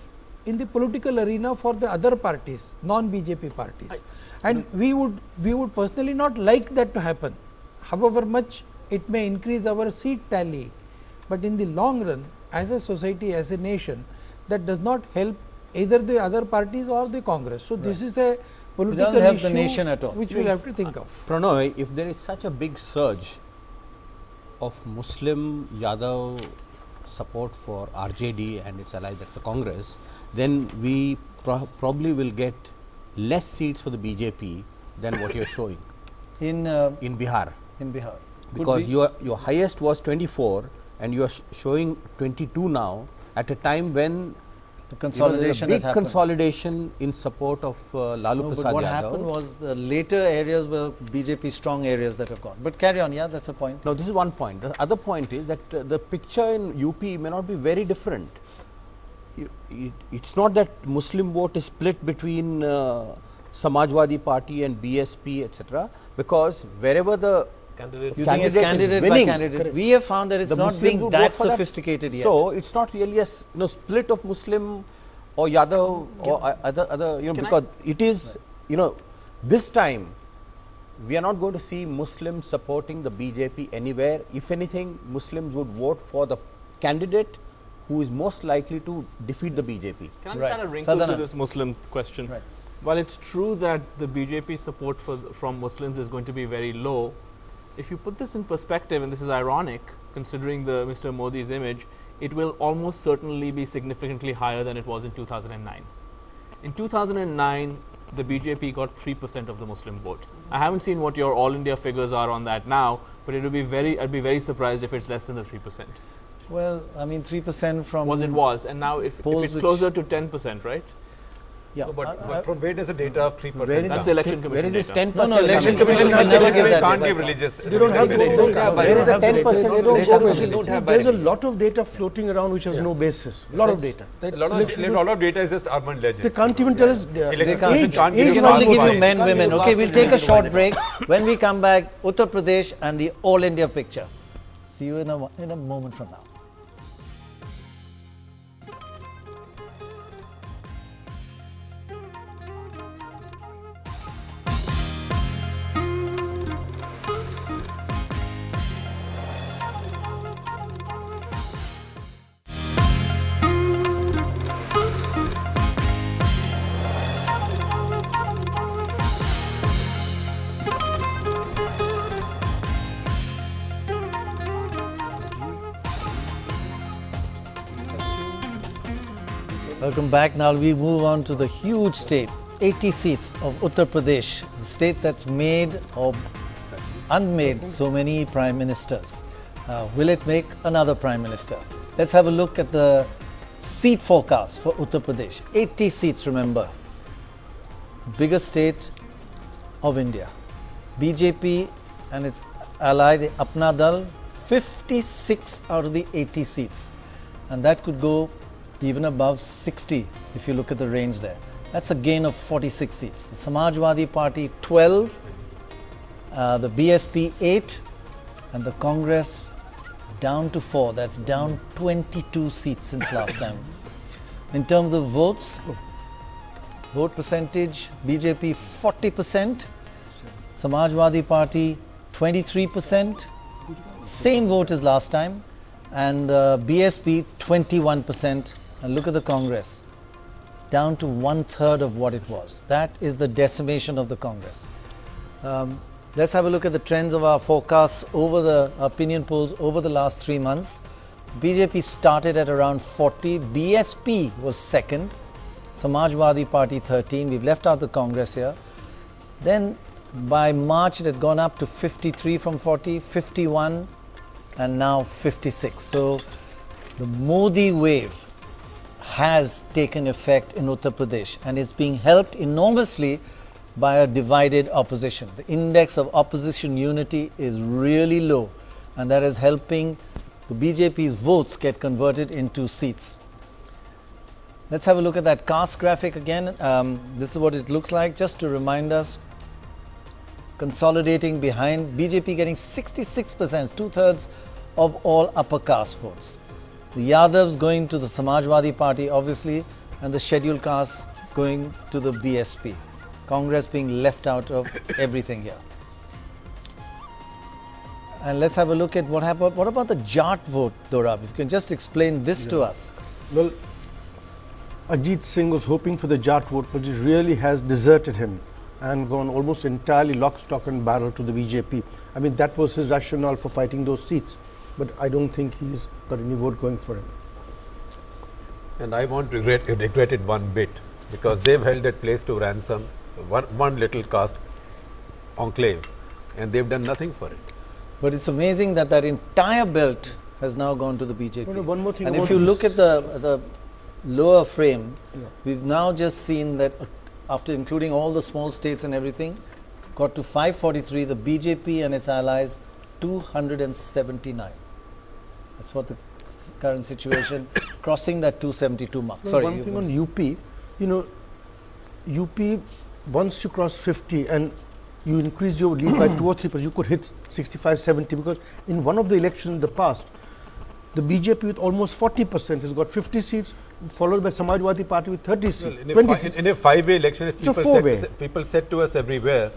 in the political arena for the other parties, non-BJP parties. And we would personally not like that to happen. However much it may increase our seat tally, but in the long run, as a society, as a nation, that does not help either the other parties or the Congress. So this is a political help issue the nation at all, which we'll have to think of. Prannoy, if there is such a big surge of Muslim Yadav support for RJD and its ally, that's the Congress, then we probably will get less seats for the BJP than what you're showing in Bihar. In Bihar, because your highest was 24 and you are showing 22 now at a time when the consolidation big consolidation in support of Lalu Prasad But what Yadav. happened was the later areas were BJP strong areas that have gone. But carry on, yeah, that's a point. No, this is one point. The other point is that the picture in UP may not be very different. It's not that Muslim vote is split between Samajwadi Party and BSP, etc. Because wherever the candidate is winning, by candidate. We have found that it's not being that sophisticated yet. So it's not really a split of Muslim or Yadav or other because it is this time we are not going to see Muslims supporting the BJP anywhere. If anything, Muslims would vote for the candidate who is most likely to defeat the BJP. Can I just add a wrinkle to this Muslim question? Right. While it's true that the BJP support from Muslims is going to be very low, if you put this in perspective, and this is ironic considering the Mr. Modi's image, it will almost certainly be significantly higher than it was in 2009. In 2009, the BJP got 3% of the Muslim vote. I haven't seen what your all India figures are on that now, but I'd be very surprised if it's less than the 3%. Well, I mean 3% from and now if it's closer to 10%, right? Yeah, no, but from where does the data of 3%? That's the election commission. Where is this 10%? No, election commission will never give that. Can't give religious. They don't have the data. Where is the 10%? They don't have. There's a lot of data floating around which has no basis. A lot of data. A lot of data is just urban legend. They can't even tell us. They can only give you men, women. Okay, we'll take a short break. When we come back, Uttar Pradesh and the all India picture. See you in a moment from now. Welcome back. Now we move on to the huge state, 80 seats of Uttar Pradesh, the state that's made or unmade so many prime ministers. Will it make another prime minister? Let's have a look at the seat forecast for Uttar Pradesh. 80 seats, remember. The biggest state of India. BJP and its ally, the Apna Dal, 56 out of the 80 seats. And that could go even above 60 if you look at the range there. That's a gain of 46 seats. The Samajwadi Party 12, the BSP 8, and the Congress down to 4. That's down 22 seats since last time. In terms of votes, vote percentage, BJP 40%, Samajwadi Party 23%, same vote as last time, and BSP 21%. And look at the Congress, down to 1/3 of what it was. That is the decimation of the Congress. Let's have a look at the trends of our forecasts over the opinion polls over the last 3 months. BJP started at around 40, BSP was second, Samajwadi Party 13, we've left out the Congress here. Then by March it had gone up to 53 from 40, 51 and now 56. So the Modi wave has taken effect in Uttar Pradesh and it's being helped enormously by a divided opposition. The index of opposition unity is really low and that is helping the BJP's votes get converted into seats. Let's have a look at that caste graphic again. This is what it looks like, just to remind us. Consolidating behind, BJP getting 66%, 2/3 of all upper caste votes. The Yadavs going to the Samajwadi Party obviously, and the scheduled castes going to the BSP. Congress being left out of everything here. And let's have a look at what happened. What about the Jat vote, Dorab? If you can just explain this to us. Well, Ajit Singh was hoping for the Jat vote, but it really has deserted him and gone almost entirely lock, stock and barrel to the BJP. I mean, that was his rationale for fighting those seats. but I don't think he's got any vote going for him. And I won't regret it one bit, because they've held that place to ransom, one little caste enclave, and they've done nothing for it. But it's amazing that that entire belt has now gone to the BJP. No, one more thing. And if you look at the lower frame, we've now just seen that after including all the small states and everything, got to 543, the BJP and its allies 279. That's what the current situation, crossing that 272 mark. No, Sorry. one thing on UP, you know, UP, once you cross 50 and you increase your lead by 2 or 3%, you could hit 65, 70, because in one of the elections in the past, the BJP with almost 40% has got 50 seats, followed by Samajwadi Party with 30 seats. Well, in a five-way election, people said to us everywhere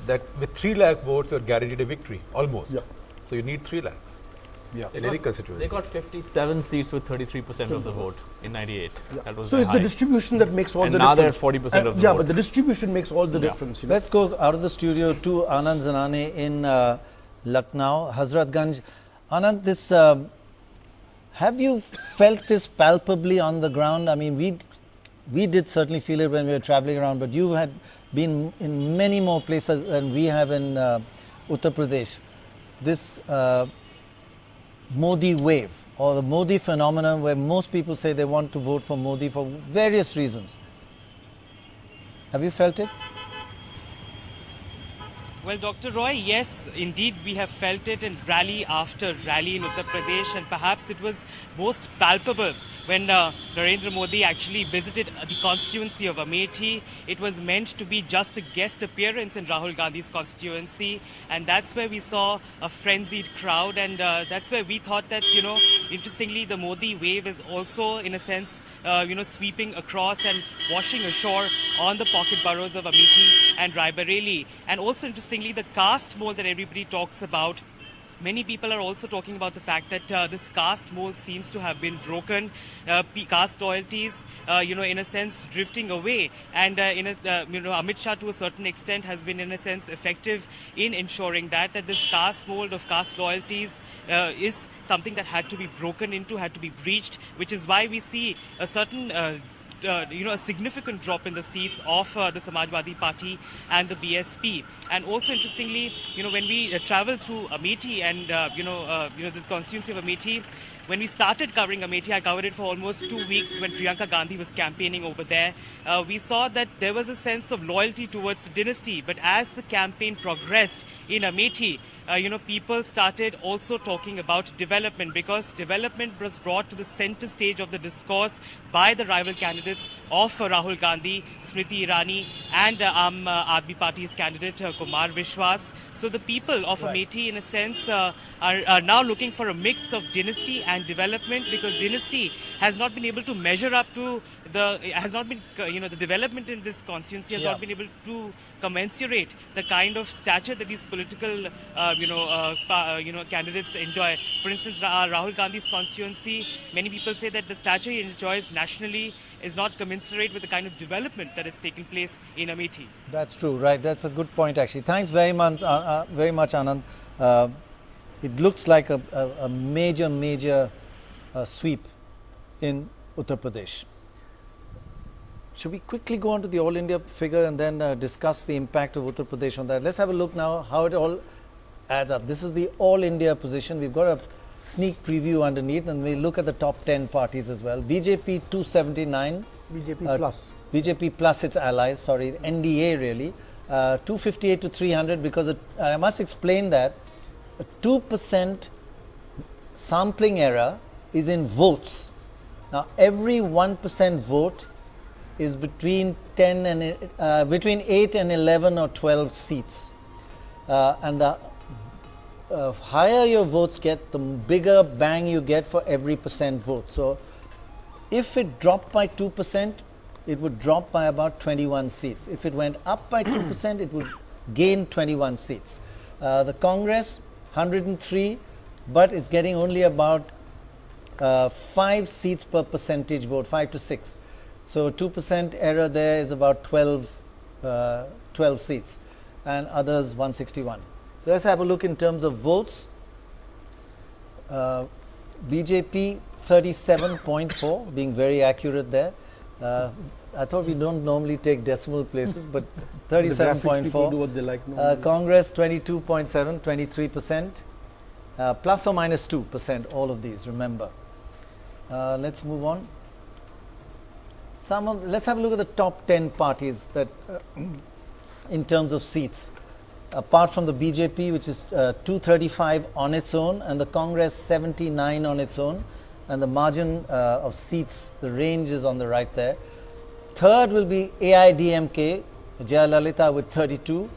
that with 3 lakh votes, you're guaranteed a victory, almost. Yeah. So you need 3 lakhs. Yeah. In any constituency. They got 57 seats with 33% of the vote in 98. Yeah. That was so it's the distribution that makes all the difference. And now they're 40% of the vote. Yeah, but the distribution makes all the difference. You know? Let's go out of the studio to Anand Zanane in Lucknow, Hazratganj. Anand, this, have you felt this palpably on the ground? I mean, we did certainly feel it when we were traveling around, but you had been in many more places than we have in Uttar Pradesh. This Modi wave, or the Modi phenomenon, where most people say they want to vote for Modi for various reasons. Have you felt it? Well, Dr. Roy, yes, indeed, we have felt it in rally after rally in Uttar Pradesh, and perhaps it was most palpable when Narendra Modi actually visited the constituency of Amethi. It was meant to be just a guest appearance in Rahul Gandhi's constituency, and that's where we saw a frenzied crowd, and that's where we thought that, you know, interestingly, the Modi wave is also, in a sense, sweeping across and washing ashore on the pocket boroughs of Amethi and Raebareli. And also, interestingly, the caste mold that everybody talks about, many people are also talking about the fact that this caste mold seems to have been broken, caste loyalties, in a sense, drifting away. And, Amit Shah, to a certain extent, has been, in a sense, effective in ensuring that this caste mold of caste loyalties is something that had to be broken into, had to be breached, which is why we see a certain a significant drop in the seats of the Samajwadi Party and the BSP. And also, interestingly, when we travel through Amethi and, the constituency of Amethi, when we started covering Amethi, I covered it for almost 2 weeks when Priyanka Gandhi was campaigning over there. We saw that there was a sense of loyalty towards dynasty. But as the campaign progressed in Amethi, people started also talking about development, because development was brought to the center stage of the discourse by the rival candidates of Rahul Gandhi, Smriti Irani, and Aam Aadmi Party's candidate Kumar Vishwas. So the people of Amethi, in a sense, are now looking for a mix of dynasty and development, because dynasty has not been able to measure up to the development in this constituency has not been able to commensurate the kind of stature that these political candidates enjoy. For instance, Rahul Gandhi's constituency, many people say that the stature he enjoys nationally is not commensurate with the kind of development that has taken place in Amethi. That's true, right? That's a good point, actually. Thanks very much, Anand. It looks like a major sweep in Uttar Pradesh. Should we quickly go on to the All India figure and then discuss the impact of Uttar Pradesh on that? Let's have a look now how it all adds up. This is the All India position. We've got a sneak preview underneath, and we look at the top 10 parties as well. BJP 279. BJP plus. BJP plus its allies, sorry, NDA really. 258 to 300, because I must explain that a 2% sampling error is in votes. Now, every 1% vote is between 8 and 11 or 12 seats. And the higher your votes get, the bigger bang you get for every percent vote. So, if it dropped by 2%, it would drop by about 21 seats. If it went up by 2%, it would gain 21 seats. The Congress, 103, but it's getting only about 5 seats per percentage vote, 5 to 6. So 2% error there is about 12 seats, and others 161. So let's have a look in terms of votes. BJP 37.4, being very accurate there. I thought we don't normally take decimal places, but 37.4. Congress 22.7, 23%, plus or minus 2%, all of these, remember. Let's move on. Let's have a look at the top 10 parties that, in terms of seats. Apart from the BJP, which is 235 on its own, and the Congress 79 on its own, and the margin of seats, the range is on the right there. Third will be AIDMK, Jayalalitha with 32,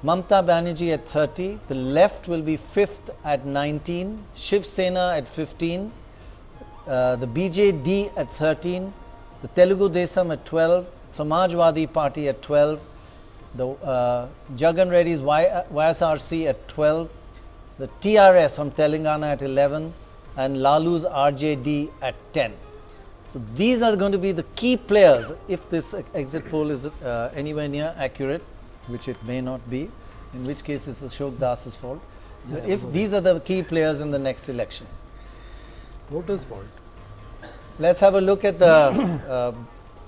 Mamta Banerjee at 30, the left will be fifth at 19, Shiv Sena at 15, the BJD at 13, the Telugu Desam at 12, Samajwadi Party at 12, the Jagan Reddy's YSRC at 12, the TRS from Telangana at 11, and Lalu's RJD at 10. So these are going to be the key players if this exit poll is anywhere near accurate, which it may not be, in which case it's Ashok Das's fault. Yeah, if these are the key players in the next election. Voters' fault. Let's have a look at the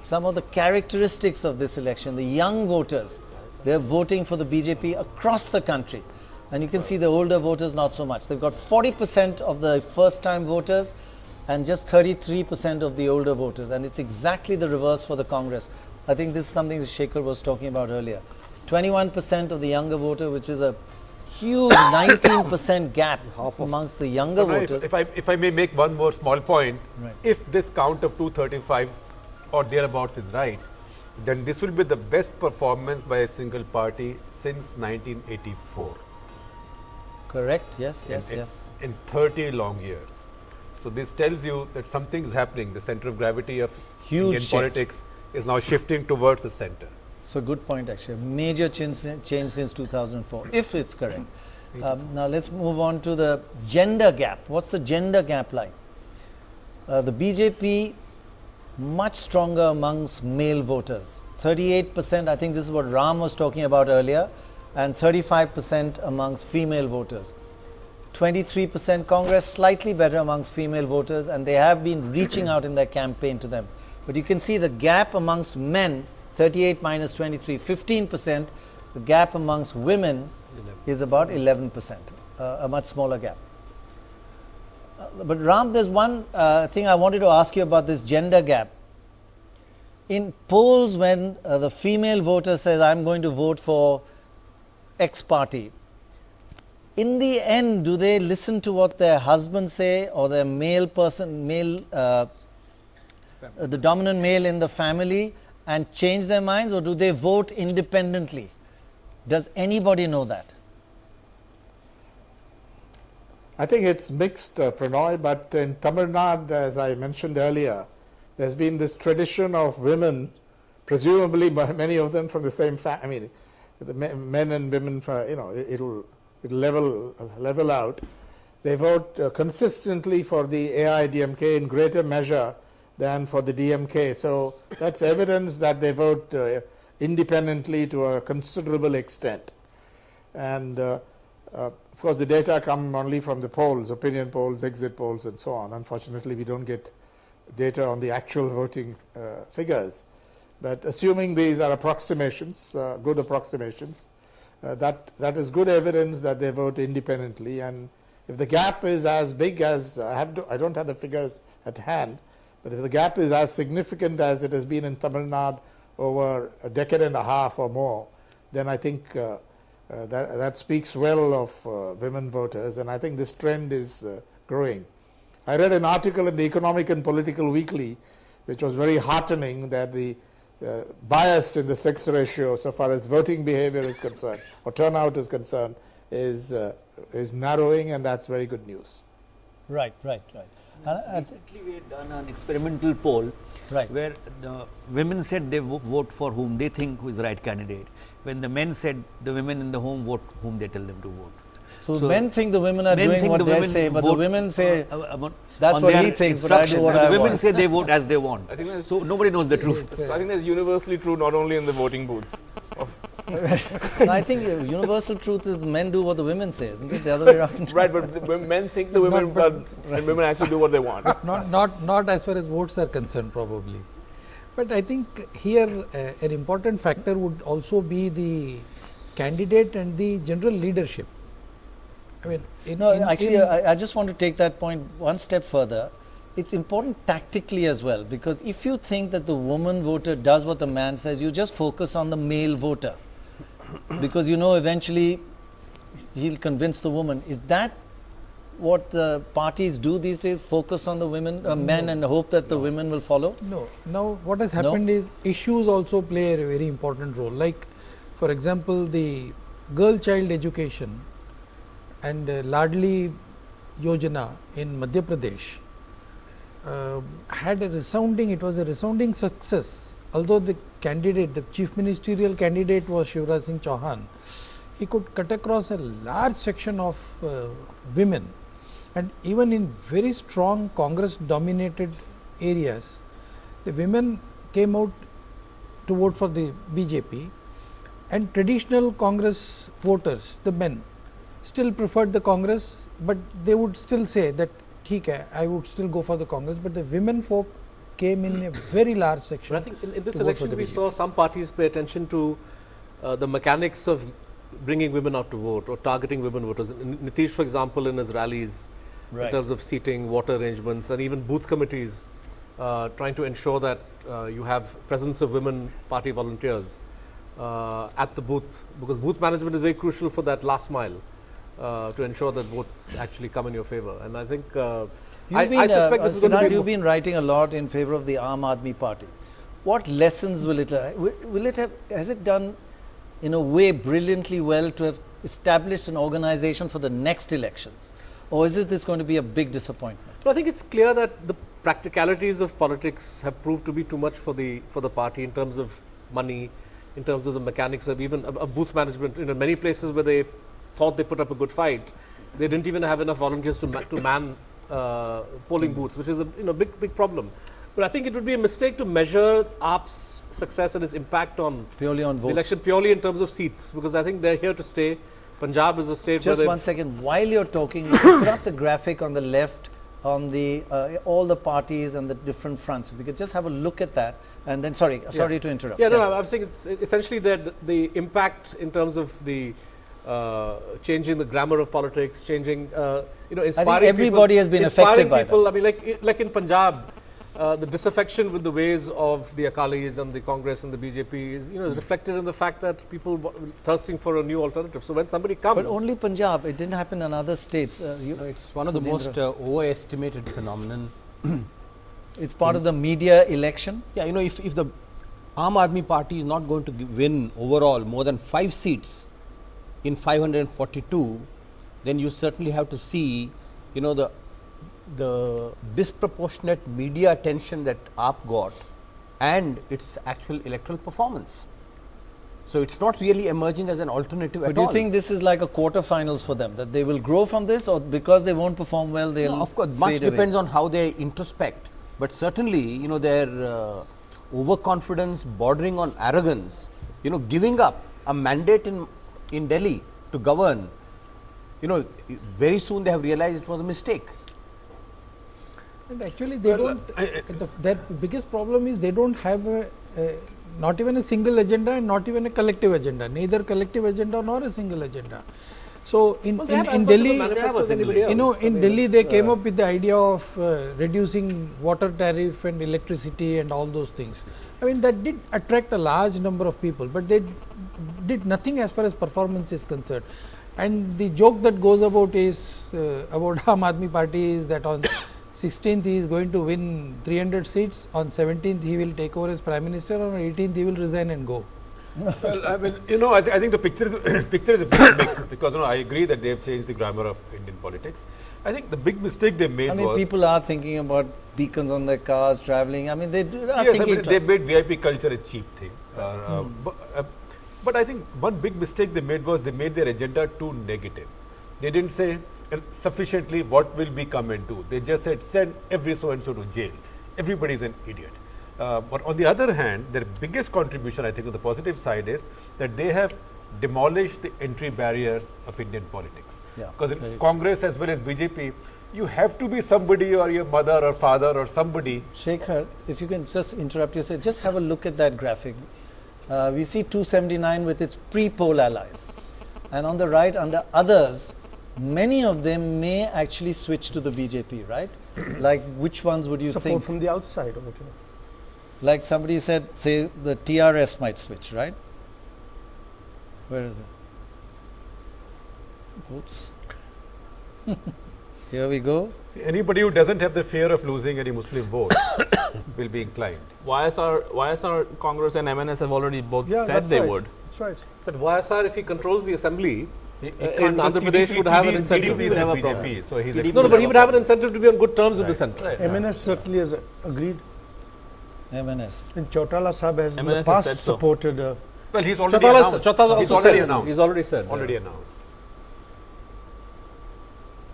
some of the characteristics of this election. The young voters, they're voting for the BJP across the country. And you can see the older voters not so much. They've got 40% of the first-time voters and just 33% of the older voters. And it's exactly the reverse for the Congress. I think this is something that Shekhar was talking about earlier. 21% of the younger voter, which is a huge 19% gap amongst the younger voters. If I may make one more small point, if this count of 235 or thereabouts is right, then this will be the best performance by a single party since 1984. Correct, yes. In 30 long years. So this tells you that something is happening. The center of gravity of Indian politics is now shifting towards the center. So good point actually. A major change since 2004, if it's correct. Now let's move on to the gender gap. What's the gender gap like? The BJP much stronger amongst male voters. 38%, I think this is what Ram was talking about earlier, and 35% amongst female voters. 23% Congress, slightly better amongst female voters, and they have been reaching out in their campaign to them. But you can see the gap amongst men, 38 minus 23, 15%. The gap amongst women is about 11%, a much smaller gap. But Ram, there's one thing I wanted to ask you about this gender gap. In polls, when the female voter says, I'm going to vote for X party, in the end, do they listen to what their husbands say or their the dominant male in the family and change their minds, or do they vote independently? Does anybody know that? I think it's mixed, Prannoy, but in Tamil Nadu, as I mentioned earlier, there's been this tradition of women, presumably many of them from the same family. I mean, the men and women, it'll level out. They vote consistently for the AIDMK in greater measure than for the DMK. So that's evidence that they vote independently to a considerable extent. And of course, the data come only from the polls, opinion polls, exit polls, and so on. Unfortunately, we don't get data on the actual voting figures. But assuming these are approximations, good approximations, that is good evidence that they vote independently. And if the gap is as big as, I don't have the figures at hand, but if the gap is as significant as it has been in Tamil Nadu over a decade and a half or more, then I think that speaks well of women voters, and I think this trend is growing. I read an article in the Economic and Political Weekly which was very heartening, that the bias in the sex ratio so far as voting behavior is concerned or turnout is concerned is narrowing, and that's very good news. Right. Recently we had done an experimental poll where the women said they vote for whom they think is the right candidate, when the men said the women in the home vote whom they tell them to vote. So men think the women are doing what they say, but the women say that's what he thinks, but I do what I want. The women say they vote as they want. So nobody knows the truth. I think that's universally true, not only in the voting booths. I think universal truth is men do what the women say, isn't it? The other way around. Right, but men think the women, and women actually do what they want. Not as far as votes are concerned, probably. But I think here an important factor would also be the candidate and the general leadership. I mean, I just want to take that point one step further. It's important tactically as well, because if you think that the woman voter does what the man says, you just focus on the male voter, because eventually he'll convince the woman. Is that what parties do these days? Focus on the women, men, and hope that the women will follow? No. Now, what has happened is issues also play a very important role. Like, for example, the girl-child education and Ladli Yojana in Madhya Pradesh had it was a resounding success. Although the chief ministerial candidate was Shivraj Singh Chauhan, he could cut across a large section of women, and even in very strong Congress dominated areas, the women came out to vote for the BJP, and traditional Congress voters, the men, still preferred the Congress, but they would still say that I would still go for the Congress, but the women folk came in a very large section. But I think in this election we saw some parties pay attention to the mechanics of bringing women out to vote or targeting women voters. Nitish, for example, in his rallies, in terms of seating, water arrangements, and even booth committees, trying to ensure that you have presence of women party volunteers at the booth, because booth management is very crucial for that last mile. To ensure that votes actually come in your favor, and I think I suspect this is going to be. You've been writing a lot in favor of the Aam Aadmi Party. What lessons will it have? Has it done in a way brilliantly well to have established an organization for the next elections, or is this going to be a big disappointment? So I think it's clear that the practicalities of politics have proved to be too much for the party in terms of money, in terms of the mechanics of even a booth management. In many places where they thought they put up a good fight, they didn't even have enough volunteers to man polling booths, which is a big problem. But I think it would be a mistake to measure AAP's success and its impact on purely on votes. The election purely in terms of seats, because I think they're here to stay. Punjab is a state. Just one second, while you're talking, you can put up the graphic on the left on the all the parties and the different fronts. If we could just have a look at that, and then sorry to interrupt. Yeah, no, I'm saying it's essentially the impact in terms of the changing the grammar of politics, changing, inspiring I think everybody people, has been affected by people. that. I mean, like in Punjab, the disaffection with the ways of the Akalis and the Congress and the BJP is, reflected in the fact that people thirsting for a new alternative. So when somebody comes, but only Punjab. It didn't happen in other states. It's one of the most overestimated phenomenon. It's part of the media election. Yeah, if the Aam Aadmi Party is not going to win overall more than 5 seats in 542, then you certainly have to see, the disproportionate media attention that AAP got and its actual electoral performance. So it's not really emerging as an alternative at all. But do you think this is like a quarterfinals for them, that they will grow from this, or because they won't perform well, they'll of course, much depends on how they introspect. But certainly, their overconfidence bordering on arrogance, giving up a mandate in Delhi to govern, very soon they have realized it was a mistake. And actually they don't, their biggest problem is they don't have not even a single agenda and not even a collective agenda, neither collective agenda nor a single agenda. So in Delhi, in Delhi they came up with the idea of reducing water tariff and electricity and all those things. I mean, that did attract a large number of people, but they did nothing as far as performance is concerned. And the joke that goes about is about Aam Aadmi Party is that on 16th he is going to win 300 seats, on 17th he will take over as Prime Minister, on 18th he will resign and go. Well, I mean, I think the picture is a bit mixed, because I agree that they have changed the grammar of Indian politics. I think the big mistake they made was... people are thinking about beacons on their cars, travelling. I mean, they are yes, thinking... they made VIP culture a cheap thing. But I think one big mistake they made was they made their agenda too negative. They didn't say sufficiently what will we come and do. They just said, send every so-and-so to jail. Everybody is an idiot. But on the other hand, their biggest contribution, I think, on the positive side is that they have demolished the entry barriers of Indian politics. Because in Congress as well as BJP, you have to be somebody, or your mother or father or somebody. Shekhar, if you can just interrupt you, say, just have a look at that graphic. We see 279 with its pre-poll allies. And on the right, under others, many of them may actually switch to the BJP, right? Like, which ones would you Support think? from the outside or whatever. Like somebody said, say, the TRS might switch, right? Where is it? Oops. Here we go. See, anybody who doesn't have the fear of losing any Muslim vote will be inclined. YSR Congress and MNS have already both said they would. That's right. But YSR, if he controls the assembly, in because Andhra Pradesh would have an incentive. TDP is with BJP, so he's No, but he would have an incentive to be on good terms with the centre. MNS certainly has agreed. MNS. And Chautala Sahib has in the MNS has past said so. supported. Well, he's already Chautala announced. also already said. announced. He's already said. Already announced.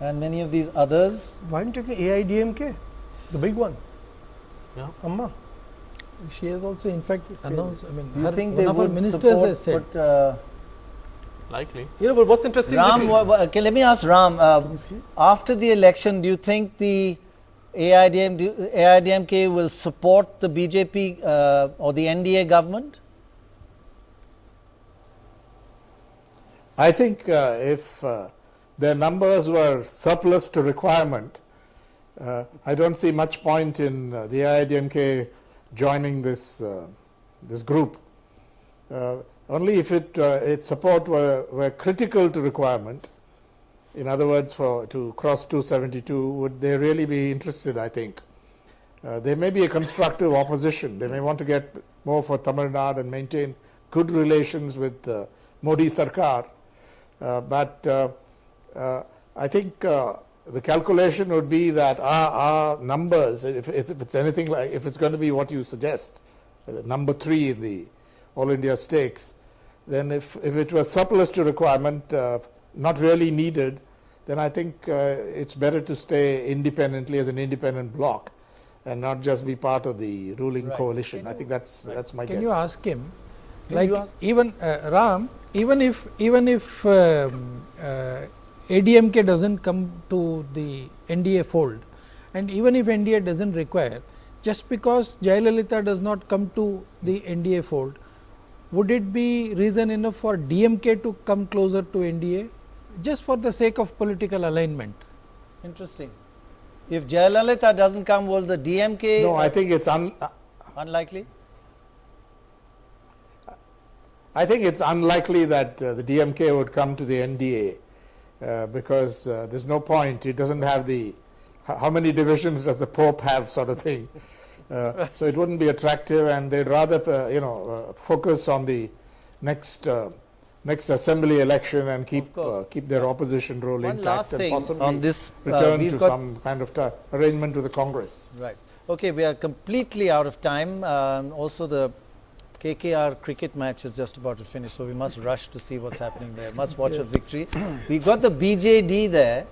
And many of these others. Why don't you take AIDMK? The big one. Yeah. Amma. She has also, in fact, announced. I mean, You think they one of her would ministers support, has said. but, Likely. You know, but what's interesting Ram, okay, let me ask Ram. After the election, do you think the AIDMK will support the BJP or the NDA government? I think if their numbers were surplus to requirement, I don't see much point in the AIDMK joining this this group. Only if its support were critical to requirement. In other words, to cross 272, would they really be interested, I think. There may be a constructive opposition. They may want to get more for Tamil Nadu and maintain good relations with Modi Sarkar. But I think the calculation would be that our numbers, if it's anything like, if it's going to be what you suggest, number 3 in the All India stakes, then if it was surplus to requirement, not really needed, then I think it's better to stay independently as an independent bloc and not just be part of the ruling coalition. I think that's my guess. Can you ask him? Like even Ram, even if ADMK doesn't come to the NDA fold, and even if NDA doesn't require, just because Jayalalitha does not come to the NDA fold, would it be reason enough for DMK to come closer to NDA, just for the sake of political alignment? Interesting. If Jayalalitha doesn't come, will the DMK? No, I think it's unlikely. I think it's unlikely that the DMK would come to the NDA because there's no point. It doesn't have the how many divisions does the Pope have, sort of thing. So it wouldn't be attractive, and they'd rather focus on the next assembly election and keep their opposition role intact and possibly on this, return to some kind of arrangement with the Congress. Right. Okay, we are completely out of time. Also, the KKR cricket match is just about to finish, so we must rush to see what's happening there. Must watch a victory. We got the BJD there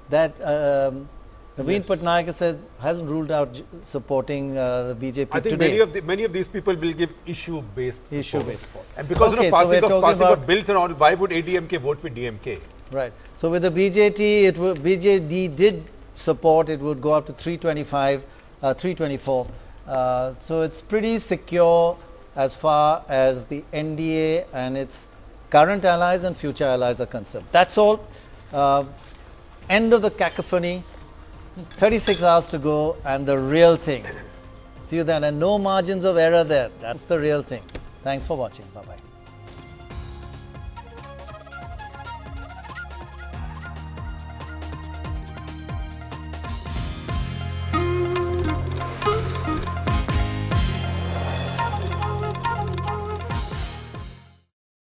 that Naveen Patnaik said hasn't ruled out supporting the BJP I think today. many of these people will give issue-based support. And because passing of bills and all, why would ADMK vote with DMK? Right. So with the BJD, BJD did support. It would go up to 325, 324. So it's pretty secure as far as the NDA and its current allies and future allies are concerned. That's all. End of the cacophony. 36 hours to go, and the real thing. See you then, and no margins of error there. That's the real thing. Thanks for watching. Bye-bye.